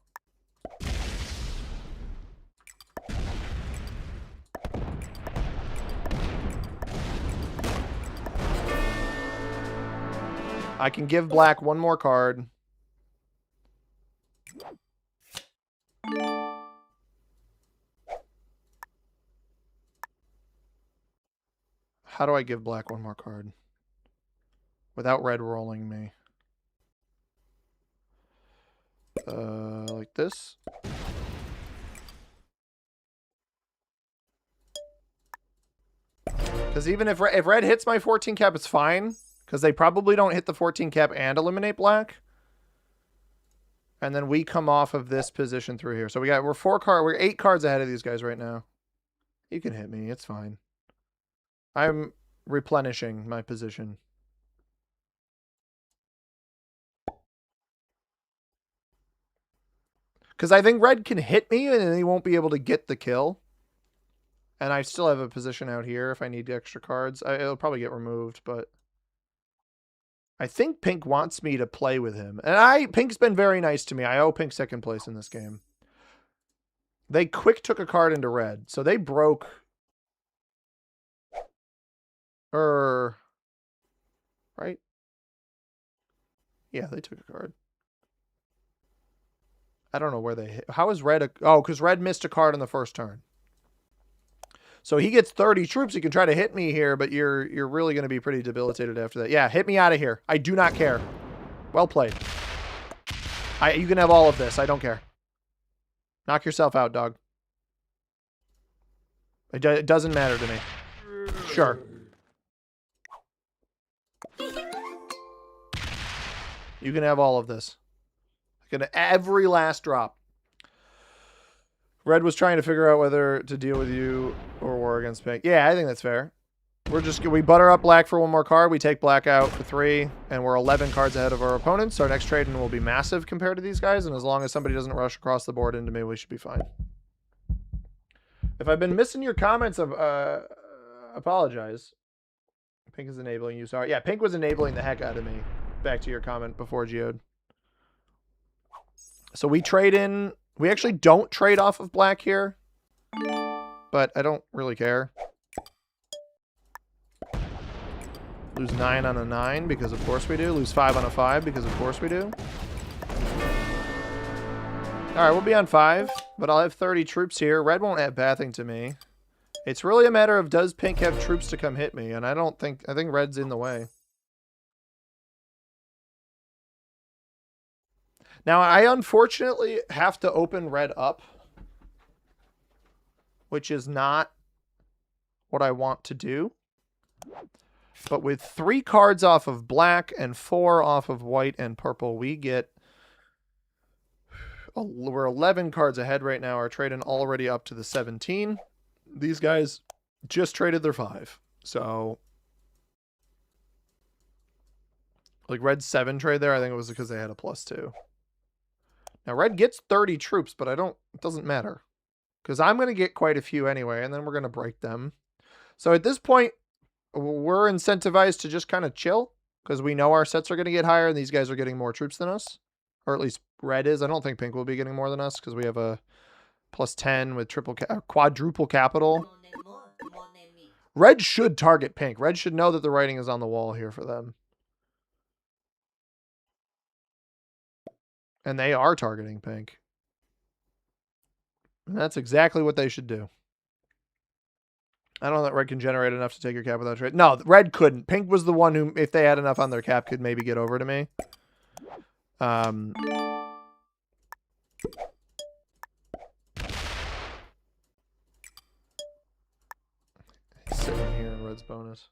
I can give black 1 more card. How do I give black 1 more card? Without red rolling me. Like this. Because even if red hits my 14 cap, it's fine. Because they probably don't hit the 14 cap and eliminate black. And then we come off of this position through here. So we're 8 cards ahead of these guys right now. You can hit me, it's fine. I'm replenishing my position. Because I think red can hit me and then he won't be able to get the kill. And I still have a position out here if I need extra cards. It'll probably get removed, but... I think pink wants me to play with him. And pink's been very nice to me. I owe pink 2nd place in this game. They quick took a card into red. So they broke... Right? Yeah, they took a card. I don't know where they hit. How is red? Oh, because red missed a card on the first turn. So he gets 30 troops. He can try to hit me here, but you're really going to be pretty debilitated after that. Yeah, hit me out of here. I do not care. Well played. You can have all of this. I don't care. Knock yourself out, dog. It doesn't matter to me. Sure. You can have all of this. Every last drop. Red was trying to figure out whether to deal with you or war against pink. Yeah, I think that's fair. We butter up black for one more card. We take black out for 3, and we're 11 cards ahead of our opponents. Our next trade-in will be massive compared to these guys, and as long as somebody doesn't rush across the board into me, we should be fine. If I've been missing your comments, apologize. Pink is enabling you. Sorry. Yeah, pink was enabling the heck out of me. Back to your comment before Geode. So we trade in. We actually don't trade off of black here, but I don't really care. Lose 9 on a 9 because of course we do. Lose 5 on a 5 because of course we do. Alright, we'll be on 5, but I'll have 30 troops here. Red won't add bathing to me. It's really a matter of does pink have troops to come hit me, and I think red's in the way. Now, I unfortunately have to open red up, which is not what I want to do. But with 3 cards off of black and 4 off of white and purple, we get... We're 11 cards ahead right now. Our trade-in already up to the 17. These guys just traded their 5. So... like red's 7 trade there, I think it was because they had a +2. Now, red gets 30 troops, but it doesn't matter. Because I'm going to get quite a few anyway, and then we're going to break them. So at this point, we're incentivized to just kind of chill. Because we know our sets are going to get higher, and these guys are getting more troops than us. Or at least red is. I don't think pink will be getting more than us, because we have a +10 with quadruple capital. Red should target pink. Red should know that the writing is on the wall here for them. And they are targeting pink. And that's exactly what they should do. I don't know that red can generate enough to take your cap without trade. No, red couldn't. Pink was the one who, if they had enough on their cap, could maybe get over to me. He's sitting here in red's bonus.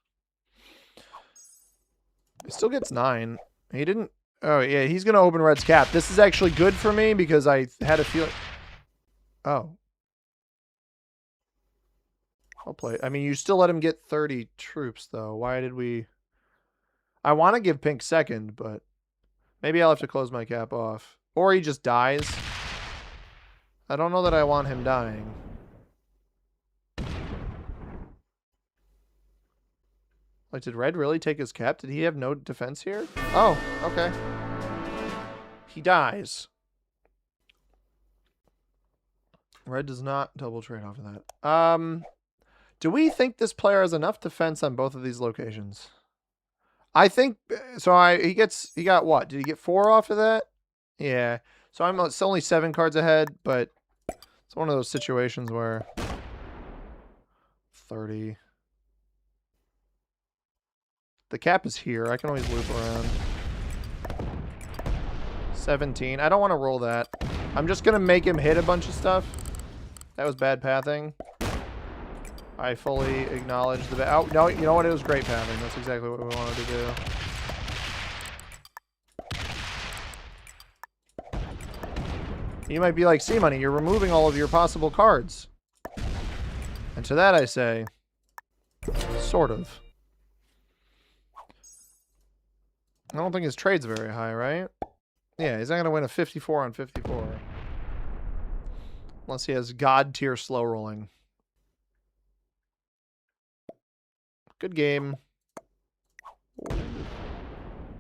He still gets 9. He didn't... Oh, yeah, he's going to open red's cap. This is actually good for me because I had a feeling... Oh. I'll play it. I mean, you still let him get 30 troops, though. Why did we... I want to give pink second, but maybe I'll have to close my cap off. Or he just dies. I don't know that I want him dying. Like, did red really take his cap? Did he have no defense here? Oh, okay. He dies. Red does not double trade off of that. Do we think this player has enough defense on both of these locations? I think so. He got what? Did he get 4 off of that? Yeah. So it's only 7 cards ahead, but it's one of those situations where 30. The cap is here. I can always loop around. 17. I don't want to roll that. I'm just going to make him hit a bunch of stuff. That was bad pathing. I fully acknowledge the... Oh, no, you know what? It was great pathing. That's exactly what we wanted to do. You might be like, C-Money, you're removing all of your possible cards. And to that I say, sort of. I don't think his trade's very high, right? Yeah, he's not going to win a 54 on 54. Unless he has God tier slow rolling. Good game.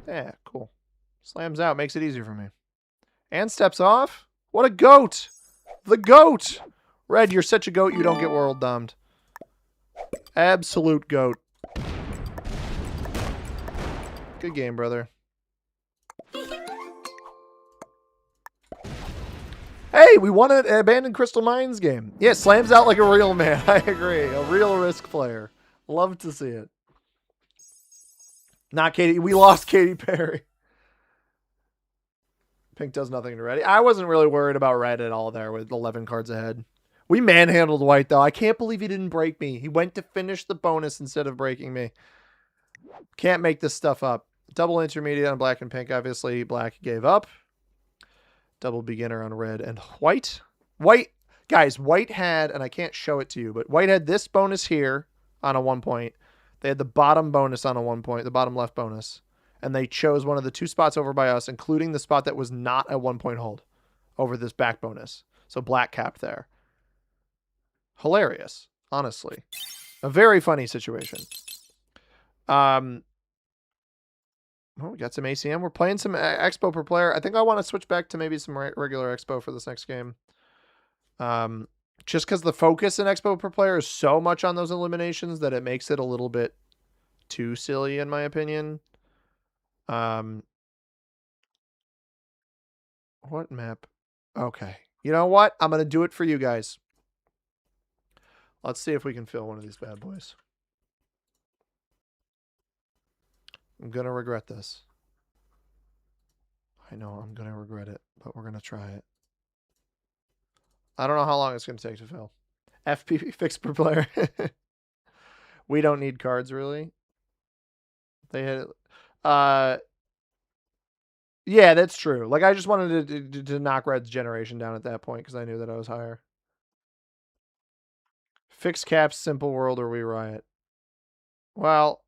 Yeah, cool. Slams out, makes it easier for me. And steps off? What a goat! The goat! Red, you're such a goat you don't get world domed. Absolute goat. Good game, brother. Hey, we won an Abandoned Crystal Mines game. Yeah, slams out like a real man. I agree. A real Risk player. Love to see it. Not Katy. We lost Katy Perry. Pink does nothing to Red. I wasn't really worried about Red at all there with 11 cards ahead. We manhandled White, though. I can't believe he didn't break me. He went to finish the bonus instead of breaking me. Can't make this stuff up. Double intermediate on Black and Pink. Obviously, Black gave up. Double beginner on Red and White. Guys, White had, and I can't show it to you, but White had this bonus here on a 1 point. They had the bottom bonus on a 1 point, the bottom left bonus. And they chose one of the 2 spots over by us, including the spot that was not a 1 point hold over this back bonus. So Black capped there. Hilarious, honestly. A very funny situation. Oh, we got some ACM. We're playing some Expo per player. I think I want to switch back to maybe some regular Expo for this next game. Just because the focus in Expo per player is so much on those eliminations that it makes it a little bit too silly, in my opinion. What map? Okay. You know what? I'm going to do it for you guys. Let's see if we can fill one of these bad boys. I'm going to regret this. I know I'm going to regret it, but we're going to try it. I don't know how long it's going to take to fill. FP fix per player. We don't need cards, really. They had... yeah, that's true. Like, I just wanted to knock Red's generation down at that point because I knew that I was higher. Fix caps, Simple World, or We Riot. Well,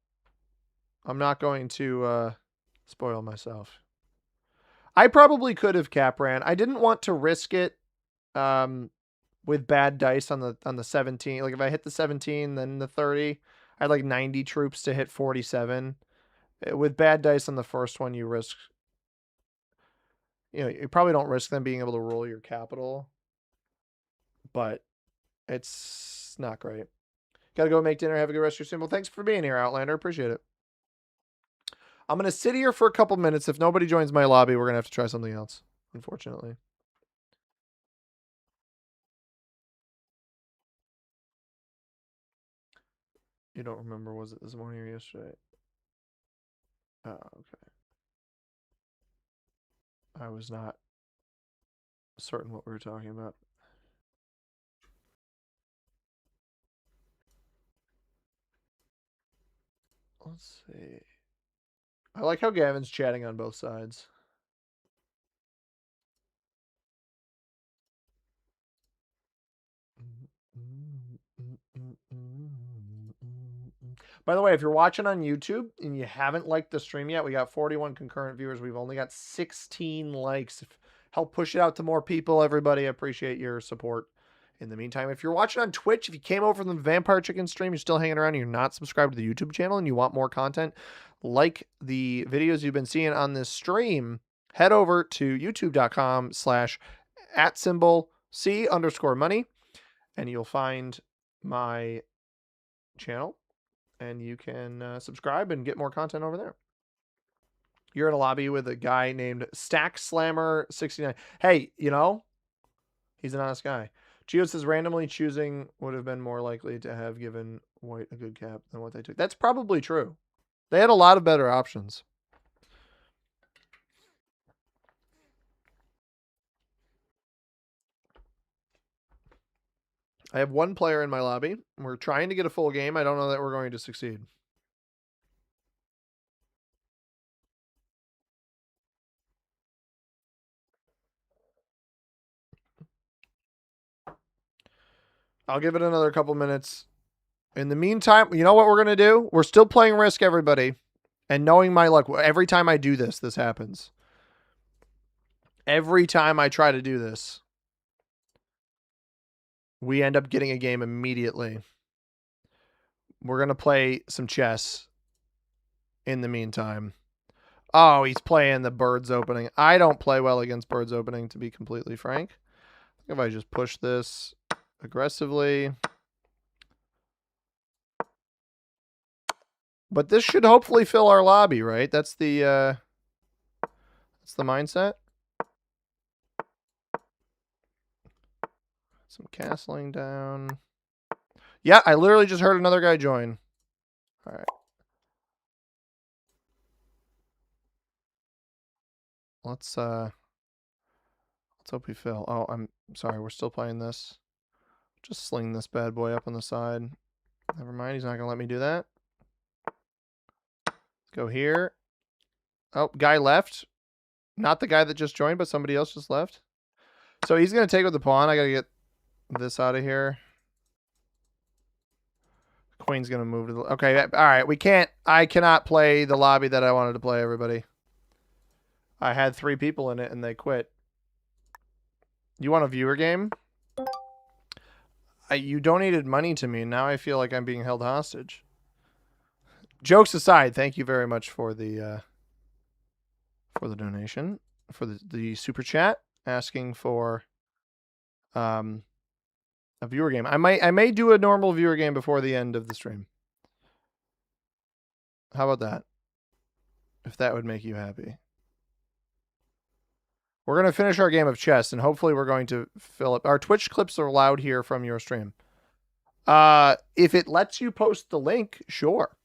I'm not going to spoil myself. I probably could have cap ran. I didn't want to risk it with bad dice on the 17. Like if I hit the 17, then the 30, I had like 90 troops to hit 47. With bad dice on the first one, you risk. You probably don't risk them being able to roll your capital, but it's not great. Gotta go make dinner. Have a good rest of your stream. Well, thanks for being here, Outlander. Appreciate it. I'm going to sit here for a couple minutes. If nobody joins my lobby, we're going to have to try something else, unfortunately. You don't remember, was it this morning or yesterday? Oh, okay. I was not certain what we were talking about. Let's see. I like how Gavin's chatting on both sides. By the way, if you're watching on YouTube and you haven't liked the stream yet, we got 41 concurrent viewers. We've only got 16 likes. Help push it out to more people, everybody. I appreciate your support. In the meantime, if you're watching on Twitch, if you came over from the Vampire Chicken stream, you're still hanging around, and you're not subscribed to the YouTube channel, and you want more content like the videos you've been seeing on this stream, head over to youtube.com/@C_money, and you'll find my channel, and you can subscribe and get more content over there. You're in a lobby with a guy named Stack Slammer 69. Hey, he's an honest guy. Geo says randomly choosing would have been more likely to have given White a good cap than what they took. That's probably true. They had a lot of better options. I have one player in my lobby. We're trying to get a full game. I don't know that we're going to succeed. I'll give it another couple minutes. In the meantime, you know what we're going to do? We're still playing Risk, everybody. And knowing my luck, every time I do this, this happens. Every time I try to do this, we end up getting a game immediately. We're going to play some chess in the meantime. Oh, he's playing the birds opening. I don't play well against birds opening, to be completely frank. If I just push this aggressively. But this should hopefully fill our lobby, right? That's the mindset. Some castling down. Yeah, I literally just heard another guy join. All right. Let's hope we fill. Oh, I'm sorry. We're still playing this. Just sling this bad boy up on the side. Never mind. He's not gonna let me do that. Let's go here. Oh, guy left. Not the guy that just joined, but somebody else just left. So he's gonna take with the pawn. I gotta get this out of here. Queen's gonna move to the. Okay, all right. We can't. I cannot play the lobby that I wanted to play. Everybody. I had 3 people in it and they quit. You want a viewer game? You donated money to me. Now I feel like I'm being held hostage. Jokes aside, thank you very much for the donation, for the super chat, asking for a viewer game. I may do a normal viewer game before the end of the stream. How about that? If that would make you happy. We're going to finish our game of chess, and hopefully we're going to fill up. Our Twitch clips are allowed here from your stream. If it lets you post the link, sure.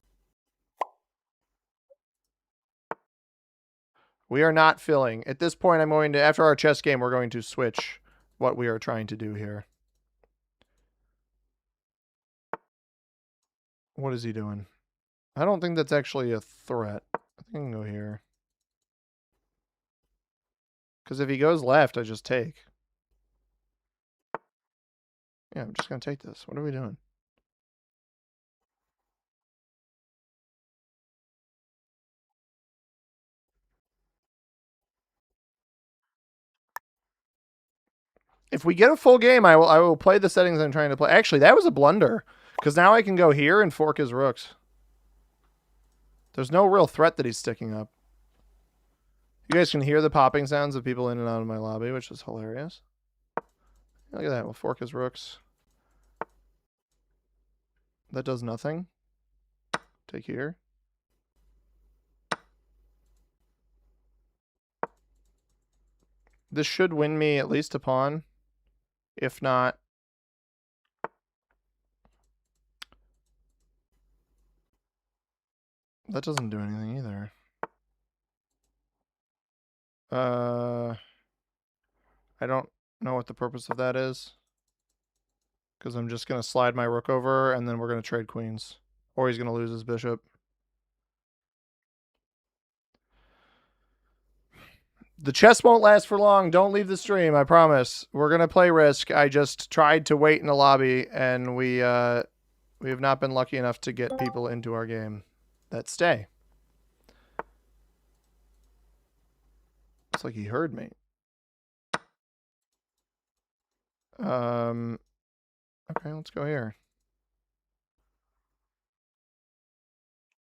We are not filling. At this point, I'm going to, after our chess game, we're going to switch what we are trying to do here. What is he doing? I don't think that's actually a threat. I think I can go here. Because if he goes left, I just take. Yeah, I'm just going to take this. What are we doing? If we get a full game, I will play the settings I'm trying to play. Actually, that was a blunder. Because now I can go here and fork his rooks. There's no real threat that he's sticking up. You guys can hear the popping sounds of people in and out of my lobby, which is hilarious. Look at that. We'll fork his rooks. That does nothing. Take here. This should win me at least a pawn. If not... That doesn't do anything either. I don't know what the purpose of that is. Because I'm just going to slide my rook over, and then we're going to trade queens. Or he's going to lose his bishop. The chess won't last for long. Don't leave the stream, I promise. We're going to play Risk. I just tried to wait in the lobby, and we have not been lucky enough to get people into our game that stay. It's like he heard me. Okay, let's go here.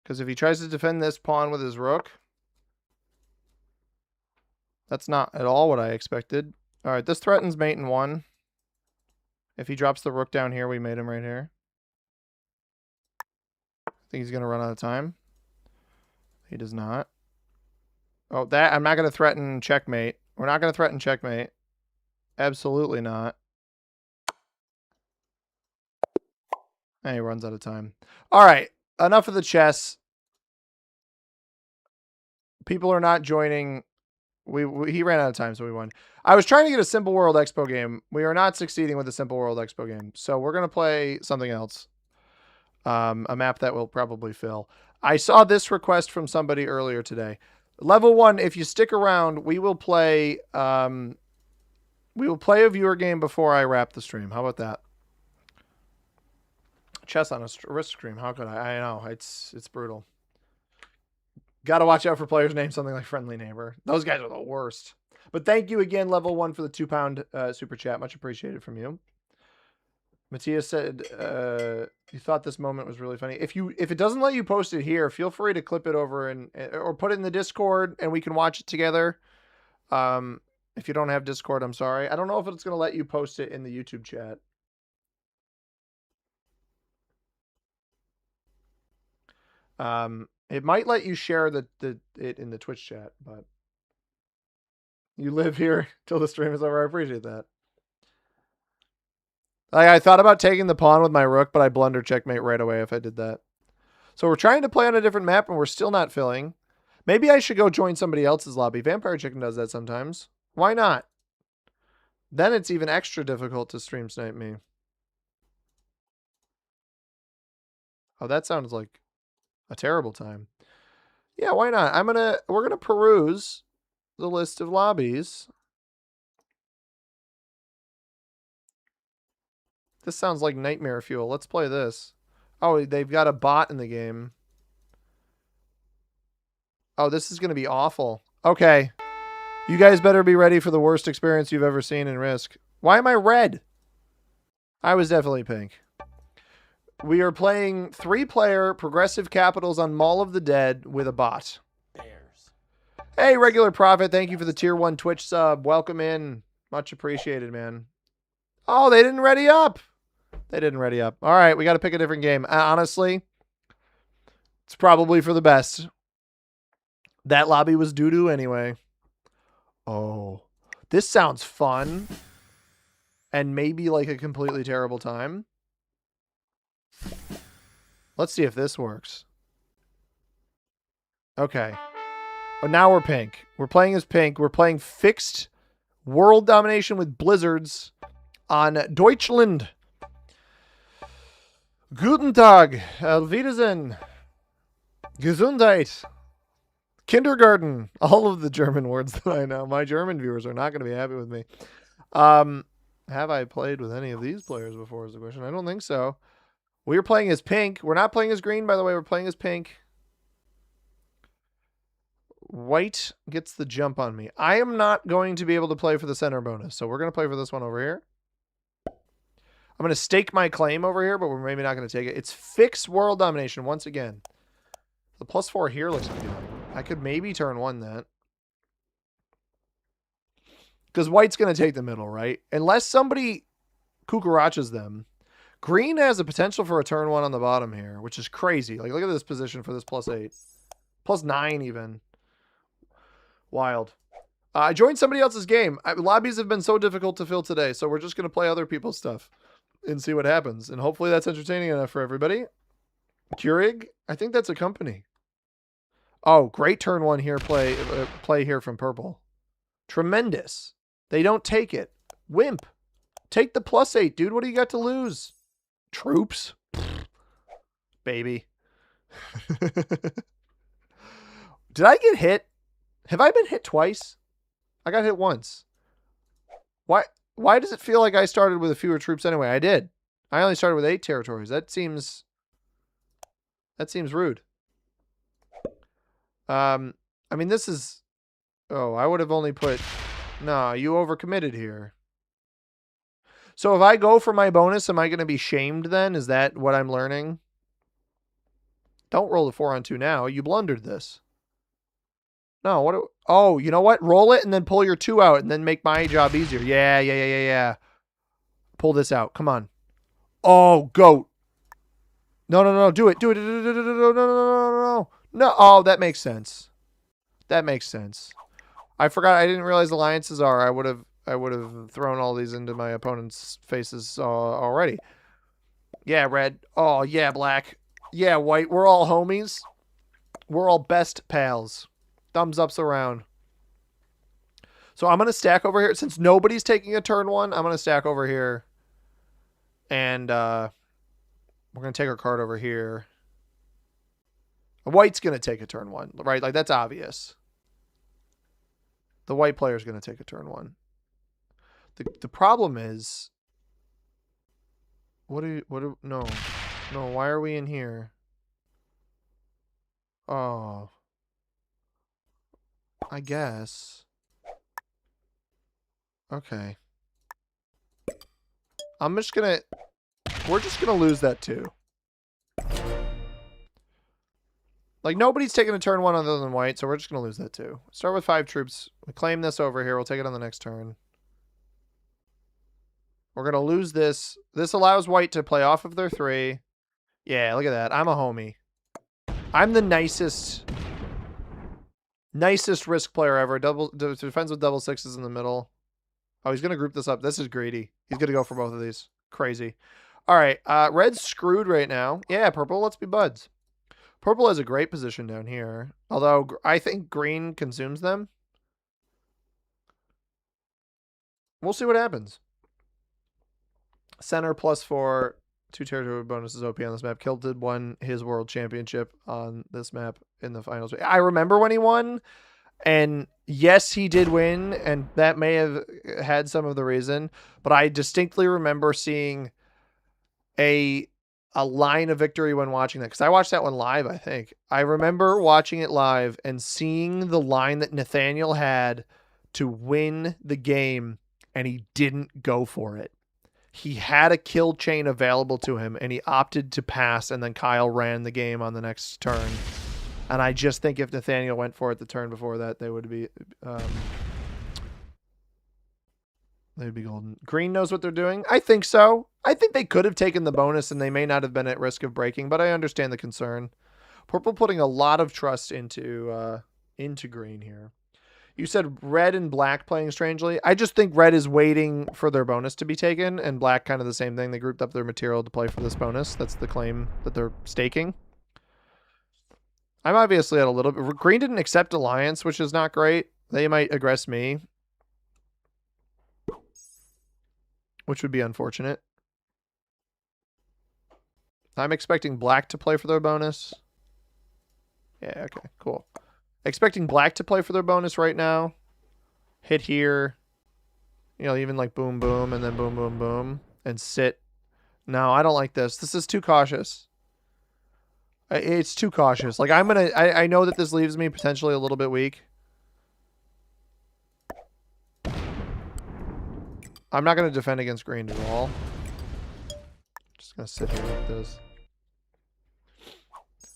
Because if he tries to defend this pawn with his rook, that's not at all what I expected. All right, this threatens mate in 1. If he drops the rook down here, we mate him right here. I think he's going to run out of time. He does not. Oh, that I'm not going to threaten checkmate. We're not going to threaten checkmate. Absolutely not. And he runs out of time. All right, enough of the chess. People are not joining. He ran out of time, so we won. I was trying to get a Simple World Expo game. We are not succeeding with a Simple World Expo game. So we're going to play something else. A map that will probably fill. I saw this request from somebody earlier today. Level 1, if you stick around, we will play a viewer game before I wrap the stream. How about that? Chess on a Risk stream. How could I? I know. It's brutal. Got to watch out for players named something like Friendly Neighbor. Those guys are the worst. But thank you again, Level 1, for the £2 super chat. Much appreciated from you. Matthias said you thought this moment was really funny. If it doesn't let you post it here, feel free to clip it over or put it in the Discord and we can watch it together. If you don't have Discord, I'm sorry. I don't know if it's going to let you post it in the YouTube chat. It might let you share it in the Twitch chat, but you live here till the stream is over. I appreciate that. Like, I thought about taking the pawn with my rook, but I blunder checkmate right away if I did that. So we're trying to play on a different map, and we're still not filling. Maybe I should go join somebody else's lobby. Vampire Chicken does that sometimes. Why not? Then it's even extra difficult to stream snipe me. Oh, that sounds like a terrible time. Yeah, why not? We're gonna peruse the list of lobbies. This sounds like nightmare fuel. Let's play this. Oh, they've got a bot in the game. Oh, this is gonna be awful. Okay. You guys better be ready for the worst experience you've ever seen in Risk. Why am I red? I was definitely pink. We are playing 3-player Progressive Capitals on Mall of the Dead with a bot. Bears. Hey, Regular Prophet, thank you for the tier 1 Twitch sub. Welcome in. Much appreciated, man. Oh, they didn't ready up. They didn't ready up. All right, we got to pick a different game. Honestly, it's probably for the best. That lobby was doo-doo anyway. Oh, this sounds fun. And maybe like a completely terrible time. Let's see if this works. Okay. Oh, now we're pink. We're playing as pink. We're playing fixed world domination with blizzards on Deutschland. Guten Tag. Auf Wiedersehen. Gesundheit. Kindergarten. All of the German words that I know. My German viewers are not going to be happy with me. Have I played with any of these players before is the question. I don't think so. We are playing as pink. We're not playing as green, by the way. We're playing as pink. White gets the jump on me. I am not going to be able to play for the center bonus, so we're going to play for this one over here. I'm going to stake my claim over here, but we're maybe not going to take it. It's fixed world domination once again. The +4 here looks good. I could maybe turn 1 that. Because white's going to take the middle, right? Unless somebody cucarachas them. Green has a potential for a turn 1 on the bottom here, which is crazy. Like, look at this position for this +8. +9 even. Wild. I joined somebody else's game. Lobbies have been so difficult to fill today, so we're just going to play other people's stuff and see what happens. And hopefully that's entertaining enough for everybody. Keurig? I think that's a company. Oh, great turn 1 here. Play here from purple. Tremendous. They don't take it. Wimp. Take the +8, dude. What do you got to lose? Troops? Baby. Did I get hit? Have I been hit twice? I got hit once. Why does it feel like I started with fewer troops anyway? I did. I only started with 8 territories. That seems rude. I mean, this is... Oh, I would have only put... No, you overcommitted here. So if I go for my bonus, am I going to be shamed then? Is that what I'm learning? Don't roll the 4 on 2 now. You blundered this. No, what? Oh, you know what? Roll it and then pull your 2 out and then make my job easier. Yeah. Pull this out. Come on. Oh, goat. No. Do it. No. Oh, that makes sense. That makes sense. I forgot. I didn't realize alliances are. I would have thrown all these into my opponent's faces already. Yeah, red. Oh, yeah, black. Yeah, white. We're all homies. We're all best pals. Thumbs ups around. So I'm going to stack over here. Since nobody's taking a turn 1, I'm going to stack over here. And we're going to take our card over here. White's going to take a turn 1, right? Like, that's obvious. The white player's going to take a turn 1. The problem is... No, why are we in here? Oh... I guess. Okay. We're just gonna lose that too. Like, nobody's taking a turn 1 other than white, so we're just gonna lose that too. Start with 5 troops. We claim this over here. We'll take it on the next turn. We're gonna lose this. This allows white to play off of their 3. Yeah, look at that. I'm a homie. I'm the nicest Risk player ever. Defends with double 6s in the middle. Oh, he's going to group this up. This is greedy. He's going to go for both of these. Crazy. All right. Red's screwed right now. Yeah, purple, let's be buds. Purple has a great position down here. Although I think green consumes them. We'll see what happens. Center +4. 2 territory bonuses OP on this map. Kilted won his world championship on this map in the finals. I remember when he won. And yes, he did win. And that may have had some of the reason. But I distinctly remember seeing a line of victory when watching that, because I watched that one live. I think I remember watching it live and seeing the line that Nathaniel had to win the game, and he didn't go for it. He had a kill chain available to him, and he opted to pass, and then Kyle ran the game on the next turn. And I just think if Nathaniel went for it the turn before that, they would be they'd be golden. Green knows what they're doing. I think so. I think they could have taken the bonus and they may not have been at risk of breaking, but I understand the concern. Purple putting a lot of trust into green here. You said red and black playing strangely. I just think red is waiting for their bonus to be taken, and black kind of the same thing. They grouped up their material to play for this bonus. That's the claim that they're staking. I'm obviously at a little bit. Green didn't accept alliance, which is not great. They might aggress me, which would be unfortunate. I'm expecting black to play for their bonus. Yeah, okay, cool. Expecting black to play for their bonus right now. Hit here. You know, even like boom, boom, and then boom, boom, boom. And sit. No, I don't like this. This is too cautious. It's too cautious. Like, I know that this leaves me potentially a little bit weak. I'm not going to defend against green at all. Just going to sit here like this.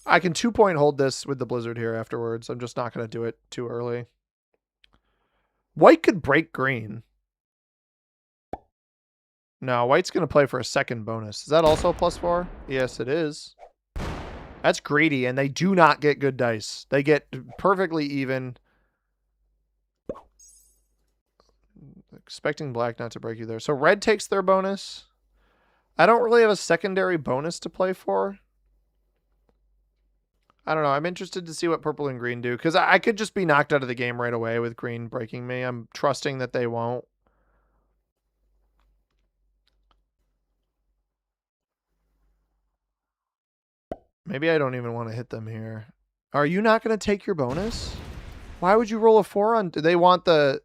I can 2-point hold this with the blizzard here afterwards. I'm just not going to do it too early. White could break green. No, white's going to play for a second bonus. Is that also a +4? Yes, it is. That's greedy, and they do not get good dice. They get perfectly even. Expecting black not to break you there. So red takes their bonus. I don't really have a secondary bonus to play for. I don't know. I'm interested to see what purple and green do, because I could just be knocked out of the game right away with green breaking me. I'm trusting that they won't. Maybe I don't even want to hit them here. Are you not going to take your bonus? Why would you roll a 4 on? Do they want the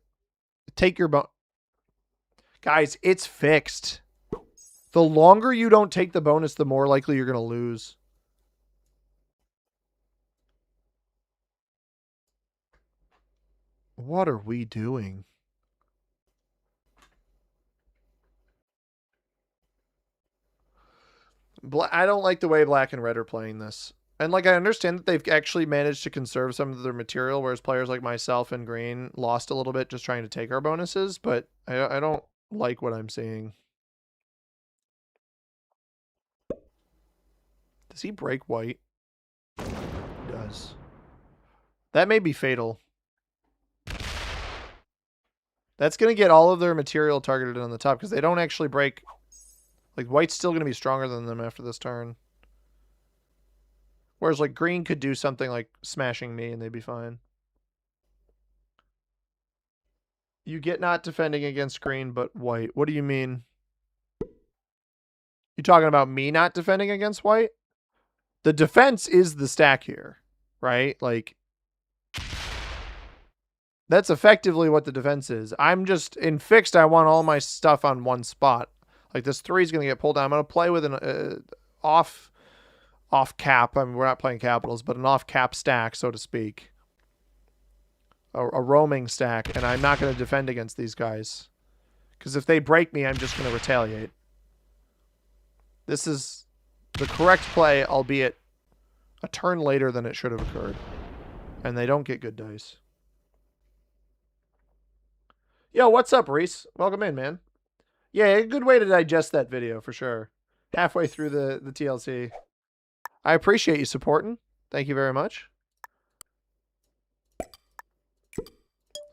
take your bonus? Guys, it's fixed. The longer you don't take the bonus, the more likely you're going to lose. What are we doing? I don't like the way black and red are playing this. And like, I understand that they've actually managed to conserve some of their material, whereas players like myself and green lost a little bit just trying to take our bonuses, but I don't like what I'm seeing. Does he break white? He does. That may be fatal. That's going to get all of their material targeted on the top, because they don't actually break. Like, white's still going to be stronger than them after this turn. Whereas, like, green could do something like smashing me and they'd be fine. You get not defending against green, but white. What do you mean? You talking about me not defending against white? The defense is the stack here, right? Like, that's effectively what the defense is. I'm just, in fixed, I want all my stuff on one spot. Like, this 3 is going to get pulled down. I'm going to play with an off cap. I mean, we're not playing capitals, but an off cap stack, so to speak. A roaming stack, and I'm not going to defend against these guys. Because if they break me, I'm just going to retaliate. This is the correct play, albeit a turn later than it should have occurred. And they don't get good dice. Yo, what's up, Reese? Welcome in, man. Yeah, a good way to digest that video, for sure. Halfway through the TLC. I appreciate you supporting. Thank you very much.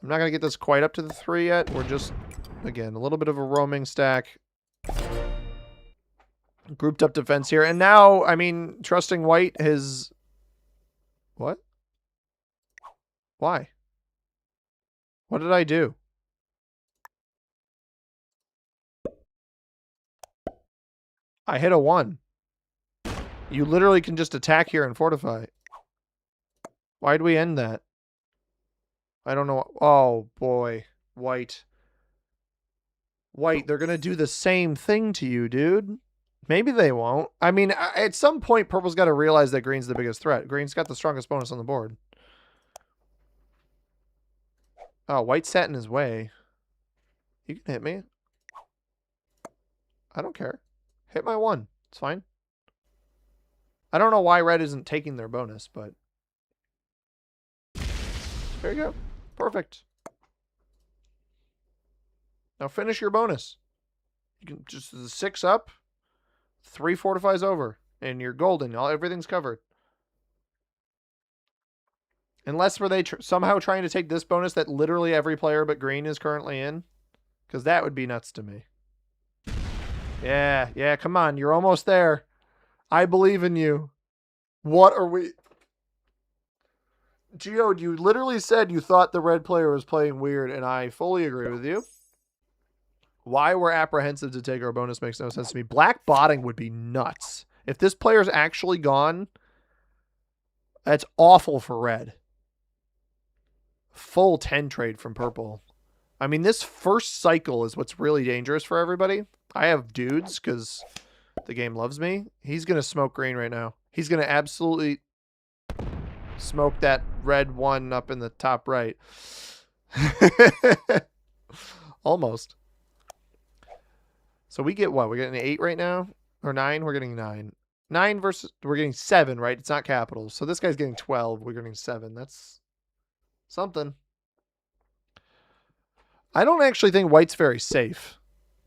I'm not going to get this quite up to the 3 yet. We're just, again, a little bit of a roaming stack. Grouped up defense here. And now, I mean, trusting white has... What? Why? What did I do? I hit a 1. You literally can just attack here and fortify. Why'd we end that? I don't know. Oh, boy. White. White, they're going to do the same thing to you, dude. Maybe they won't. I mean, at some point, purple's got to realize that green's the biggest threat. Green's got the strongest bonus on the board. Oh, white sat in his way. You can hit me. I don't care. Hit my 1. It's fine. I don't know why red isn't taking their bonus, but... There you go. Perfect. Now finish your bonus. You can just 6 up, 3 fortifies over, and you're golden. Everything's covered. Unless were they somehow trying to take this bonus that literally every player but green is currently in? Because that would be nuts to me. Yeah, come on. You're almost there. I believe in you. What are we... Geode, you literally said you thought the red player was playing weird, and I fully agree with you. Why we're apprehensive to take our bonus makes no sense to me. Black botting would be nuts. If this player's actually gone, that's awful for red. Full 10 trade from purple. I mean, this first cycle is what's really dangerous for everybody. I have dudes because the game loves me. He's going to smoke green right now. He's going to absolutely smoke that red 1 up in the top right. Almost. So we get what? We're getting 8 right now? Or 9? We're getting 9. 9 versus... We're getting 7, right? It's not capitals. So this guy's getting 12. We're getting 7. That's something. I don't actually think white's very safe.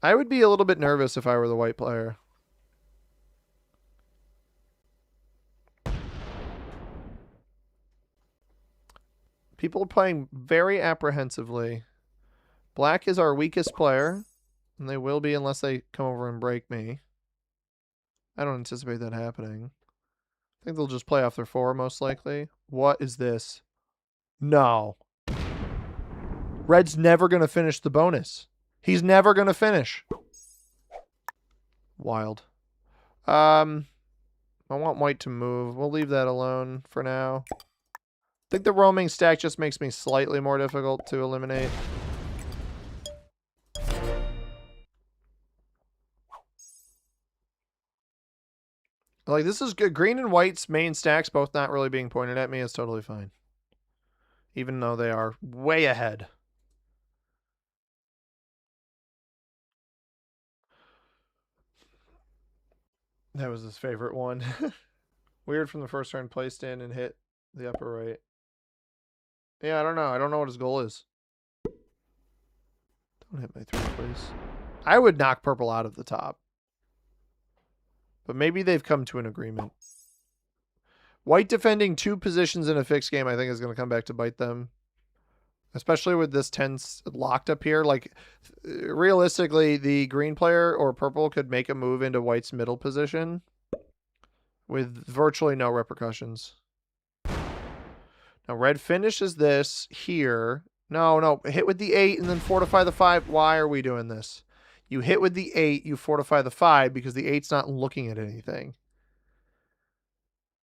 I would be a little bit nervous if I were the white player. People are playing very apprehensively. Black is our weakest player. And they will be unless they come over and break me. I don't anticipate that happening. I think they'll just play off their 4 most likely. What is this? No. Red's never going to finish the bonus. He's never going to finish. Wild. I want white to move. We'll leave that alone for now. I think the roaming stack just makes me slightly more difficult to eliminate. Like, this is good. Green and white's main stacks both not really being pointed at me is totally fine. Even though they are way ahead. That was his favorite one. Weird from the first turn, placed in and hit the upper right. Yeah, I don't know. I don't know what his goal is. Don't hit my 3, please. I would knock purple out of the top. But maybe they've come to an agreement. White defending 2 positions in a fixed game, I think, is going to come back to bite them. Especially with this 10 locked up here. Like, realistically, the green player or purple could make a move into white's middle position with virtually no repercussions. Now, red finishes this here. No. Hit with the 8 and then fortify the 5. Why are we doing this? You hit with the 8, you fortify the 5 because the 8's not looking at anything.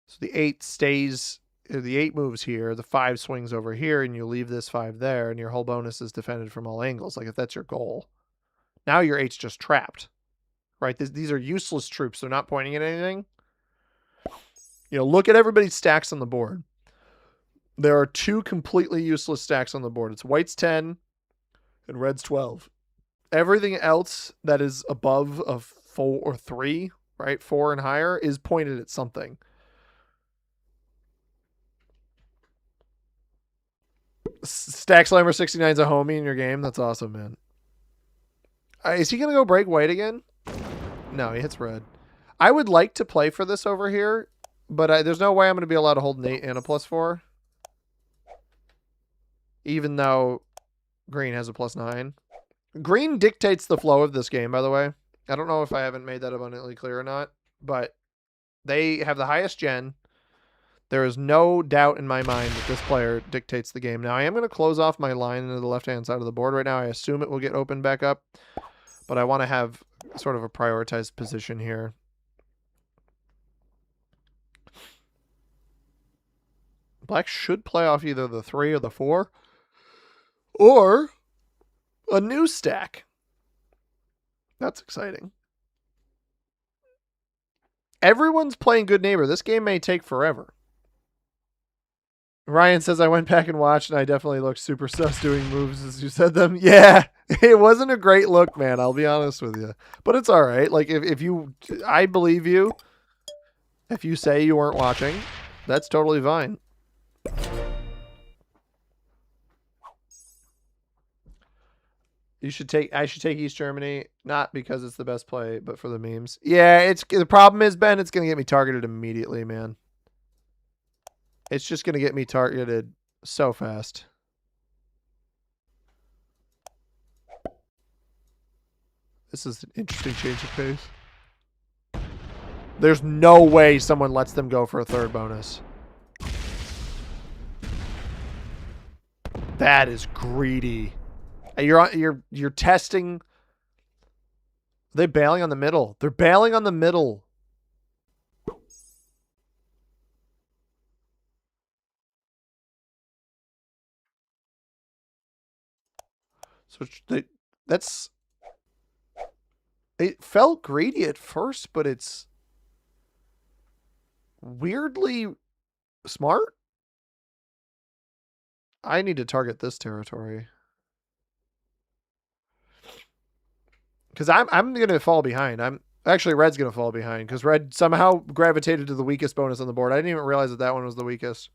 So the 8 stays, the 8 moves here, the 5 swings over here, and you leave this 5 there, and your whole bonus is defended from all angles, like if that's your goal. Now your 8's just trapped, right? These are useless troops. They're not pointing at anything. You know, look at everybody's stacks on the board. There are 2 completely useless stacks on the board. It's white's 10 and red's 12. Everything else that is above a 4 or 3, right? 4 and higher is pointed at something. Stack Slimer 69 is a homie in your game. That's awesome, man. Is he going to go break white again? No, he hits red. I would like to play for this over here, but there's no way I'm going to be allowed to hold an 8 and a +4. Even though green has a +9. Green dictates the flow of this game, by the way. I don't know if I haven't made that abundantly clear or not, but they have the highest gen. There is no doubt in my mind that this player dictates the game. Now, I am going to close off my line into the left-hand side of the board right now. I assume it will get opened back up, but I want to have sort of a prioritized position here. Black should play off either the 3 or the 4, or a new stack. That's exciting. Everyone's playing Good Neighbor. This game may take forever. Ryan says, I went back and watched, and I definitely looked super sus doing moves as you said them. Yeah, it wasn't a great look, man. I'll be honest with you. But it's all right. Like, if you, I believe you. If you say you weren't watching, that's totally fine. I should take East Germany, not because it's the best play, but for the memes. Yeah, the problem is, Ben, it's going to get me targeted immediately, man. It's just going to get me targeted so fast. This is an interesting change of pace. There's no way someone lets them go for a third bonus. That is greedy. You're testing. They're bailing on the middle. They're bailing on the middle. So that's. It felt greedy at first, but it's weirdly smart. I need to target this territory. Because I'm gonna fall behind. Actually Red's gonna fall behind because Red somehow gravitated to the weakest bonus on the board. I didn't even realize that one was the weakest.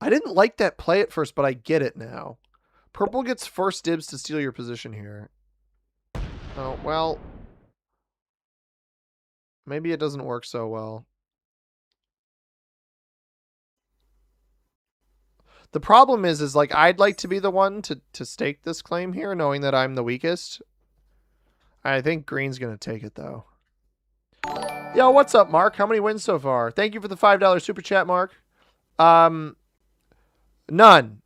I didn't like that play at first, but I get it now. Purple gets first dibs to steal your position here. Oh, well. Maybe it doesn't work so well. The problem is like, I'd like to be the one to stake this claim here, knowing that I'm the weakest. I think green's going to take it, though. Yo, what's up, Mark? How many wins so far? Thank you for the $5 super chat, Mark. None.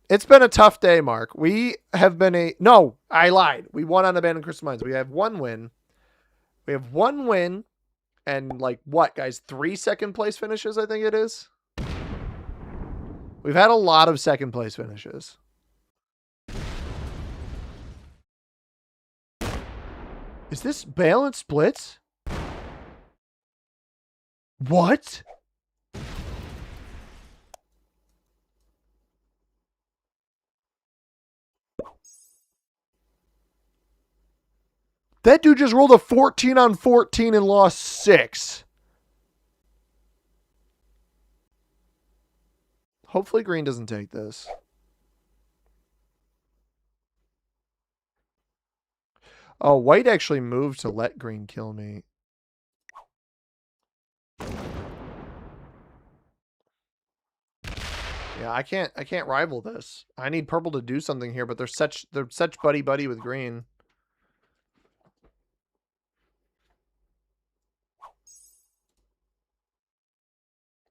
It's been a tough day, Mark. We have been No, I lied. We won on Abandoned Crystal Mines. We have one win. We have one win. And like what, guys? 3 second place finishes, I think it is. We've had a lot of second place finishes. Is this balanced splits? What? That dude just rolled a 14 on 14 and lost 6. Hopefully green doesn't take this. Oh, white actually moved to let green kill me. Yeah, I can't rival this. I need purple to do something here, but they're such buddy with green.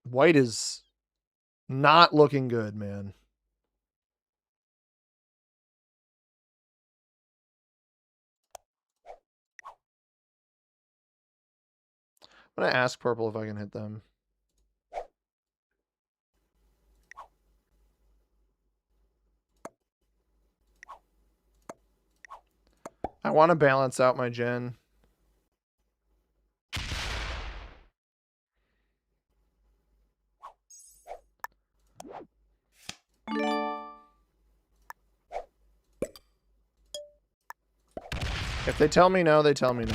White is not looking good, man. I'm going to ask purple if I can hit them. I want to balance out my gen. If they tell me no, they tell me no.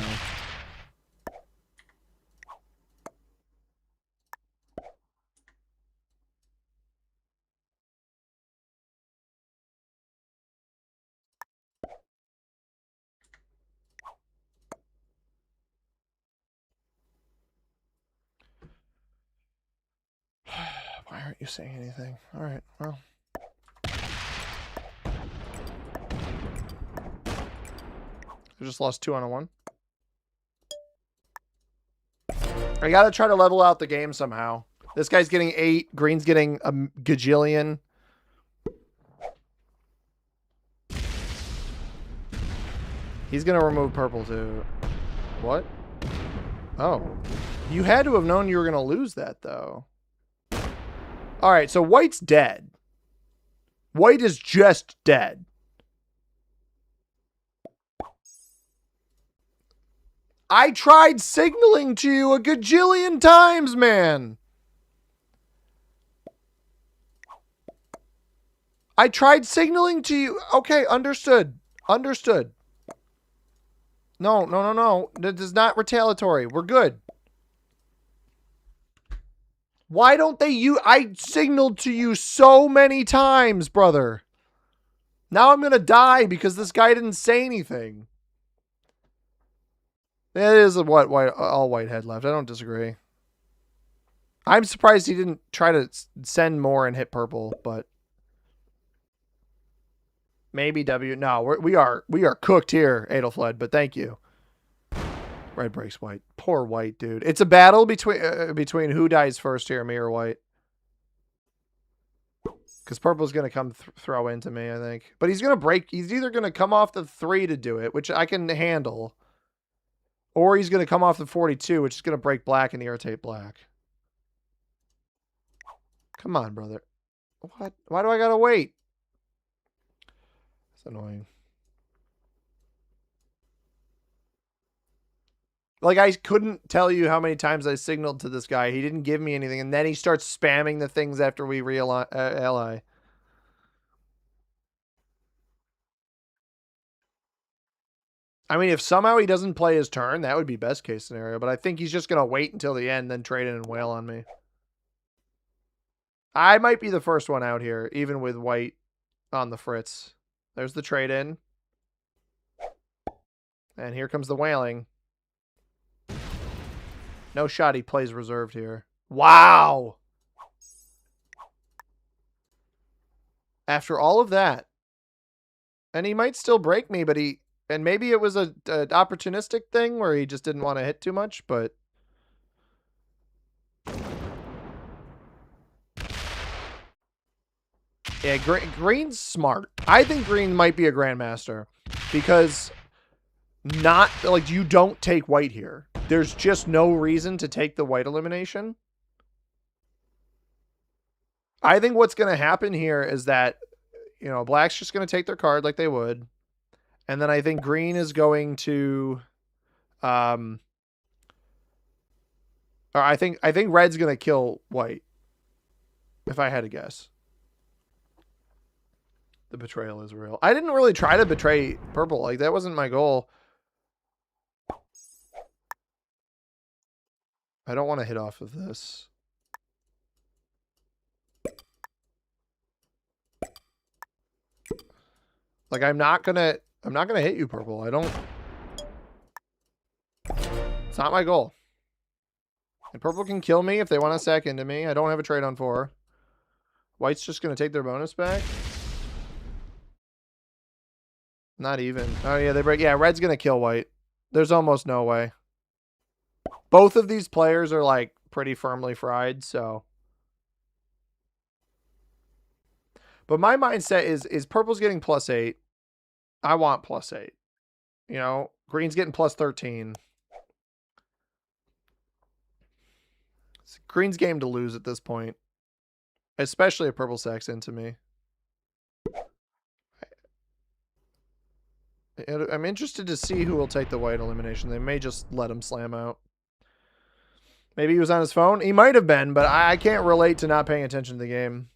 Why aren't you saying anything? All right, well. I just lost 2 on a 1. I gotta try to level out the game somehow. This guy's getting 8. Green's getting a gajillion. He's gonna remove purple too. What? Oh. You had to have known you were gonna lose that though. Alright, so white's dead. White is just dead. I tried signaling to you a gajillion times, man. I tried signaling to you. Okay, understood. Understood. No. This is not retaliatory. We're good. Why don't they use... I signaled to you so many times, brother. Now I'm going to die because this guy didn't say anything. It is what all white had left. I don't disagree. I'm surprised he didn't try to send more and hit purple, but maybe W. No, we are cooked here, Adelfled, but thank you. Red breaks white. Poor white, dude. It's a battle between who dies first here, me or white. Because purple's going to come throw into me, I think. But he's going to break. He's either going to come off the 3 to do it, which I can handle. Or he's going to come off the 42, which is going to break black and irritate black. Come on, brother. What? Why do I got to wait? It's annoying. Like, I couldn't tell you how many times I signaled to this guy. He didn't give me anything. And then he starts spamming the things after we ally. I mean, if somehow he doesn't play his turn, that would be best case scenario. But I think he's just going to wait until the end, then trade in and wail on me. I might be the first one out here, even with white on the fritz. There's the trade in. And here comes the wailing. No shot, he plays reserved here. Wow! After all of that. And he might still break me, but he... And maybe it was an opportunistic thing where he just didn't want to hit too much, but... Yeah, Green's smart. I think Green might be a Grandmaster. Because... Not... Like, you don't take white here. There's just no reason to take the white elimination. I think what's going to happen here is that, you know, black's just going to take their card like they would. And then I think green is going to, or I think red's going to kill white. If I had to guess. The betrayal is real. I didn't really try to betray purple. Like, that wasn't my goal. I don't want to hit off of this. Like, I'm not gonna hit you, purple. I don't. It's not my goal. And purple can kill me if they want to sack into me. I don't have a trade on 4. White's just gonna take their bonus back. Not even. Oh yeah, they break. Yeah, red's gonna kill white. There's almost no way. Both of these players are like pretty firmly fried, so. But my mindset is purple's getting +8. I want +8. You know, green's getting +13. It's green's game to lose at this point. Especially if purple sacks into me. I'm interested to see who will take the white elimination. They may just let him slam out. Maybe he was on his phone. He might have been, but I can't relate to not paying attention to the game.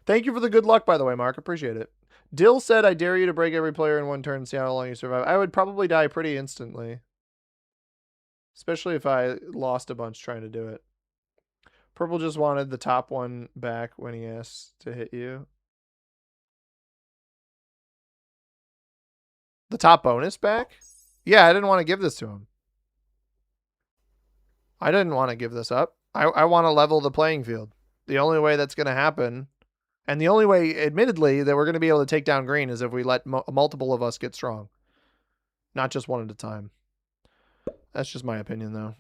Thank you for the good luck, by the way, Mark. Appreciate it. Dill said, I dare you to break every player in one turn and see how long you survive. I would probably die pretty instantly. Especially if I lost a bunch trying to do it. Purple just wanted the top one back when he asked to hit you. The top bonus back? Yeah, I didn't want to give this to him. I didn't want to give this up. I want to level the playing field. The only way that's going to happen, and the only way, admittedly, that we're going to be able to take down green is if we let multiple of us get strong. not just one at a time. That's just my opinion, though.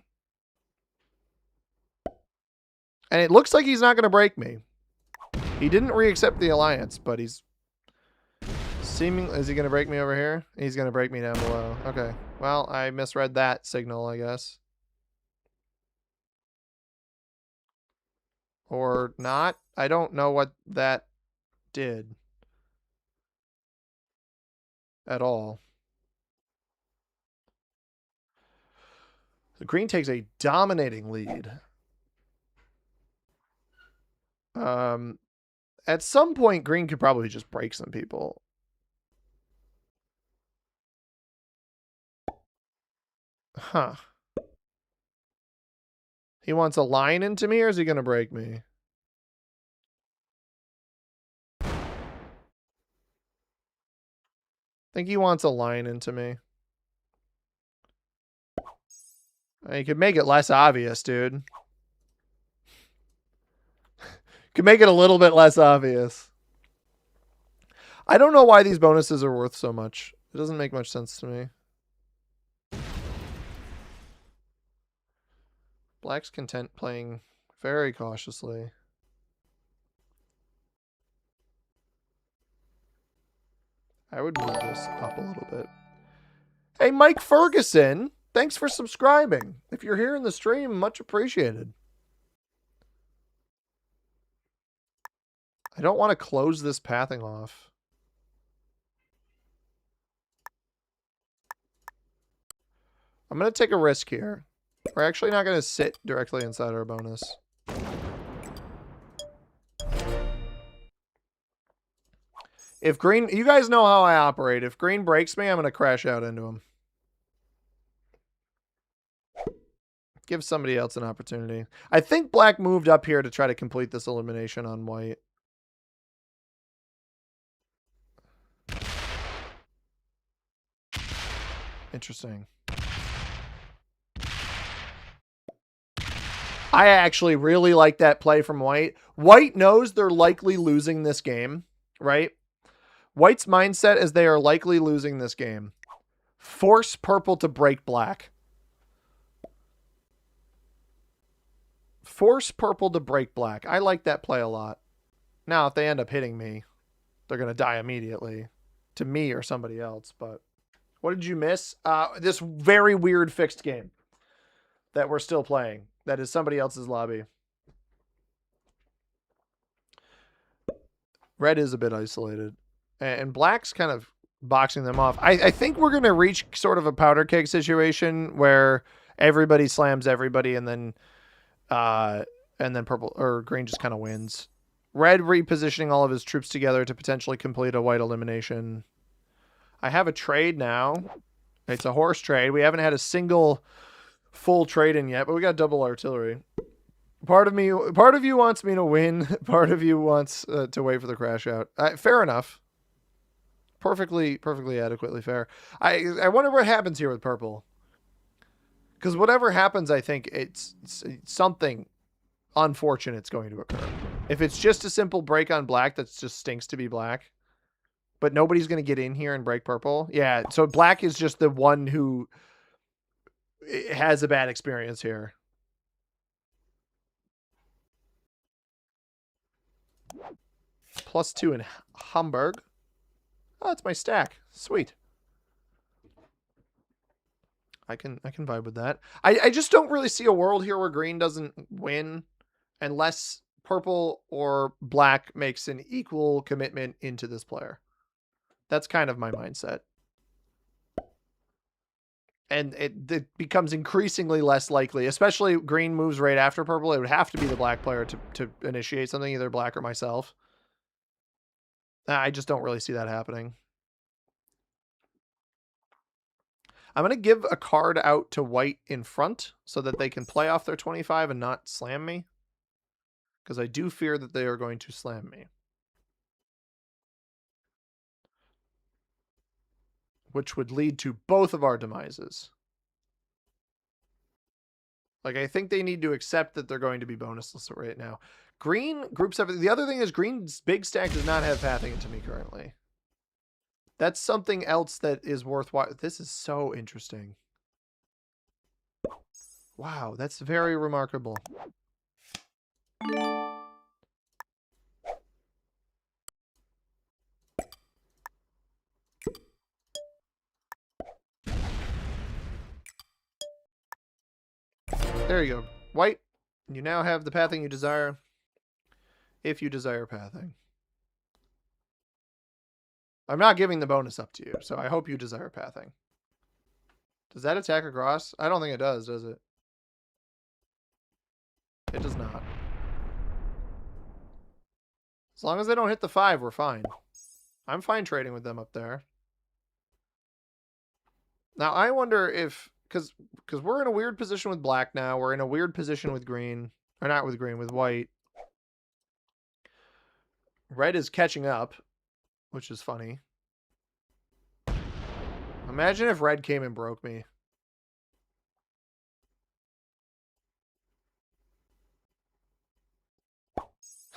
And it looks like he's not going to break me. He didn't re-accept the alliance, but he's seeming... Is he going to break me over here? He's going to break me down below. Okay. Well, I misread that signal, I guess. Or not. I don't know what that did. At all. The green takes a dominating lead. At some point, green could probably just break some people. Huh. He wants a line into me, or is he going to break me? I think he wants a line into me. You could make it less obvious, dude. Could make it a little bit less obvious. I don't know why these bonuses are worth so much. It doesn't make much sense to me. Black's content playing very cautiously. I would move this up a little bit. Hey, Mike Ferguson, thanks for subscribing. If you're here in the stream, much appreciated. I don't want to close this pathing off. I'm going to take a risk here. We're actually not going to sit directly inside our bonus. If green... You guys know how I operate. If green breaks me, I'm going to crash out into him. Give somebody else an opportunity. I think black moved up here to try to complete this elimination on white. Interesting. I actually really like that play from white. White knows they're likely losing this game, right? White's mindset is they are likely losing this game. Force purple to break black. Force purple to break black. I like that play a lot. Now, if they end up hitting me, they're going to die immediately. To me or somebody else, but... What did you miss? This very weird fixed game that we're still playing. That is somebody else's lobby. Red is a bit isolated. And black's kind of boxing them off. I think we're going to reach sort of a powder keg situation where everybody slams everybody and then purple or green just kind of wins. Red repositioning all of his troops together to potentially complete a white elimination. I have a trade now. It's a horse trade. We haven't had a single full trade in yet, but we got double artillery. Part of you wants me to win. Part of you wants to wait for the crash out. Fair enough. Perfectly adequately fair. I wonder what happens here with purple. Because whatever happens, I think it's something unfortunate's going to occur. If it's just a simple break on black that just stinks to be black, but nobody's going to get in here and break purple. Yeah, so black is just the one who has a bad experience here. +2 in Hamburg. Oh, that's my stack. Sweet. I can vibe with that. I just don't really see a world here where green doesn't win unless purple or black makes an equal commitment into this player. That's kind of my mindset. And it becomes increasingly less likely, especially green moves right after purple. It would have to be the black player to initiate something, either black or myself. I just don't really see that happening. I'm going to give a card out to white in front so that they can play off their 25 and not slam me. Because I do fear that they are going to slam me. Which would lead to both of our demises. Like, I think they need to accept that they're going to be bonusless right now. Green groups have... The other thing is green's big stack does not have pathing into me currently. That's something else that is worthwhile. This is so interesting. Wow, that's very remarkable. There you go. White, you now have the pathing you desire, if you desire pathing. I'm not giving the bonus up to you, so I hope you desire pathing. Does that attack across? I don't think it does it? It does not. As long as they don't hit the 5, we're fine. I'm fine trading with them up there. Now, I wonder if... Because we're in a weird position with black now. We're in a weird position with green. Or not with green, with white. Red is catching up, which is funny. Imagine if red came and broke me.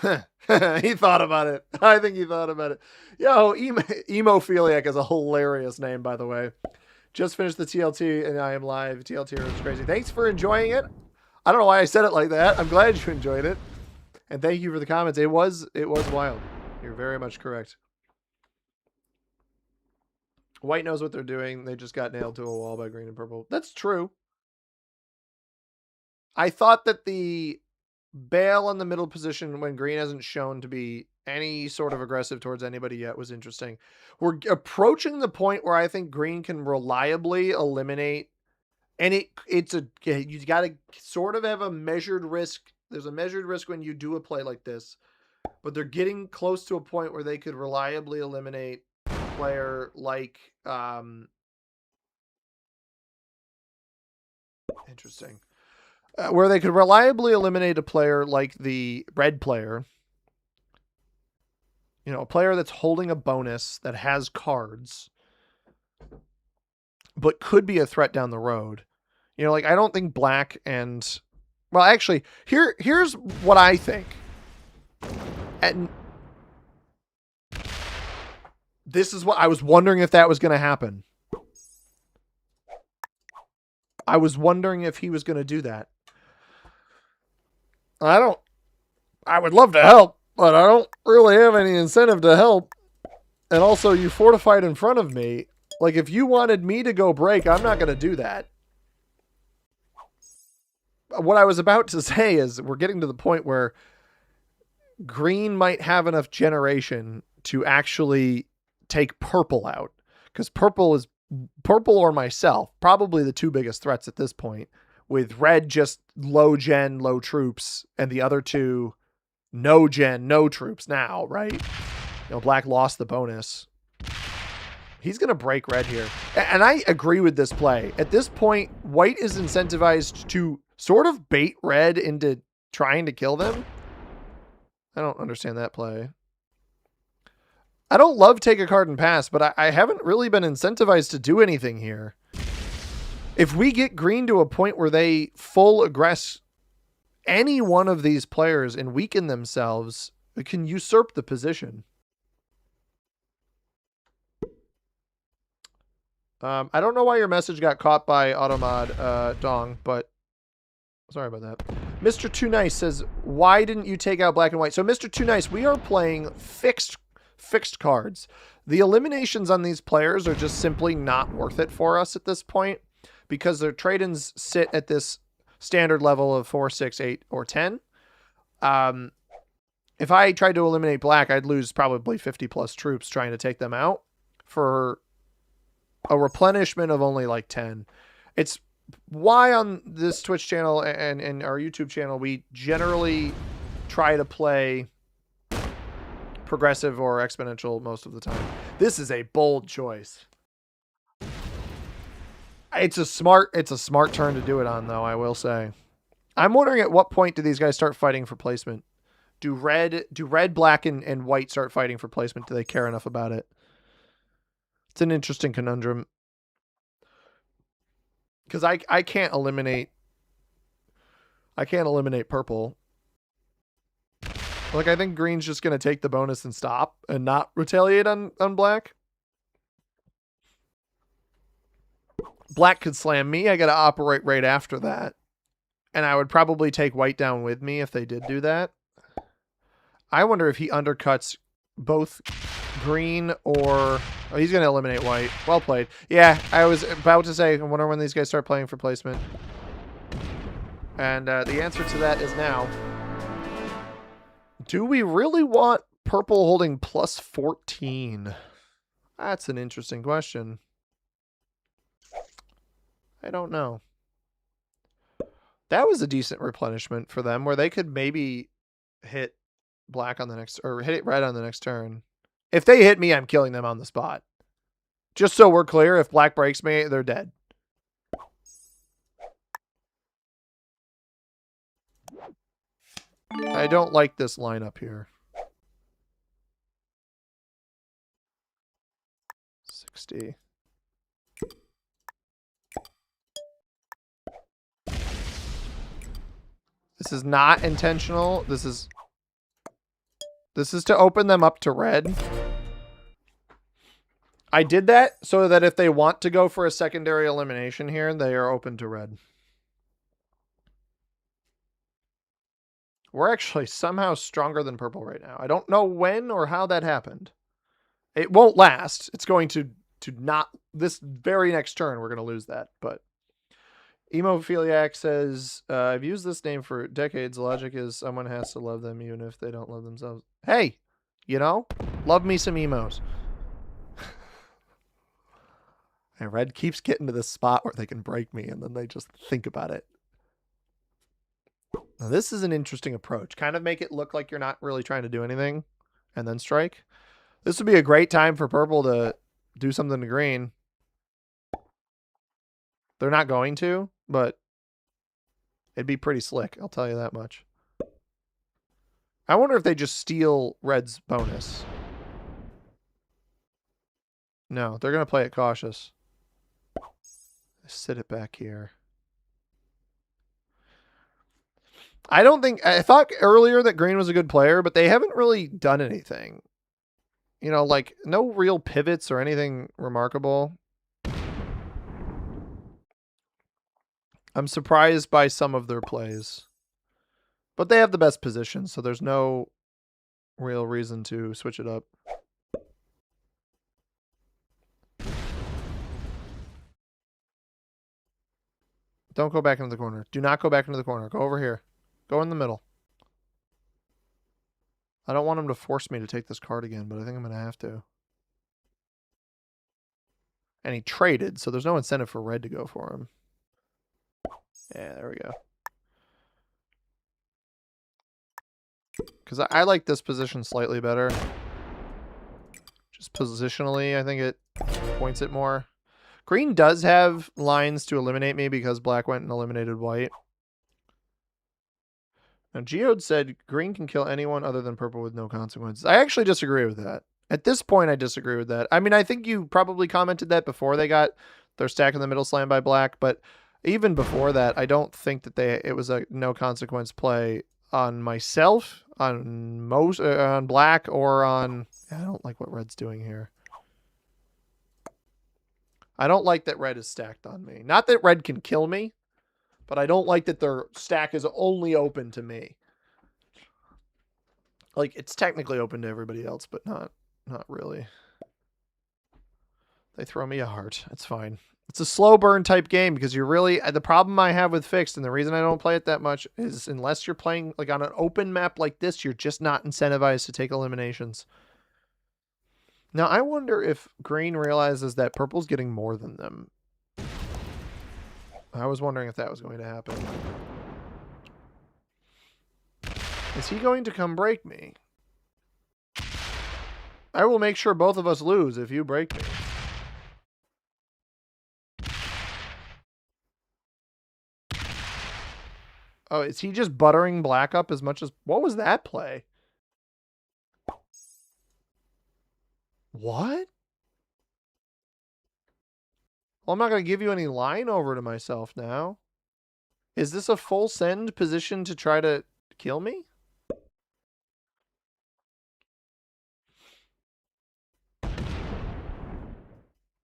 He thought about it. I think he thought about it. Yo, Emophiliac is a hilarious name, by the way. Just finished the TLT and I am live. TLT is crazy. Thanks for enjoying it. I don't know why I said it like that. I'm glad you enjoyed it. And thank you for the comments. It was wild. You're very much correct. White knows what they're doing. They just got nailed to a wall by green and purple. That's true. I thought that the bail in the middle position when green hasn't shown to be any sort of aggressive towards anybody yet was interesting. We're approaching the point where I think green can reliably eliminate, and you got to sort of have a measured risk. There's a measured risk when you do a play like this, but they're getting close to a point where they could reliably eliminate a player like interesting. Where they could reliably eliminate a player like the red player. You know, a player that's holding a bonus that has cards, but could be a threat down the road. You know, like I don't think black and... Well, actually, here's what I think. And this is what I was wondering if that was going to happen. I was wondering if he was going to do that. I would love to help, but I don't really have any incentive to help. And also, you fortified in front of me. Like, if you wanted me to go break, I'm not going to do that. What I was about to say is we're getting to the point where green might have enough generation to actually take purple out. Because purple or myself, probably the two biggest threats at this point. With red just low gen, low troops, and the other two no gen, no troops now, right? You know, black lost the bonus. He's going to break red here. And I agree with this play. At this point, white is incentivized to sort of bait red into trying to kill them. I don't understand that play. I don't love take a card and pass, but I haven't really been incentivized to do anything here. If we get green to a point where they full aggress any one of these players and weaken themselves, it can usurp the position. I don't know why your message got caught by Automod Dong, but sorry about that. Mr. Too Nice says, why didn't you take out black and white? So Mr. Too Nice, we are playing fixed cards. The eliminations on these players are just simply not worth it for us at this point, because their trade-ins sit at this standard level of 4, 6, 8, or 10. If I tried to eliminate black, I'd lose probably 50 plus troops trying to take them out for a replenishment of only like 10. It's why on this Twitch channel and our YouTube channel, we generally try to play progressive or exponential most of the time. This is a bold choice. It's a smart turn to do it on, though, I will say. I'm wondering at what point do these guys start fighting for placement? Do red, black, and white start fighting for placement? Do they care enough about it? It's an interesting conundrum. Because I can't eliminate purple. Like, I think green's just going to take the bonus and stop and not retaliate on black. Black could slam me. I got to operate right after that. And I would probably take white down with me if they did do that. I wonder if he undercuts both green or... Oh, he's going to eliminate white. Well played. Yeah, I was about to say, I wonder when these guys start playing for placement. And the answer to that is now. Do we really want purple holding plus 14? That's an interesting question. I don't know. That was a decent replenishment for them where they could maybe hit black on the next, or hit it red on the next turn. If they hit me, I'm killing them on the spot. Just so we're clear, if black breaks me, they're dead. I don't like this lineup here. 60. This is not intentional. This is to open them up to red. I did that so that if they want to go for a secondary elimination here, they are open to red. We're actually somehow stronger than purple right now. I don't know when or how that happened. It won't last. It's going to not... This very next turn, we're going to lose that. But Emophiliac says, I've used this name for decades. The logic is someone has to love them even if they don't love themselves. Hey, you know, love me some emos. And red keeps getting to this spot where they can break me, and then they just think about it. Now, this is an interesting approach. Kind of make it look like you're not really trying to do anything, and then strike. This would be a great time for purple to do something to green. They're not going to, but it'd be pretty slick, I'll tell you that much. I wonder if they just steal red's bonus. No, they're going to play it cautious. Sit it back here. I thought earlier that green was a good player, but they haven't really done anything. You know, like no real pivots or anything remarkable. I'm surprised by some of their plays. But they have the best position, so there's no real reason to switch it up. Don't go back into the corner. Do not go back into the corner. Go over here. Go in the middle. I don't want him to force me to take this card again, but I think I'm going to have to. And he traded, so there's no incentive for red to go for him. Yeah, there we go. Because I like this position slightly better. Just positionally, I think it points it more. Green does have lines to eliminate me because black went and eliminated white. Now, Geode said green can kill anyone other than purple with no consequences. I actually disagree with that. At this point, I disagree with that. I mean, I think you probably commented that before they got their stack in the middle slammed by black, but even before that, I don't think that it was a no consequence play on myself, on black, or on... I don't like what red's doing here. I don't like that red is stacked on me. Not that red can kill me, but I don't like that their stack is only open to me. Like, it's technically open to everybody else, but not really. They throw me a heart. It's fine. It's a slow burn type game because you're really... The problem I have with fixed, and the reason I don't play it that much, is unless you're playing like on an open map like this, you're just not incentivized to take eliminations. Now, I wonder if green realizes that purple's getting more than them. I was wondering if that was going to happen. Is he going to come break me? I will make sure both of us lose if you break me. Oh, is he just buttering black up as much as... What was that play? What? Well, I'm not going to give you any line over to myself now. Is this a full send position to try to kill me?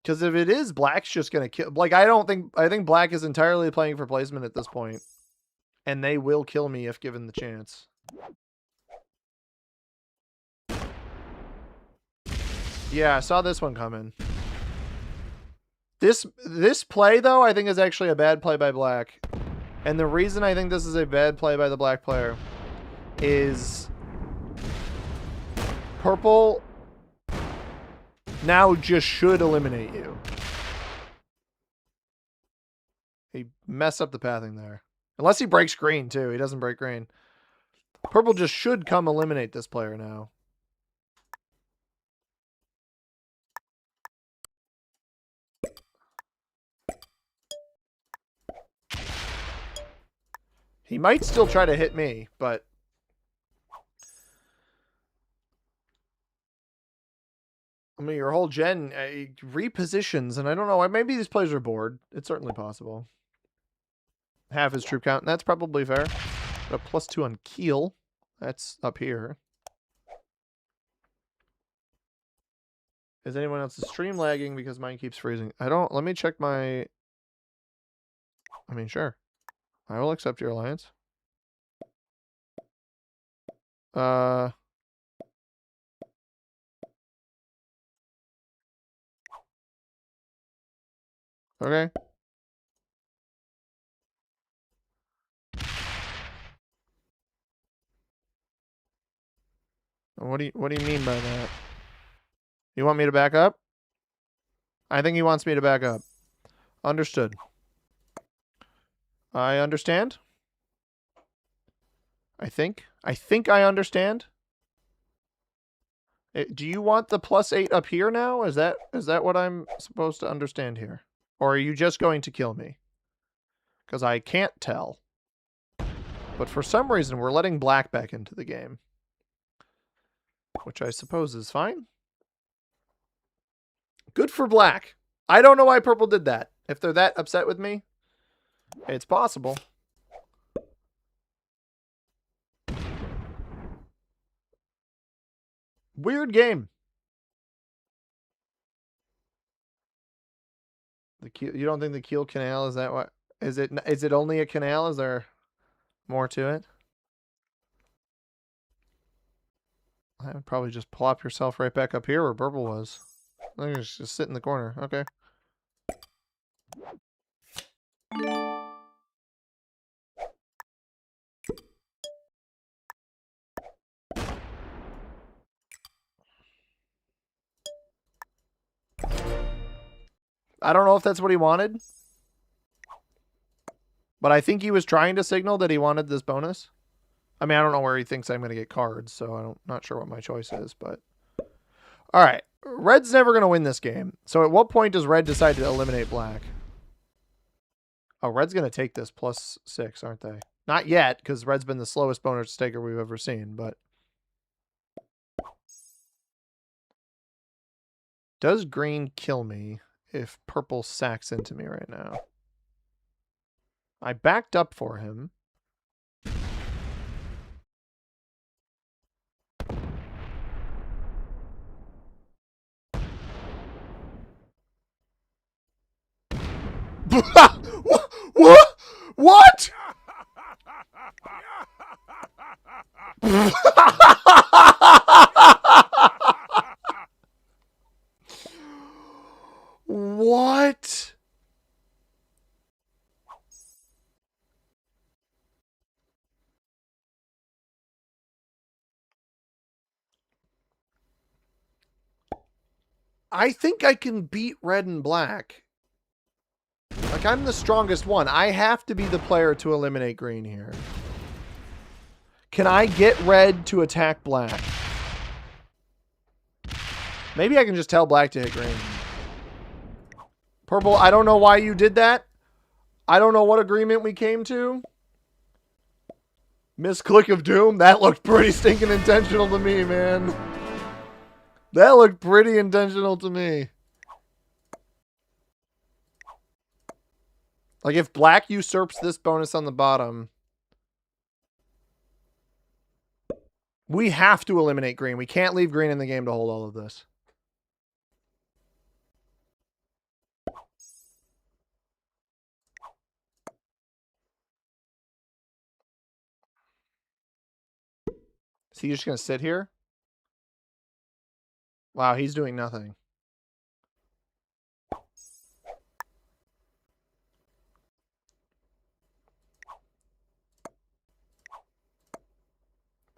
Because if it is, black's just gonna kill. Like I think black is entirely playing for placement at this point, and they will kill me if given the chance. Yeah, I saw this one coming. This play though, I think is actually a bad play by black, and the reason I think this is a bad play by the black player is purple now just should eliminate you. He messed up the pathing there. Unless he breaks green, too. He doesn't break green. Purple just should come eliminate this player now. He might still try to hit me, but... I mean, your whole gen repositions, and I don't know. Maybe these players are bored. It's certainly possible. Half his troop count, and that's probably fair. But a +2 on Keel. That's up here. Is anyone else's stream lagging because mine keeps freezing? I don't... Let me check my... I mean, sure. I will accept your alliance. Okay. What do you mean by that? You want me to back up? I think he wants me to back up. Understood. I understand. I think I understand. Do you want the +8 up here now? Is that what I'm supposed to understand here? Or are you just going to kill me? Because I can't tell. But for some reason, we're letting black back into the game. Which I suppose is fine. Good for black. I don't know why purple did that. If they're that upset with me, it's possible. Weird game. You don't think the Kiel Canal is that what? Is it only a canal? Is there more to it? I would probably just plop yourself right back up here where purple was. I think just sit in the corner. Okay. I don't know if that's what he wanted. But I think he was trying to signal that he wanted this bonus. I mean, I don't know where he thinks I'm going to get cards, so I'm not sure what my choice is, but... Alright. Red's never going to win this game. So at what point does red decide to eliminate black? Oh, red's going to take this +6, aren't they? Not yet, because red's been the slowest bonus taker we've ever seen, but... Does green kill me if purple sacks into me right now? I backed up for him. What? What? What? I think I can beat red and black. Like, I'm the strongest one. I have to be the player to eliminate green here. Can I get red to attack black? Maybe I can just tell black to hit green. Purple, I don't know why you did that. I don't know what agreement we came to. Misclick of doom? That looked pretty stinking intentional to me, man. That looked pretty intentional to me. Like, if black usurps this bonus on the bottom, we have to eliminate green. We can't leave green in the game to hold all of this. he just going to sit here? Wow, he's doing nothing.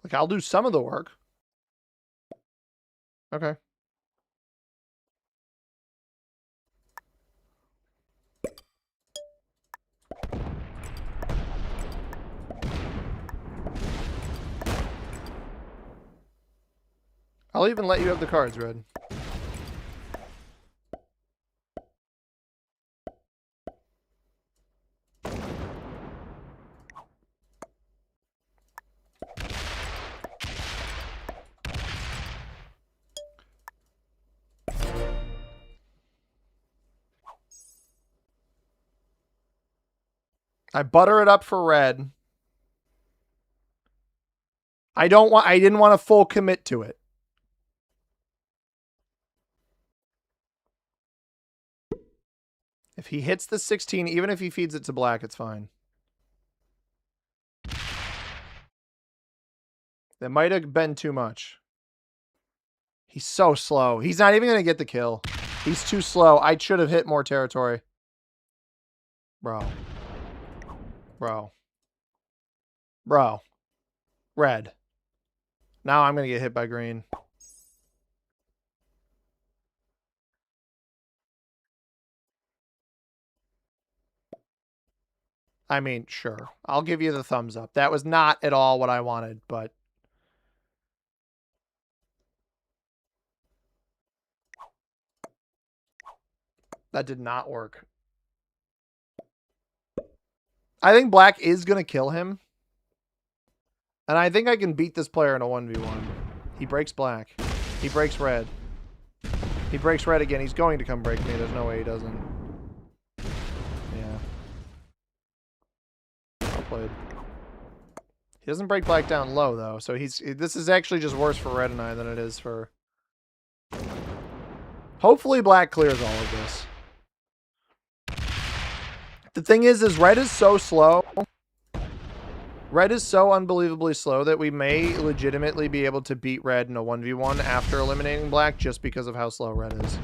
Like, I'll do some of the work. Okay. I'll even let you have the cards, Red. I butter it up for Red. I didn't want to full commit to it. If he hits the 16, even if he feeds it to Black, it's fine. That might have been too much. He's so slow. He's not even going to get the kill. He's too slow. I should have hit more territory. Bro. Red. Now I'm going to get hit by green. I mean, sure. I'll give you the thumbs up. That was not at all what I wanted, but... that did not work. I think Black is going to kill him. And I think I can beat this player in a 1v1. He breaks Black. He breaks Red. He breaks Red again. He's going to come break me. There's no way he doesn't. Yeah. Well played. He doesn't break Black down low, though. So this is actually just worse for Red and I than it is for... hopefully Black clears all of this. The thing is Red is so slow. Red is so unbelievably slow that we may legitimately be able to beat Red in a 1v1 after eliminating Black just because of how slow Red is.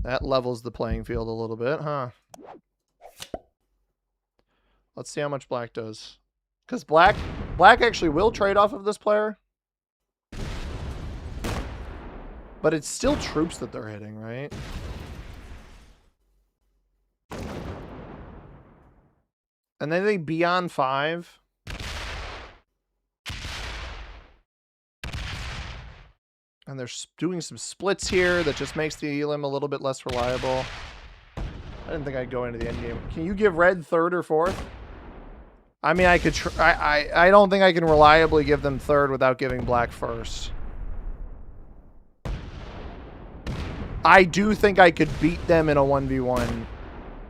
That levels the playing field a little bit, huh? Let's see how much Black does. Because Black actually will trade off of this player. But it's still troops that they're hitting, right? And then they be on 5. And they're doing some splits here that just makes the elim a little bit less reliable. I didn't think I'd go into the end game. Can you give Red 3rd or 4th? I mean, I could. I don't think I can reliably give them 3rd without giving Black 1st. I do think I could beat them in a 1v1.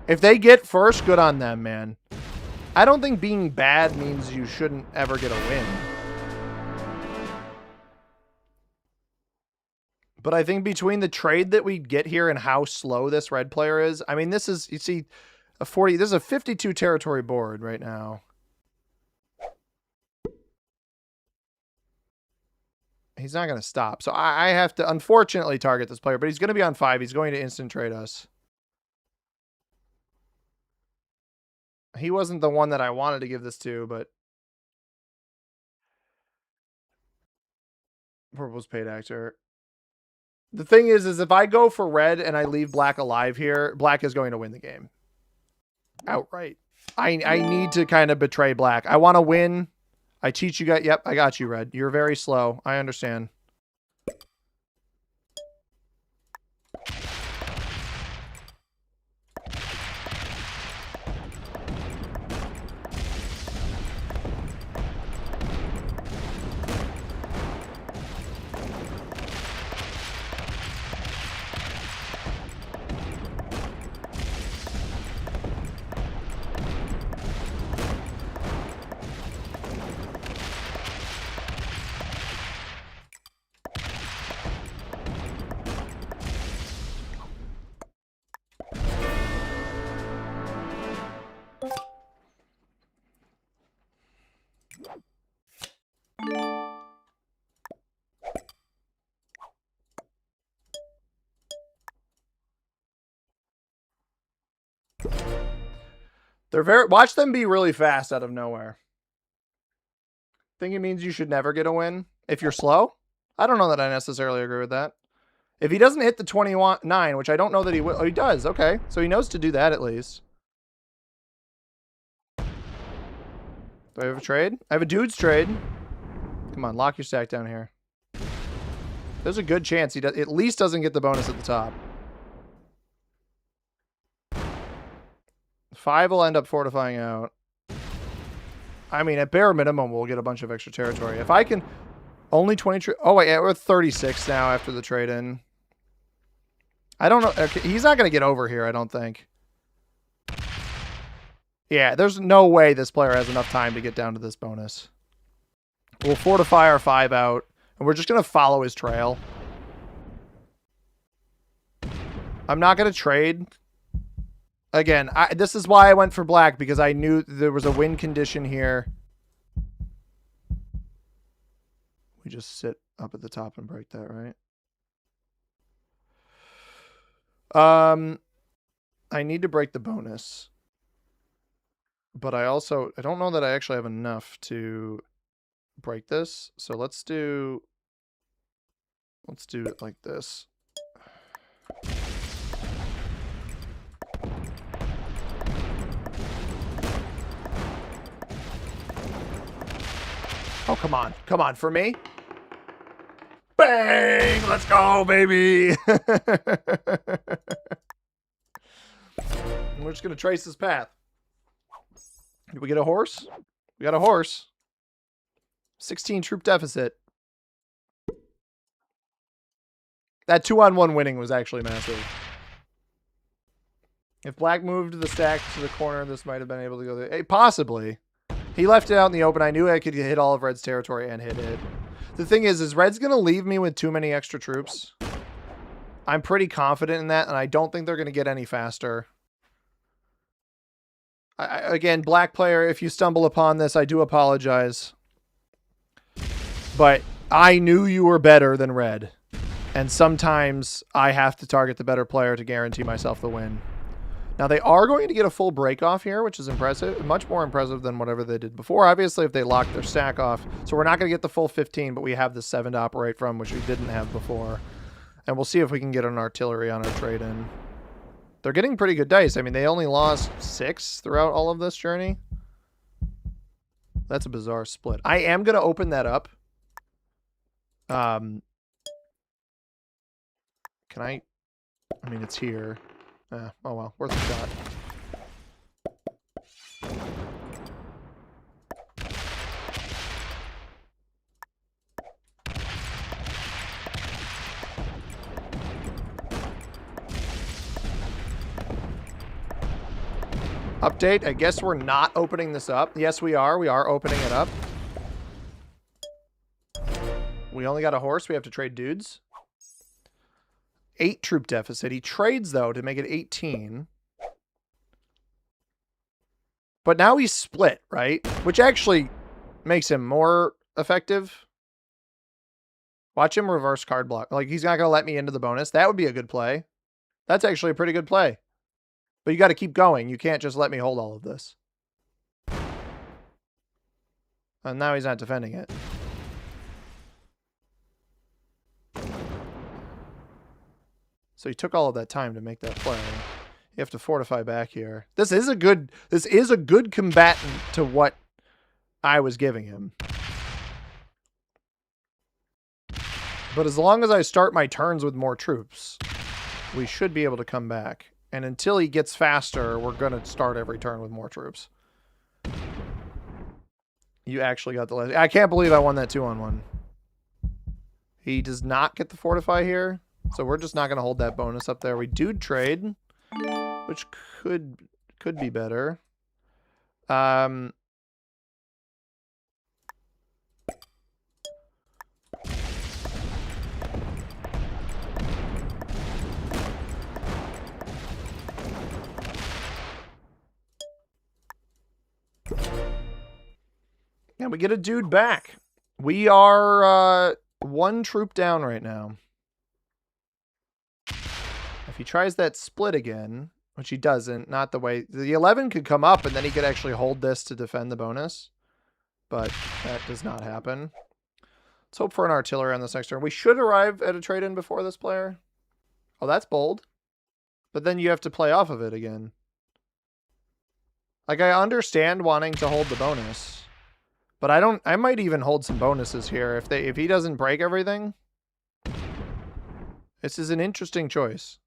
If they get 1st, good on them, man. I don't think being bad means you shouldn't ever get a win. But I think between the trade that we get here and how slow this Red player is, I mean, this is, you see, a 40, this is a 52 territory board right now. He's not going to stop. So I have to, unfortunately, target this player, but he's going to be on 5. He's going to instant trade us. He wasn't the one that I wanted to give this to, but Purple's paid actor. The thing is if I go for Red and I leave Black alive here, Black is going to win the game. Outright. I need to kind of betray Black. I want to win. I cheat you guys. Yep, I got you, Red. You're very slow. I understand. Watch them be really fast out of nowhere. Think it means you should never get a win if you're slow? I don't know that I necessarily agree with that. If he doesn't hit the 29, which I don't know that he will. Oh, he does. Okay. So he knows to do that at least. Do I have a trade? I have a dude's trade. Come on, lock your stack down here. There's a good chance he at least doesn't get the bonus at the top. 5 will end up fortifying out. I mean, at bare minimum, we'll get a bunch of extra territory. If I can... Only 20... Oh, wait, yeah, we're 36 now after the trade-in. I don't know. Okay, he's not going to get over here, I don't think. Yeah, there's no way this player has enough time to get down to this bonus. We'll fortify our 5 out, and we're just going to follow his trail. I'm not going to trade. Again, this is why I went for black, because I knew there was a win condition here. We just sit up at the top and break that, right? I need to break the bonus. But I don't know that I actually have enough to break this. So let's do it like this. Oh, come on. Come on, for me. Bang! Let's go, baby! We're just going to trace this path. Did we get a horse? We got a horse. 16 troop deficit. That 2-on-1 winning was actually massive. If black moved the stack to the corner, this might have been able to go there. Hey, possibly. He left it out in the open. I knew I could hit all of red's territory and hit it. The thing is red's going to leave me with too many extra troops. I'm pretty confident in that, and I don't think they're going to get any faster. Again, black player, if you stumble upon this, I do apologize. But I knew you were better than red. And sometimes I have to target the better player to guarantee myself the win. Now, they are going to get a full break off here, which is impressive. Much more impressive than whatever they did before. Obviously, if they lock their stack off. So we're not going to get the full 15, but we have the 7 to operate from, which we didn't have before. And we'll see if we can get an artillery on our trade-in. They're getting pretty good dice. I mean, they only lost 6 throughout all of this journey. That's a bizarre split. I am going to open that up. Can I mean, it's here. Oh, well, worth a shot. Update, I guess we're not opening this up. Yes, we are. We are opening it up. We only got a horse. We have to trade dudes. 8 troop deficit. He trades, though, to make it 18. But now he's split, right? Which actually makes him more effective. Watch him reverse card block. Like, he's not going to let me into the bonus. That would be a good play. That's actually a pretty good play. But you got to keep going. You can't just let me hold all of this. And now he's not defending it. So he took all of that time to make that play. You have to fortify back here. This is a good combatant to what I was giving him. But as long as I start my turns with more troops, we should be able to come back. And until he gets faster, we're going to start every turn with more troops. You actually got the last... I can't believe I won that 2-on-1. He does not get the fortify here. So we're just not going to hold that bonus up there. We do trade, which could be better. And we get a dude back. We are 1 troop down right now. If he tries that split again, Which he doesn't. Not the way... The 11 could come up, and then he could actually hold this to defend the bonus. But that does not happen. Let's hope for an artillery on this next turn. We should arrive at a trade-in before this player. Oh, that's bold. But then you have to play off of it again. Like, I understand wanting to hold the bonus. But I might even hold some bonuses here. If he doesn't break everything. This is an interesting choice.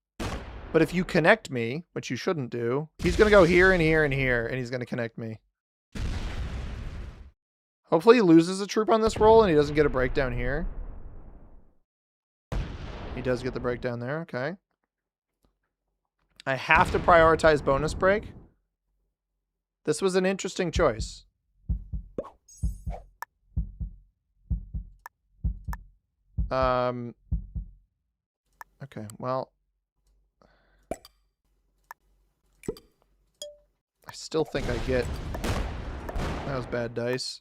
But if you connect me, which you shouldn't do, he's going to go here and here and here, and he's going to connect me. Hopefully he loses a troop on this roll and he doesn't get a breakdown here. He does get the breakdown there. Okay. I have to prioritize bonus break. This was an interesting choice. Okay, well. I still think I get... That was bad dice.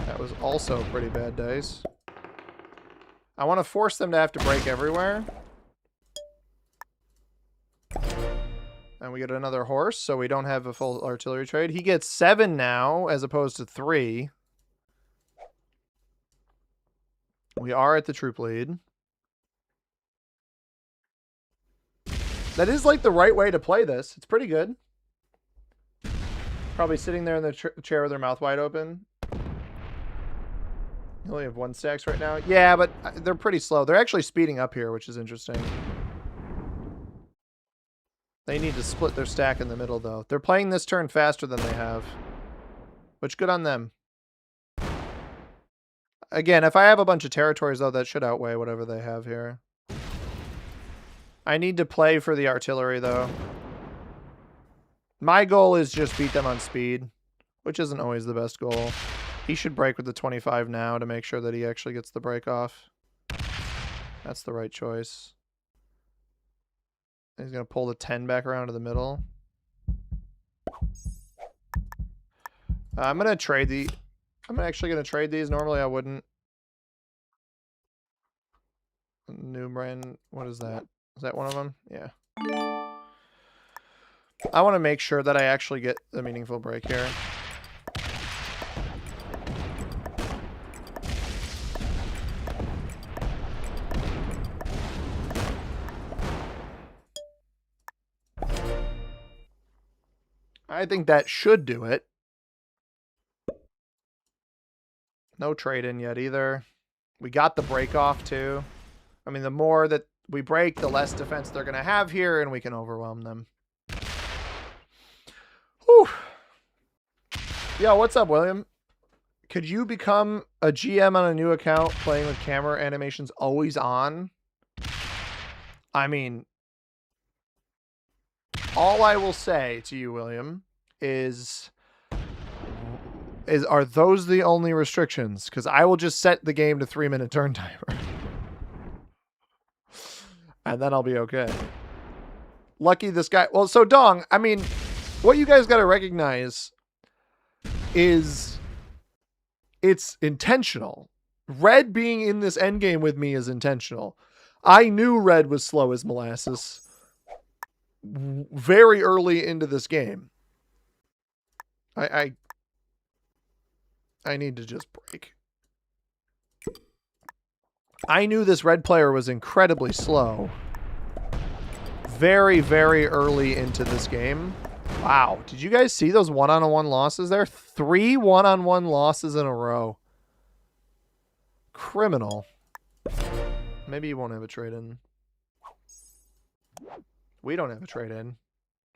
That was also pretty bad dice. I want to force them to have to break everywhere. And we get another horse, so we don't have a full artillery trade. He gets 7 now, as opposed to 3. We are at the troop lead. That is like the right way to play this. It's pretty good. Probably sitting there in the chair with their mouth wide open. You only have 1 stacks right now. Yeah, but they're pretty slow. They're actually speeding up here, which is interesting. They need to split their stack in the middle, though. They're playing this turn faster than they have. Which, good on them. Again, if I have a bunch of territories, though, that should outweigh whatever they have here. I need to play for the artillery, though. My goal is just beat them on speed, which isn't always the best goal. He should break with the 25 now to make sure that he actually gets the break off. That's the right choice. He's going to pull the 10 back around to the middle. I'm going to trade the... I'm actually going to trade these. Normally I wouldn't. New brand... What is that? Is that one of them? Yeah. I want to make sure that I actually get a meaningful break here. I think that should do it. No trade in yet either. We got the break off too. I mean, the more that we break, the less defense they're going to have here, and we can overwhelm them. Whew. Yo, what's up, William? Could you become a GM on a new account playing with camera animations always on? I mean, all I will say to you, William, is are those the only restrictions? Because I will just set the game to 3-minute turn timer. And then I'll be okay. Lucky this guy... Well, so Dong, I mean, what you guys got to recognize is it's intentional. Red being in this endgame with me is intentional. I knew Red was slow as molasses very early into this game. I need to just break. I knew this red player was incredibly slow very, very early into this game. Wow. Did you guys see those one-on-one losses there? 3 one-on-one losses in a row. Criminal. Maybe you won't have a trade-in. We don't have a trade-in.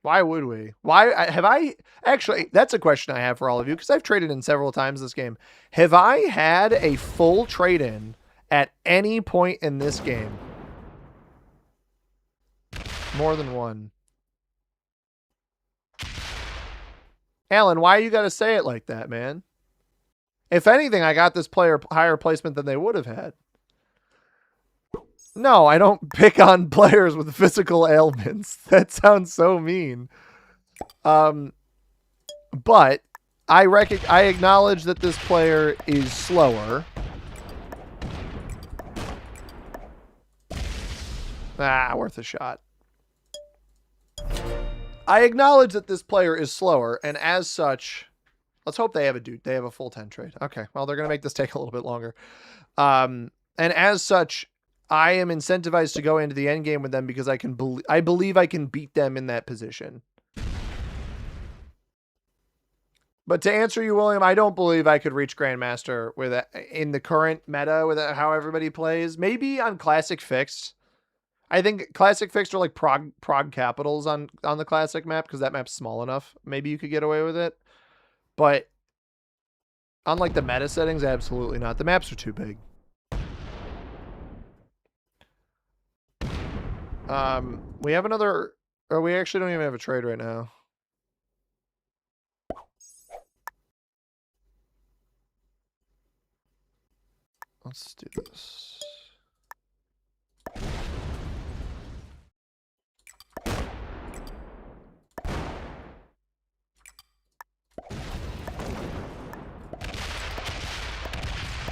Why would we? Why have I actually? That's a question I have for all of you because I've traded in several times this game. Have I had a full trade-in at any point in this game? More than one. Alan, why you got to say it like that, man? If anything, I got this player higher placement than they would have had. No, I don't pick on players with physical ailments. That sounds so mean. But I acknowledge that this player is slower. Worth a shot. I acknowledge that this player is slower, and as such, let's hope they have a full 10 trade. Okay, well, they're going to make this take a little bit longer. And as such, I am incentivized to go into the end game with them because I believe I can beat them in that position. But to answer you, William, I don't believe I could reach Grandmaster in the current meta with how everybody plays. Maybe on Classic Fixed. I think Classic Fixed are like prog capitals on the Classic map because that map's small enough. Maybe you could get away with it. But on like the meta settings, absolutely not. The maps are too big. We have another... Or we actually don't even have a trade right now. Let's do this.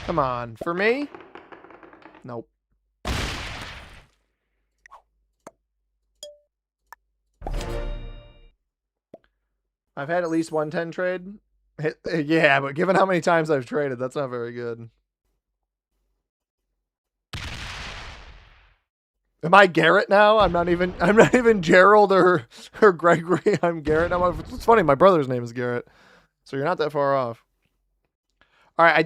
Come on. For me? Nope. I've had at least 110 trade. Yeah, but given how many times I've traded, that's not very good. Am I Garrett now? I'm not even Gerald or Gregory. I'm Garrett now. It's funny, my brother's name is Garrett. So you're not that far off. All right,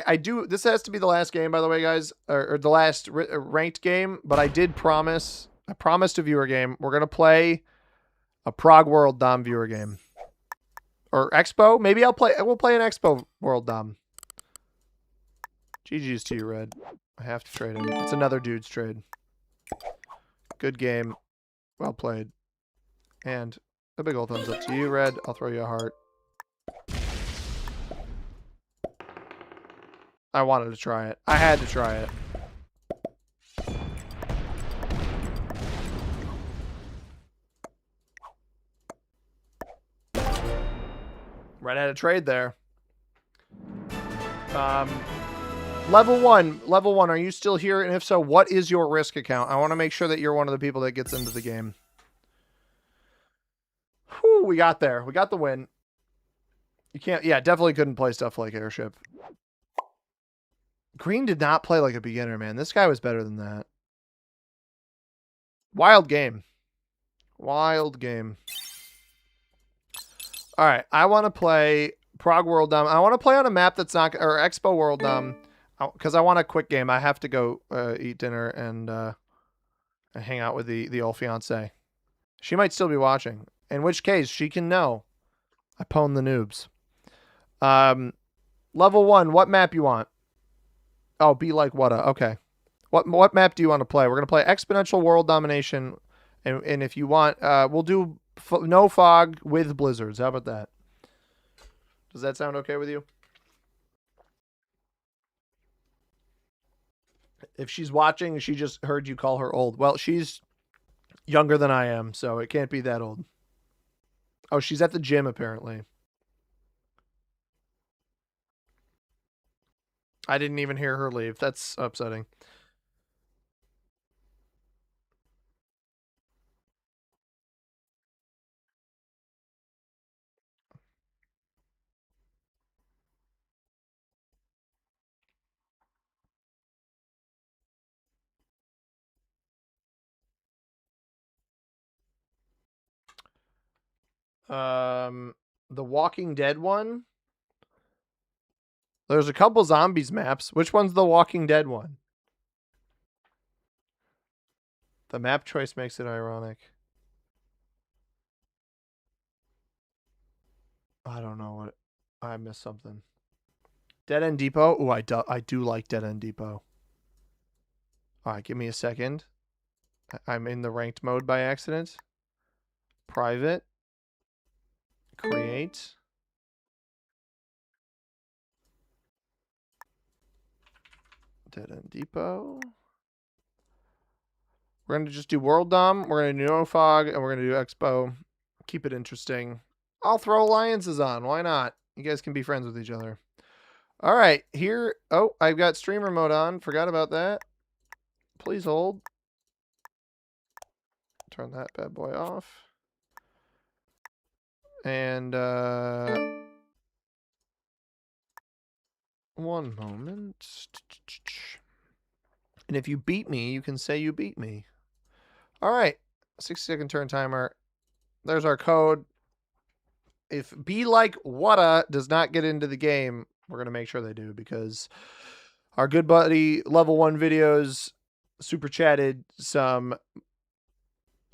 I do. This has to be the last game, by the way, guys, or the last ranked game. But I promised a viewer game. We're gonna play a Prague World Dom viewer game, or Expo. Maybe we'll play an Expo World Dom. GG's to you, Red. I have to trade him. It's another dude's trade. Good game, well played, and a big old thumbs up to you, Red. I'll throw you a heart. I wanted to try it. I had to try it. Red had a trade there. Level one. Are you still here? And if so, what is your risk account? I want to make sure that you're one of the people that gets into the game. Whew, we got there. We got the win. You can't... Yeah, definitely couldn't play stuff like Airship. Green did not play like a beginner, man. This guy was better than that. Wild game. Wild game. All right. I want to play Prague World Dom. I want to play on a map that's not... Or Expo World Dom. Because I want a quick game. I have to go eat dinner and hang out with the old fiance. She might still be watching. In which case, she can know. I pwned the noobs. Level 1. What map you want? Oh, be like Wutta. Okay. What map do you want to play? We're going to play Exponential World Domination. And if you want, we'll do no fog with blizzards. How about that? Does that sound okay with you? If she's watching, she just heard you call her old. Well, she's younger than I am, so it can't be that old. Oh, she's at the gym, apparently. I didn't even hear her leave. That's upsetting. The Walking Dead one. There's a couple zombies maps. Which one's the Walking Dead one? The map choice makes it ironic. I don't know what. I missed something. Dead End Depot. Oh, I do like Dead End Depot. All right, give me a second. I'm in the ranked mode by accident. Private. Create. Dead End Depot. We're going to just do World Dom. We're going to do No Fog. And we're going to do Expo. Keep it interesting. I'll throw alliances on. Why not? You guys can be friends with each other. All right. Here. Oh, I've got streamer mode on. Forgot about that. Please hold. Turn that bad boy off. And one moment. And if you beat me, you can say you beat me. All right. 60-second turn timer. There's our code. If Be Like Wada does not get into the game, we're going to make sure they do, because our good buddy Level 1 Videos super chatted some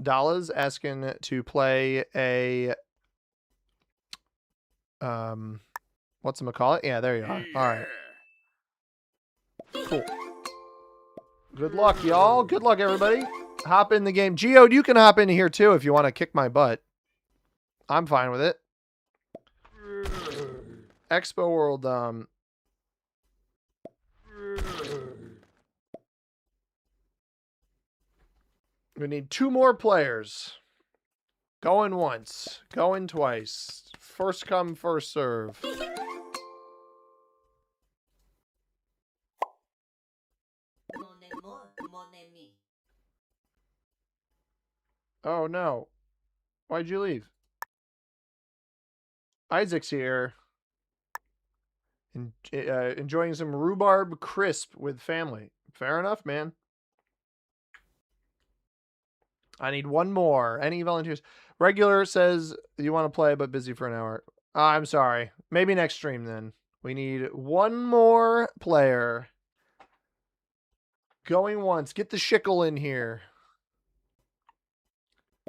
dollars asking to play a whatchamacallit? Yeah, there you are. All right. Cool. Good luck, y'all. Good luck, everybody. Hop in the game. Geode, you can hop in here too if you want to kick my butt. I'm fine with it. Expo World, we need 2 more players. Going once, going twice. First come, first serve. Oh no. Why'd you leave? Isaac's here. Enjoying some rhubarb crisp with family. Fair enough, man. I need 1 more. Any volunteers? Regular says you want to play, but busy for an hour. I'm sorry. Maybe next stream then. We need 1 more player. Going once. Get the shickle in here.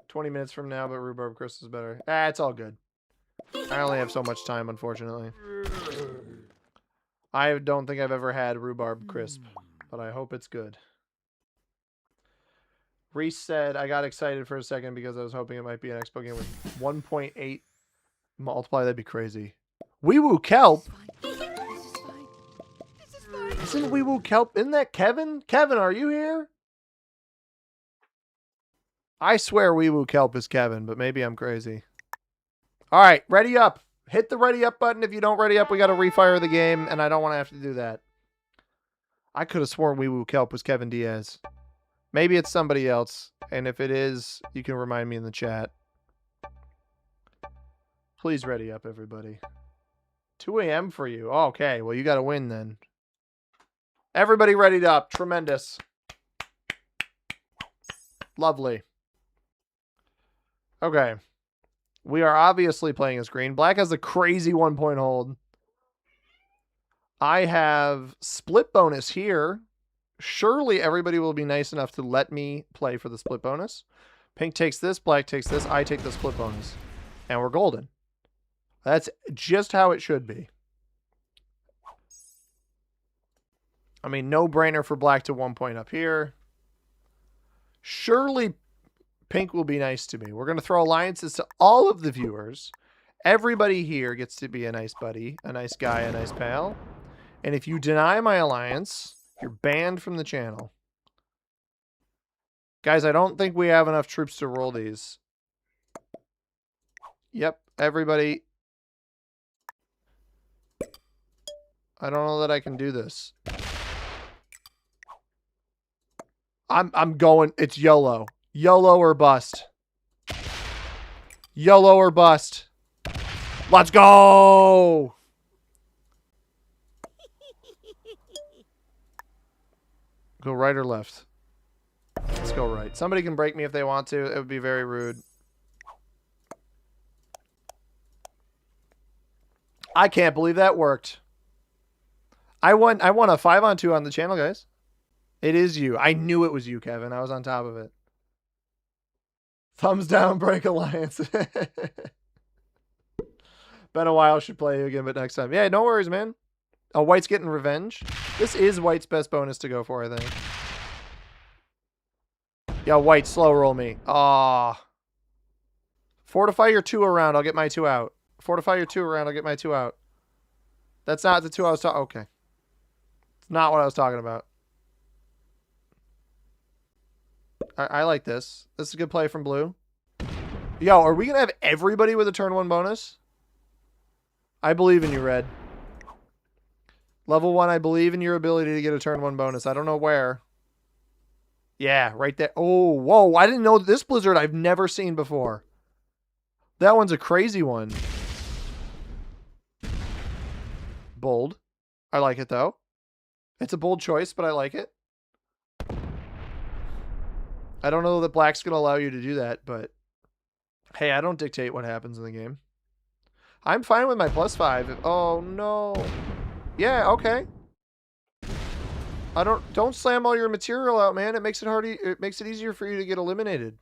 20 minutes from now, but rhubarb crisp is better. It's all good. I only have so much time, unfortunately. I don't think I've ever had rhubarb crisp, but I hope it's good. Reese said, I got excited for a second because I was hoping it might be an Expo game with 1.8 multiply. That'd be crazy. Wee Woo Kelp? Isn't Wee Woo Kelp? Isn't that Kevin? Kevin, are you here? I swear Wee Woo Kelp is Kevin, but maybe I'm crazy. All right, ready up. Hit the ready up button. If you don't ready up, we got to refire the game, and I don't want to have to do that. I could have sworn Wee Woo Kelp was Kevin Diaz. Maybe it's somebody else, and if it is, you can remind me in the chat. Please ready up, everybody. 2 a.m. for you. Okay, well, you got to win then. Everybody readied up. Tremendous. Lovely. Okay. We are obviously playing as green. Black has a crazy 1-point hold. I have split bonus here. Surely everybody will be nice enough to let me play for the split bonus. Pink takes this, black takes this, I take the split bonus. And we're golden. That's just how it should be. I mean, no brainer for black to 1 point up here. Surely pink will be nice to me. We're going to throw alliances to all of the viewers. Everybody here gets to be a nice buddy, a nice guy, a nice pal. And if you deny my alliance, you're banned from the channel. Guys, I don't think we have enough troops to roll these. Yep, everybody. I don't know that I can do this. I'm going. It's YOLO. YOLO or bust. YOLO or bust. Let's go. Go right or left? Let's go right. Somebody can break me if they want to. It would be very rude. I can't believe that worked. I won a 5-on-2 on the channel, guys. It is you. I knew it was you, Kevin. I was on top of it. Thumbs down, break alliance. Been a while. Should play you again, but next time. Yeah, no worries, man. Oh, White's getting revenge. This is White's best bonus to go for, I think. Yeah, White, slow roll me. Ah. Fortify your 2 around. I'll get my 2 out. Fortify your 2 around. I'll get my 2 out. That's not the 2 I was talking. Okay. It's not what I was talking about. I like this. This is a good play from blue. Yo, are we going to have everybody with a turn 1 bonus? I believe in you, Red. Level 1, I believe in your ability to get a turn 1 bonus. I don't know where. Yeah, right there. Oh, whoa. I didn't know this blizzard I've never seen before. That one's a crazy one. Bold. I like it, though. It's a bold choice, but I like it. I don't know that black's going to allow you to do that, but hey, I don't dictate what happens in the game. I'm fine with my +5. Oh, no. Yeah, okay. Don't slam all your material out, man. It makes it hard. It makes it easier for you to get eliminated.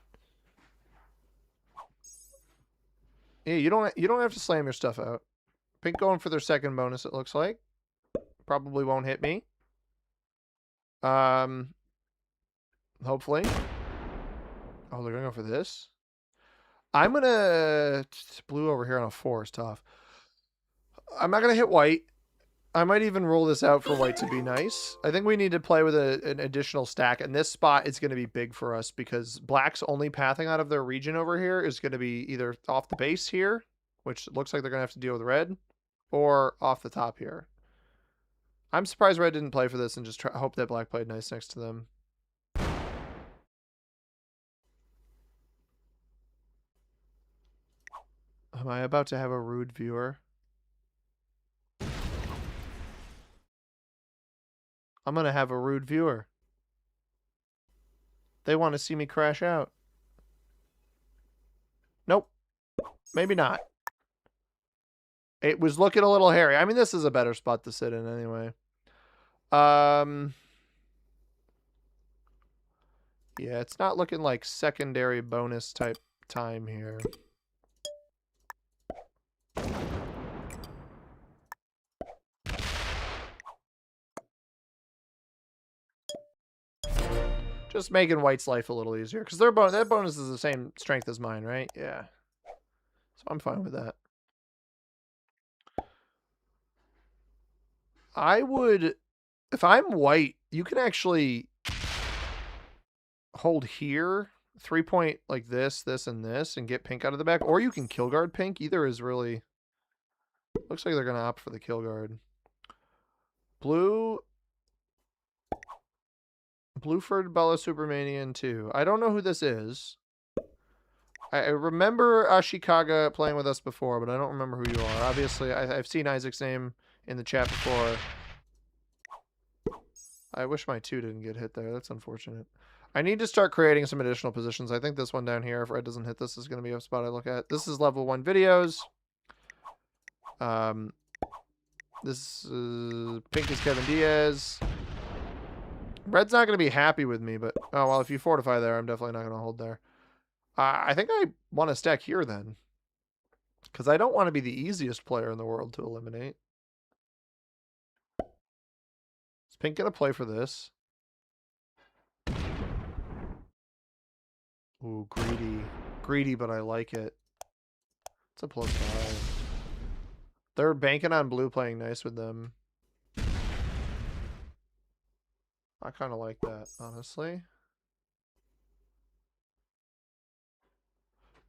Yeah, you don't have to slam your stuff out. Pink going for their second bonus, it looks like. Probably won't hit me. Hopefully. Oh, they're gonna go for this. I'm gonna blue over here on a 4 is tough. I'm not gonna hit white. I might even roll this out for white to be nice. I think we need to play with an additional stack, and this spot is going to be big for us because black's only pathing out of their region over here is going to be either off the base here, which looks like they're going to have to deal with red, or off the top here. I'm surprised red didn't play for this and just hope that black played nice next to them. Am I about to have a rude viewer? I'm going to have a rude viewer. They want to see me crash out. Nope. Maybe not. It was looking a little hairy. I mean, this is a better spot to sit in anyway. Yeah, it's not looking like secondary bonus type time here. Just making white's life a little easier. Because that bonus is the same strength as mine, right? Yeah. So I'm fine with that. I would... If I'm white, you can actually hold here. 3-point like this, and this, and get pink out of the back. Or you can kill guard pink. Either is really... Looks like they're going to opt for the kill guard. Blue... Blueford Bella Supermanian 2. I don't know who this is. I remember Ashikaga playing with us before, but I don't remember who you are. Obviously, I've seen Isaac's name in the chat before. I wish my 2 didn't get hit there. That's unfortunate. I need to start creating some additional positions. I think this one down here, if red doesn't hit this, is going to be a spot I look at. This is level 1 videos. This is pink is Kevin Diaz. Red's not going to be happy with me, but... Oh, well, if you fortify there, I'm definitely not going to hold there. I think I want to stack here, then. Because I don't want to be the easiest player in the world to eliminate. Is pink going to play for this? Ooh, greedy. Greedy, but I like it. It's a +5. They're banking on blue playing nice with them. I kind of like that, honestly.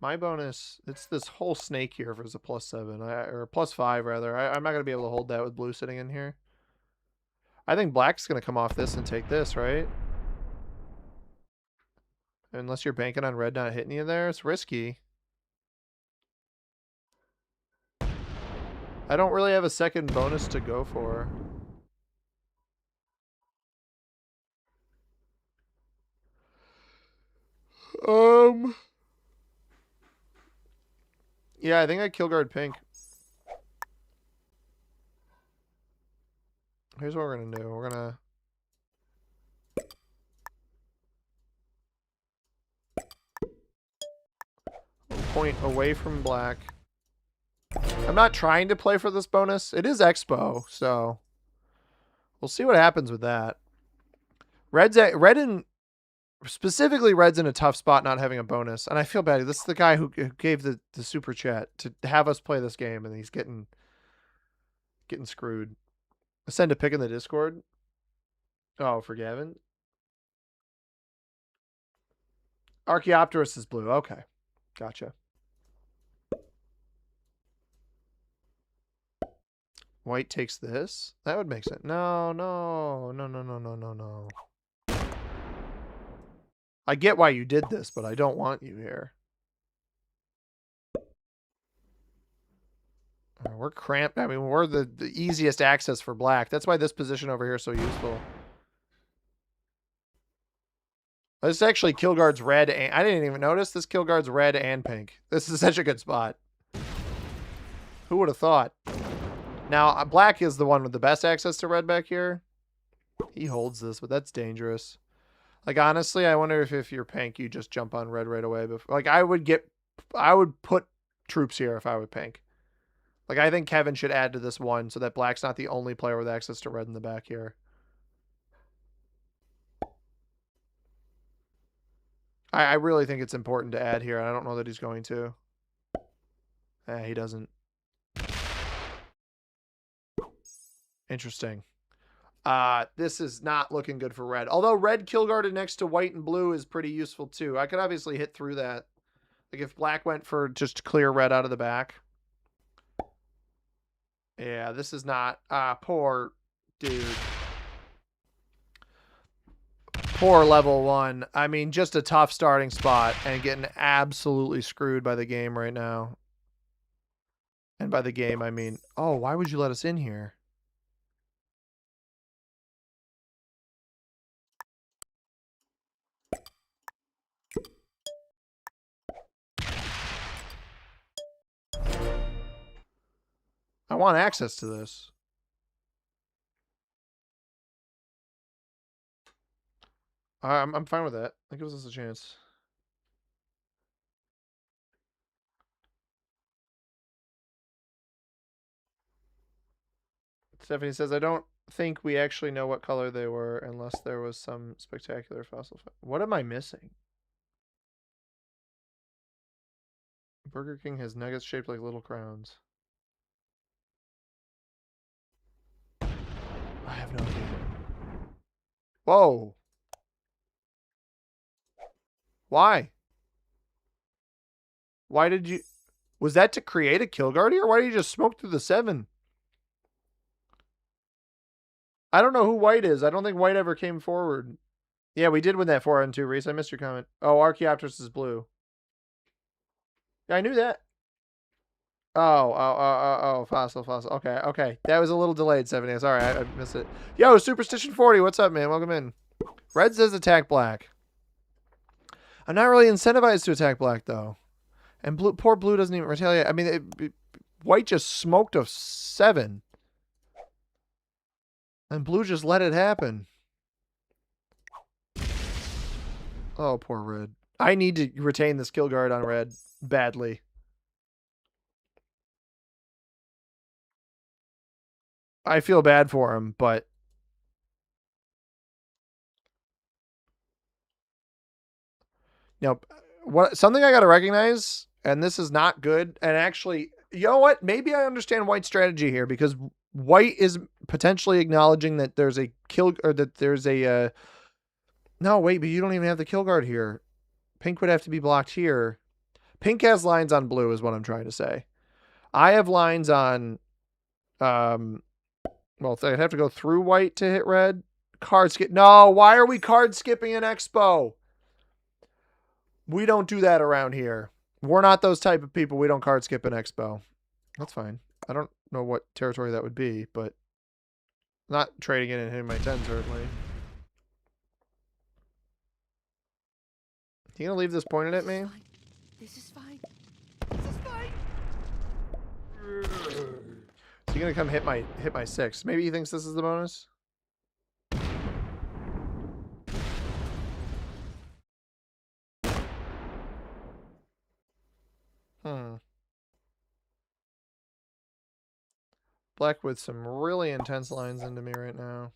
My bonus, it's this whole snake here if it's a +7. Or +5, rather. I'm not going to be able to hold that with blue sitting in here. I think black's going to come off this and take this, right? Unless you're banking on red not hitting you there, it's risky. I don't really have a second bonus to go for. Yeah, I think I kill guard pink. Here's what we're gonna do. We're gonna point away from black. I'm not trying to play for this bonus. It is Expo, so we'll see what happens with that. Red's in a tough spot not having a bonus, and I feel bad. This is the guy who gave the super chat to have us play this game, and he's getting screwed. Send a pic in the Discord. Oh, for Gavin. Archaeopteryst is blue. Okay, gotcha. White takes this. That would make sense. No. I get why you did this, but I don't want you here. We're cramped. I mean, we're the easiest access for black. That's why this position over here is so useful. This actually kill guard's red. And I didn't even notice this kill guard's red and pink. This is such a good spot. Who would have thought? Now, black is the one with the best access to red back here. He holds this, but that's dangerous. Like, honestly, I wonder if you're pink, you just jump on red right away. Like, I would put troops here if I were pink. Like, I think Kevin should add to this one so that black's not the only player with access to red in the back here. I really think it's important to add here. I don't know that he's going to. He doesn't. Interesting. This is not looking good for red. Although red kill guarded next to white and blue is pretty useful too. I could obviously hit through that. Like if black went for just clear red out of the back. Yeah, this is not... poor dude. Poor level 1. I mean, just a tough starting spot and getting absolutely screwed by the game right now. And by the game, I mean... Oh, why would you let us in here? I want access to this. I'm fine with that. That gives us a chance. Stephanie says, I don't think we actually know what color they were unless there was some spectacular fossil. What am I missing? Burger King has nuggets shaped like little crowns. I have no idea. Whoa. Why? Why did you... Was that to create a kill guard here? Why did you just smoke through the 7? I don't know who white is. I don't think white ever came forward. Yeah, we did win that 4-on-2, Reese. I missed your comment. Oh, Archaeopteryx is blue. Yeah, I knew that. Oh, fossil. Okay. That was a little delayed, 70. Sorry, I missed it. Yo, Superstition 40, what's up, man? Welcome in. Red says attack black. I'm not really incentivized to attack black, though. And poor blue doesn't even retaliate. I mean, white just smoked a 7. And blue just let it happen. Oh, poor red. I need to retain this kill guard on red badly. I feel bad for him, but... You know, something I got to recognize, and this is not good, and actually, you know what? Maybe I understand white's strategy here, because white is potentially acknowledging that there's a kill, or that there's a... No, wait, but you don't even have the kill guard here. Pink would have to be blocked here. Pink has lines on blue is what I'm trying to say. I have lines on... Well, I'd have to go through white to hit red. Card skip. No, why are we card skipping an expo? We don't do that around here. We're not those type of people. We don't card skip an expo. That's fine. I don't know what territory that would be, but not trading it and hitting my 10, certainly. You gonna leave this pointed at me? This is fine. This is fine. So you're gonna come hit my 6. Maybe he thinks this is the bonus? Black with some really intense lines into me right now.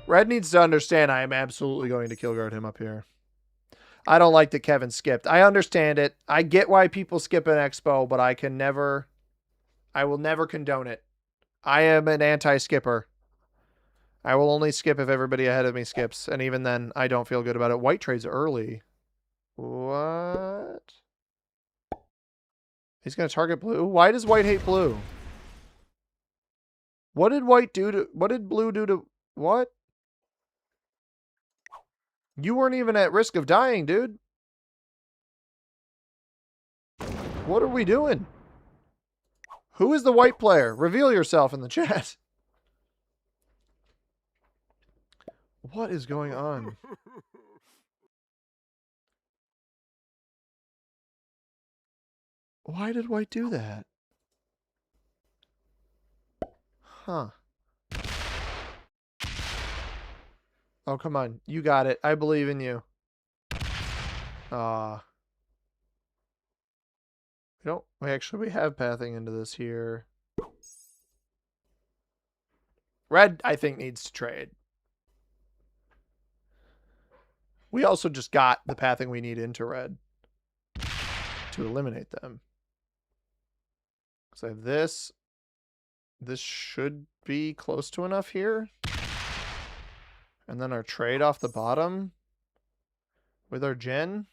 Red needs to understand I am absolutely going to kill guard him up here. I don't like that Kevin skipped. I understand it. I get why people skip an expo, but I will never condone it. I am an anti-skipper. I will only skip if everybody ahead of me skips, and even then, I don't feel good about it. White trades early. What? He's going to target blue? Why does white hate blue? What did white do to... What did blue do to... What? You weren't even at risk of dying, dude. What are we doing? Who is the white player? Reveal yourself in the chat. What is going on? Why did white do that? Huh. Oh, come on. You got it. I believe in you. We have pathing into this here. Red, I think, needs to trade. We also just got the pathing we need into red to eliminate them. Because I have this. This should be close to enough here. And then our trade off the bottom with our gen.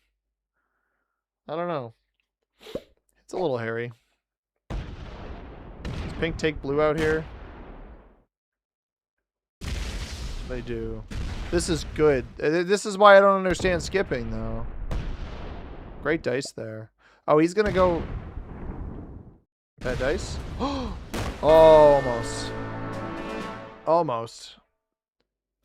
I don't know. It's a little hairy. Does pink take blue out here? They do. This is good. This is why I don't understand skipping, though. Great dice there. Oh, he's going to go... Bad dice? Oh, almost. Almost.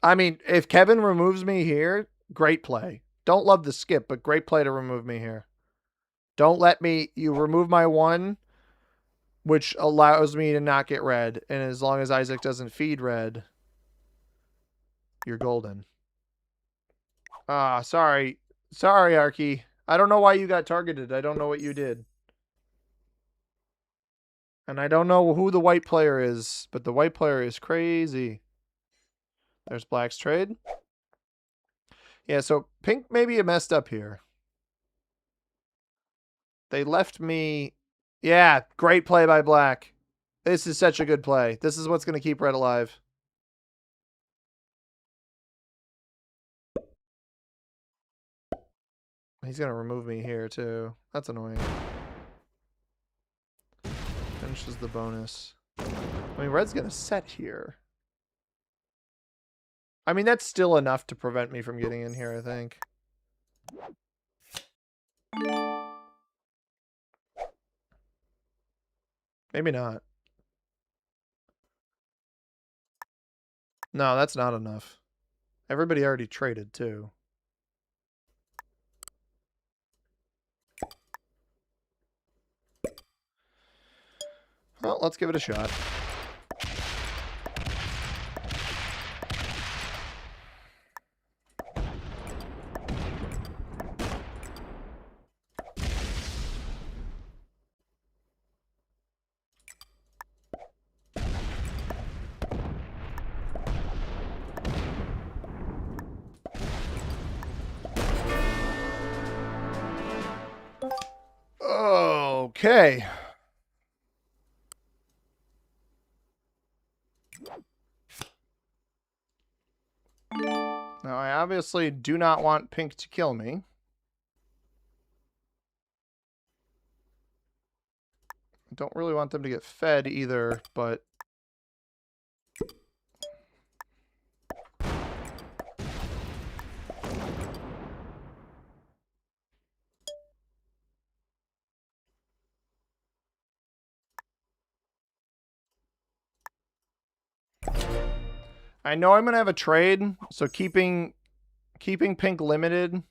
I mean, if Kevin removes me here, great play. Don't love the skip, but great play to remove me here. Don't let me... You remove my 1, which allows me to not get red. And as long as Isaac doesn't feed red, you're golden. Ah, sorry. Sorry, Arky. I don't know why you got targeted. I don't know what you did. And I don't know who the white player is, but the white player is crazy. There's black's trade. Yeah, so pink maybe messed up here. They left me... Yeah, great play by black. This is such a good play. This is what's going to keep red alive. He's going to remove me here, too. That's annoying. Finishes the bonus. I mean, red's going to set here. I mean, that's still enough to prevent me from getting in here, I think. Maybe not. No, that's not enough. Everybody already traded, too. Well, let's give it a shot. Okay. Now, I obviously do not want pink to kill me. I don't really want them to get fed either, but... I know I'm going to have a trade, so keeping pink limited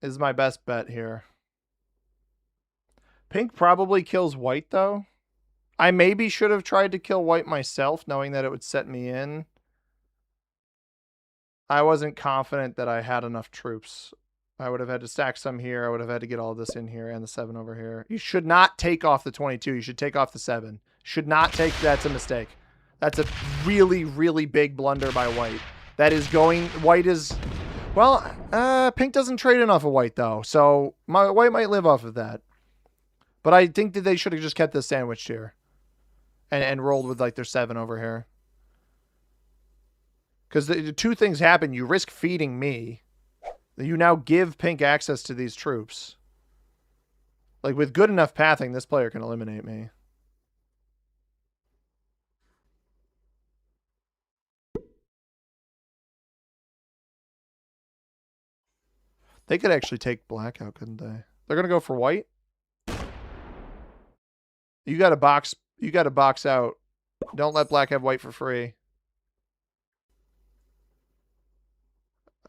is my best bet here. Pink probably kills white, though. I maybe should have tried to kill white myself, knowing that it would set me in. I wasn't confident that I had enough troops. I would have had to stack some here. I would have had to get all this in here and the 7 over here. You should not take off the 22. You should take off the 7. Should not take... That's a mistake. That's a really, really big blunder by white. That is going... White is... Well, pink doesn't trade enough of white, though. So white might live off of that. But I think that they should have just kept this sandwiched here. And rolled with, like, their 7 over here. Because the two things happen. You risk feeding me. You now give pink access to these troops. Like, with good enough pathing, this player can eliminate me. They could actually take black out, couldn't they? They're gonna go for white. You got to box. You got to box out. Don't let black have white for free.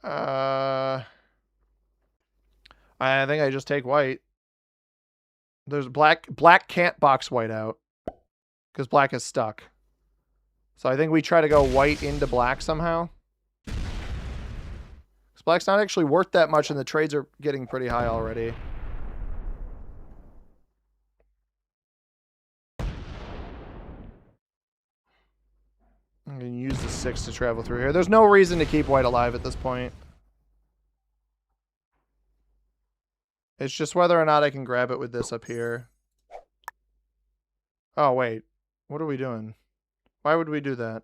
I think I just take white. There's black. Black can't box white out because black is stuck. So I think we try to go white into black somehow. Because black's not actually worth that much, and the trades are getting pretty high already. I'm going to use the 6 to travel through here. There's no reason to keep white alive at this point. It's just whether or not I can grab it with this up here. Oh, wait. What are we doing? Why would we do that?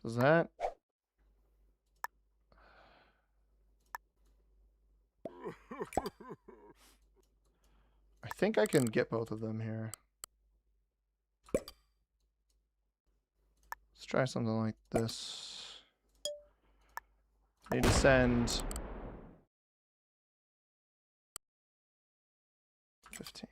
Does that? I think I can get both of them here. Let's try something like this. I need to send 15.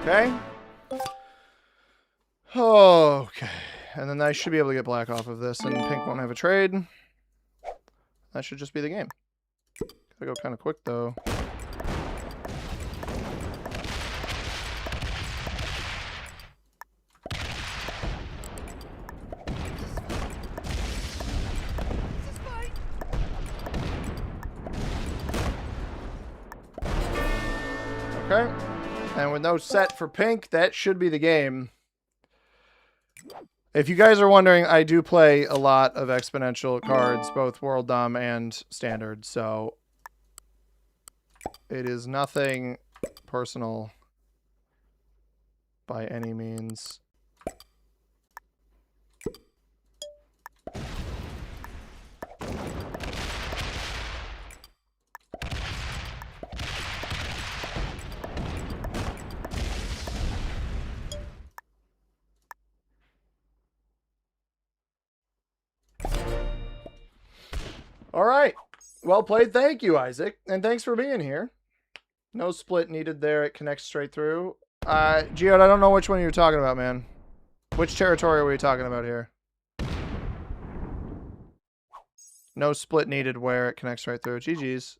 Okay. Okay. And then I should be able to get black off of this, and pink won't have a trade. That should just be the game. Gotta go kind of quick, though. Okay. And with no set for pink, that should be the game. If you guys are wondering, I do play a lot of exponential cards, both World Dom and Standard, so it is nothing personal by any means. All right. Well played. Thank you, Isaac. And thanks for being here. No split needed there. It connects straight through. Geode, I don't know which one you're talking about, man. Which territory are we talking about here? No split needed where it connects right through. GG's.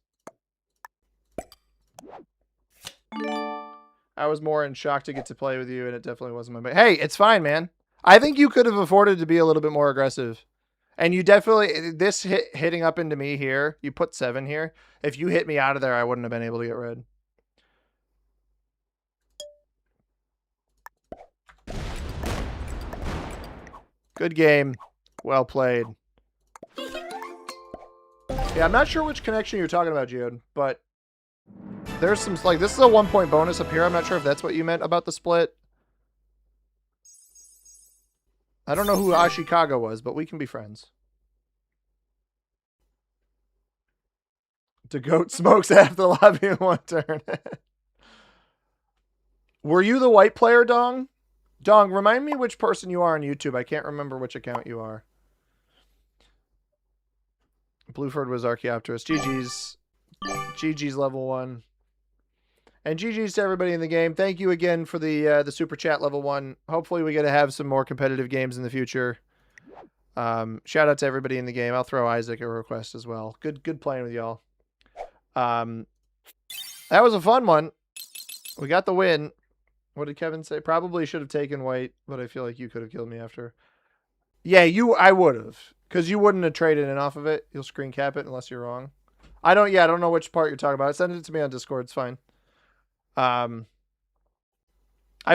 I was more in shock to get to play with you, and it definitely wasn't my... Hey, it's fine, man. I think you could have afforded to be a little bit more aggressive. And you definitely... This hitting up into me here, you put 7 here. If you hit me out of there, I wouldn't have been able to get red. Good game. Well played. Yeah, I'm not sure which connection you're talking about, Geode, but there's some, like, this is a 1-point bonus up here. I'm not sure if that's what you meant about the split. I don't know who Ashikaga was, but we can be friends. The goat smokes half the lobby in one turn. Were you the white player, Dong? Dong, remind me which person you are on YouTube. I can't remember which account you are. Blueford was Archaeopteryst. GG's. GG's level 1. And GG's to everybody in the game. Thank you again for the super chat level 1. Hopefully we get to have some more competitive games in the future. Shout out to everybody in the game. I'll throw Isaac a request as well. Good playing with y'all. That was a fun one. We got the win. What did Kevin say? Probably should have taken white, but I feel like you could have killed me after. Yeah, I would have. Because you wouldn't have traded in off of it. You'll screen cap it unless you're wrong. I don't know which part you're talking about. Send it to me on Discord. It's fine. I've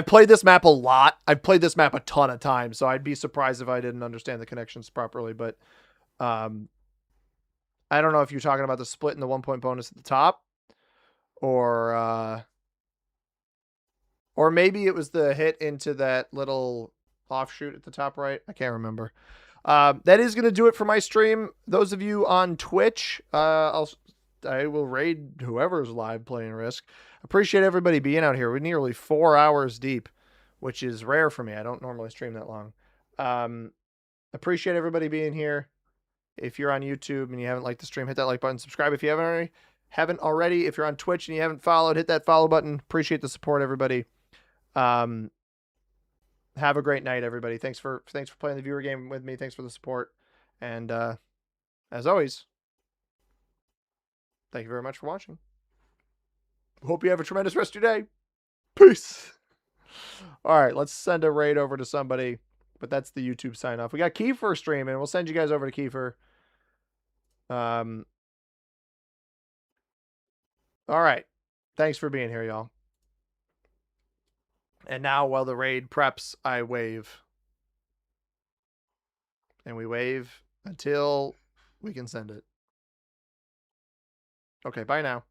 played this map a lot. I've played this map a ton of times, so I'd be surprised if I didn't understand the connections properly. But I don't know if you're talking about the split and the 1-point bonus at the top, or maybe it was the hit into that little offshoot at the top right. I can't remember. That is going to do it for my stream. Those of you on Twitch, I will raid whoever's live playing Risk. Appreciate everybody being out here. We're nearly 4 hours deep, which is rare for me. I don't normally stream that long. Appreciate everybody being here. If you're on YouTube and you haven't liked the stream, hit that like button. Subscribe if you haven't already. If you're on Twitch and you haven't followed, hit that follow button. Appreciate the support, everybody. Have a great night, everybody. Thanks for playing the viewer game with me. Thanks for the support. And as always, thank you very much for watching. Hope you have a tremendous rest of your day. Peace. All right, let's send a raid over to somebody. But that's the YouTube sign off. We got Kiefer streaming. We'll send you guys over to Kiefer. All right. Thanks for being here, y'all. And now, while the raid preps, I wave. And we wave until we can send it. Okay, bye now.